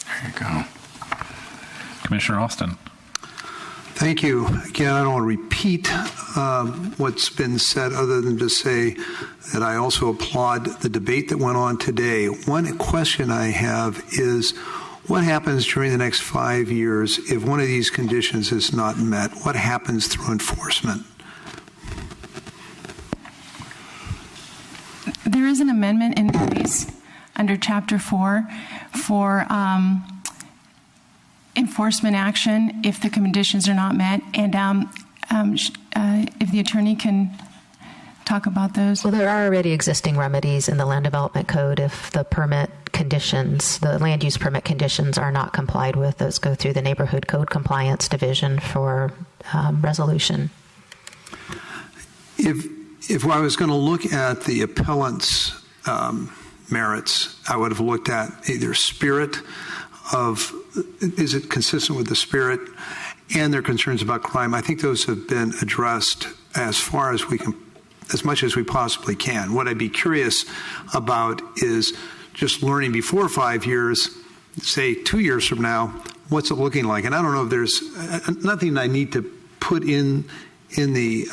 There you go. Commissioner Austin. Thank you. Again, I don't want to repeat what's been said other than to say that I also applaud the debate that went on today. One question I have is, what happens during the next 5 years if one of these conditions is not met? What happens through enforcement? There is an amendment in place under Chapter 4 for enforcement action if the conditions are not met, and if the attorney can talk about those. Well, there are already existing remedies in the Land Development Code. If the permit conditions, the land use permit conditions are not complied with, those go through the Neighborhood Code Compliance Division for resolution. If I was going to look at the appellant's merits, I would have looked at either spirit of, is it consistent with the spirit, and their concerns about crime. I think those have been addressed as far as we can, as much as we possibly can. What I'd be curious about is just learning before 5 years, say 2 years from now, what's it looking like? And I don't know if there's nothing I need to put in the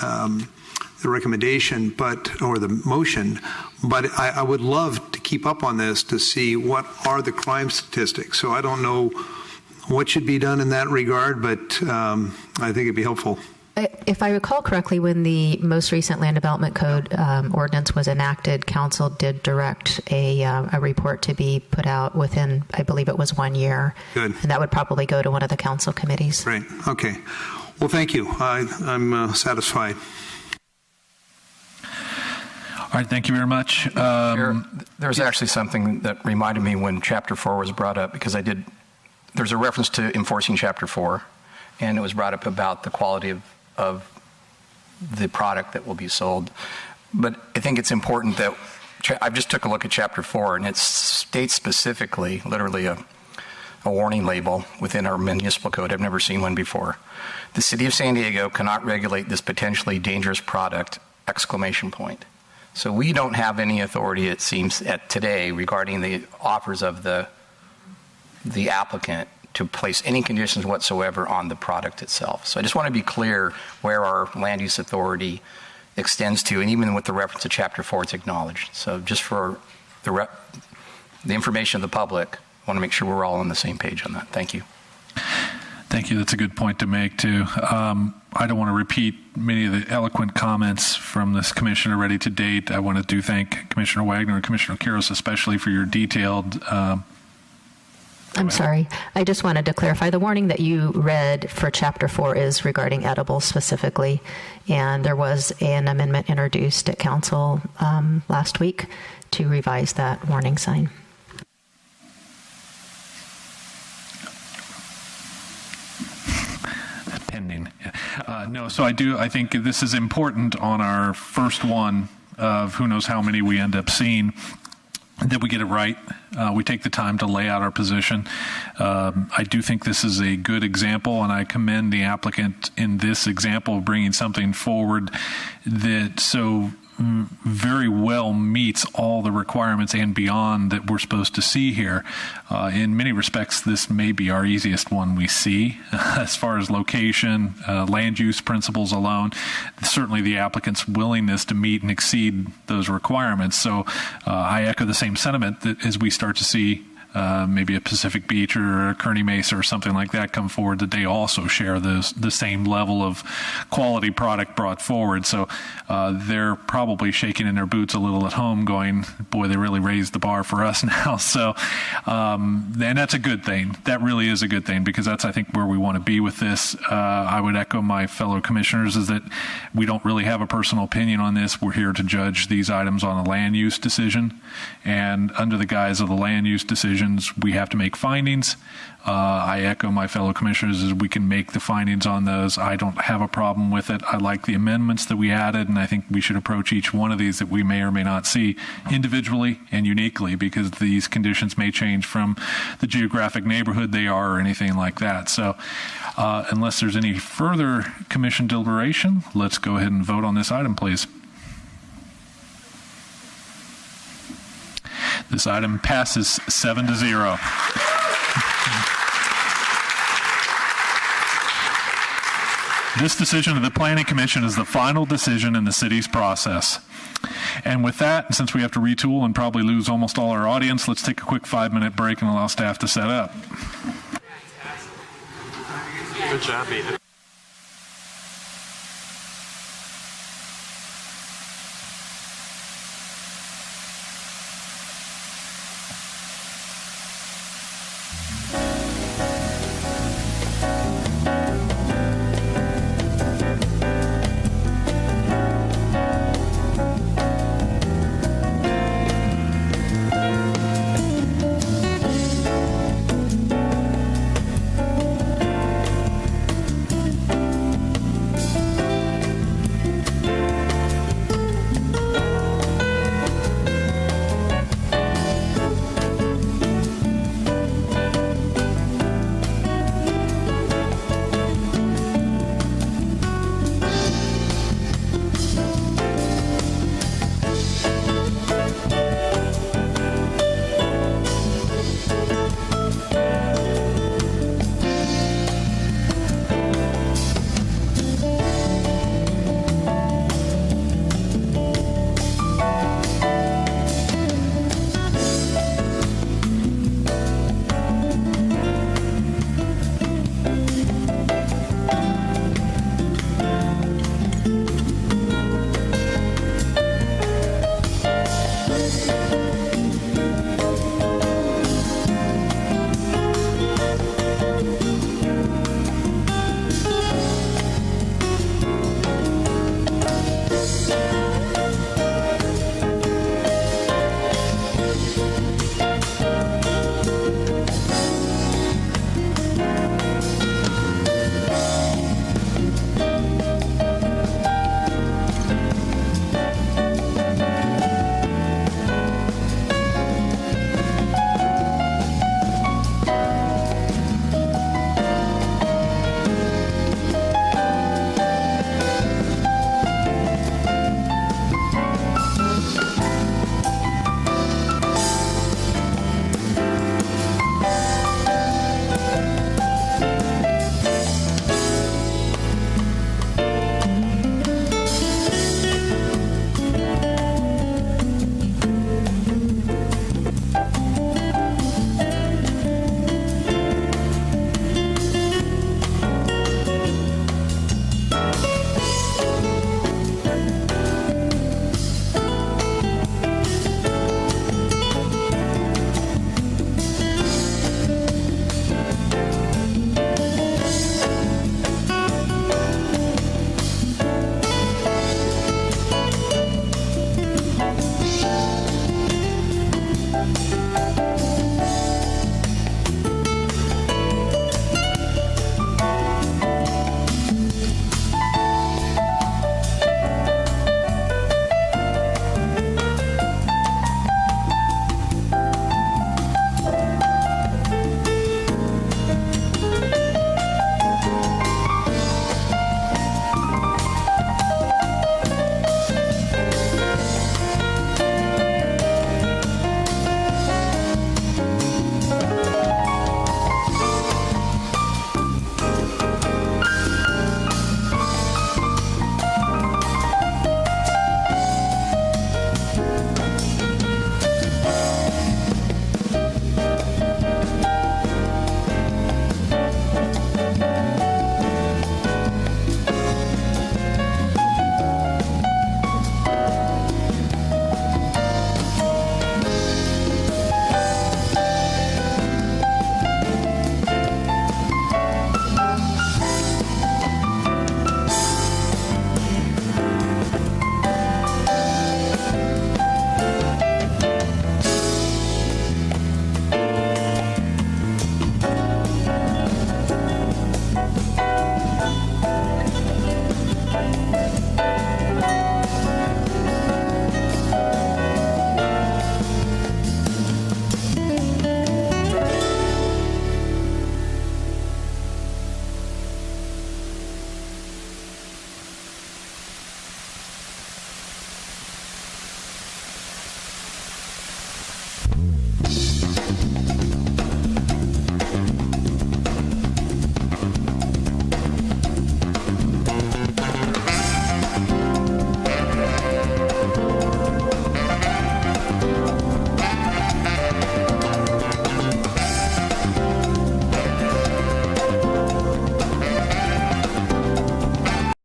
recommendation, or the motion, but I would love to keep up on this to see what are the crime statistics. So I don't know what should be done in that regard, but I think it'd be helpful. If I recall correctly, when the most recent Land Development Code ordinance was enacted, Council did direct a report to be put out within, I believe it was 1 year. Good. And that would probably go to one of the council committees. Right. Okay. Well, thank you. I'm satisfied. All right, thank you very much. There's actually something that reminded me when Chapter 4 was brought up, because there's a reference to enforcing Chapter 4, and it was brought up about the quality of the product that will be sold. But I think it's important that, I just took a look at Chapter 4, and it states specifically, literally a warning label within our municipal code. I've never seen one before. The City of San Diego cannot regulate this potentially dangerous product, ! So we don't have any authority, it seems, today regarding the offers of the applicant to place any conditions whatsoever on the product itself. So I just want to be clear where our land use authority extends to, and even with the reference to Chapter 4, it's acknowledged. So just for the information of the public, I want to make sure we're all on the same page on that. Thank you. Thank you. That's a good point to make, too. I don't want to repeat many of the eloquent comments from this commission already to date. I want to thank Commissioner Wagner and Commissioner Quiros especially for your detailed I'm sorry. I just wanted to clarify. The warning that you read for Chapter 4 is regarding edibles specifically, and there was an amendment introduced at Council last week to revise that warning sign. Pending. No, so I think this is important on our first one of who knows how many we end up seeing, that we get it right. We take the time to lay out our position. I do think this is a good example, and I commend the applicant in this example of bringing something forward that so very well meets all the requirements and beyond that we're supposed to see here. In many respects, this may be our easiest one we see as far as location, land use principles alone. Certainly the applicant's willingness to meet and exceed those requirements. So I echo the same sentiment that as we start to see maybe a Pacific Beach or a Kearny Mesa or something like that come forward, that they also share the same level of quality product brought forward. So they're probably shaking in their boots a little at home going, boy, they really raised the bar for us now. So, and that's a good thing. That really is a good thing, because that's, I think, where we want to be with this. I would echo my fellow commissioners is that we don't really have a personal opinion on this. We're here to judge these items on a land use decision. And under the guise of the land use decisions, we have to make findings. I echo my fellow commissioners as we can make the findings on those. I don't have a problem with it. I like the amendments that we added, and I think we should approach each one of these that we may or may not see individually and uniquely, because these conditions may change from the geographic neighborhood they are or anything like that. So unless there's any further commission deliberation, let's go ahead and vote on this item, please. This item passes 7-0. This decision of the Planning Commission is the final decision in the city's process. And with that, since we have to retool and probably lose almost all our audience, let's take a quick 5-minute break and allow staff to set up. Good job, Edith.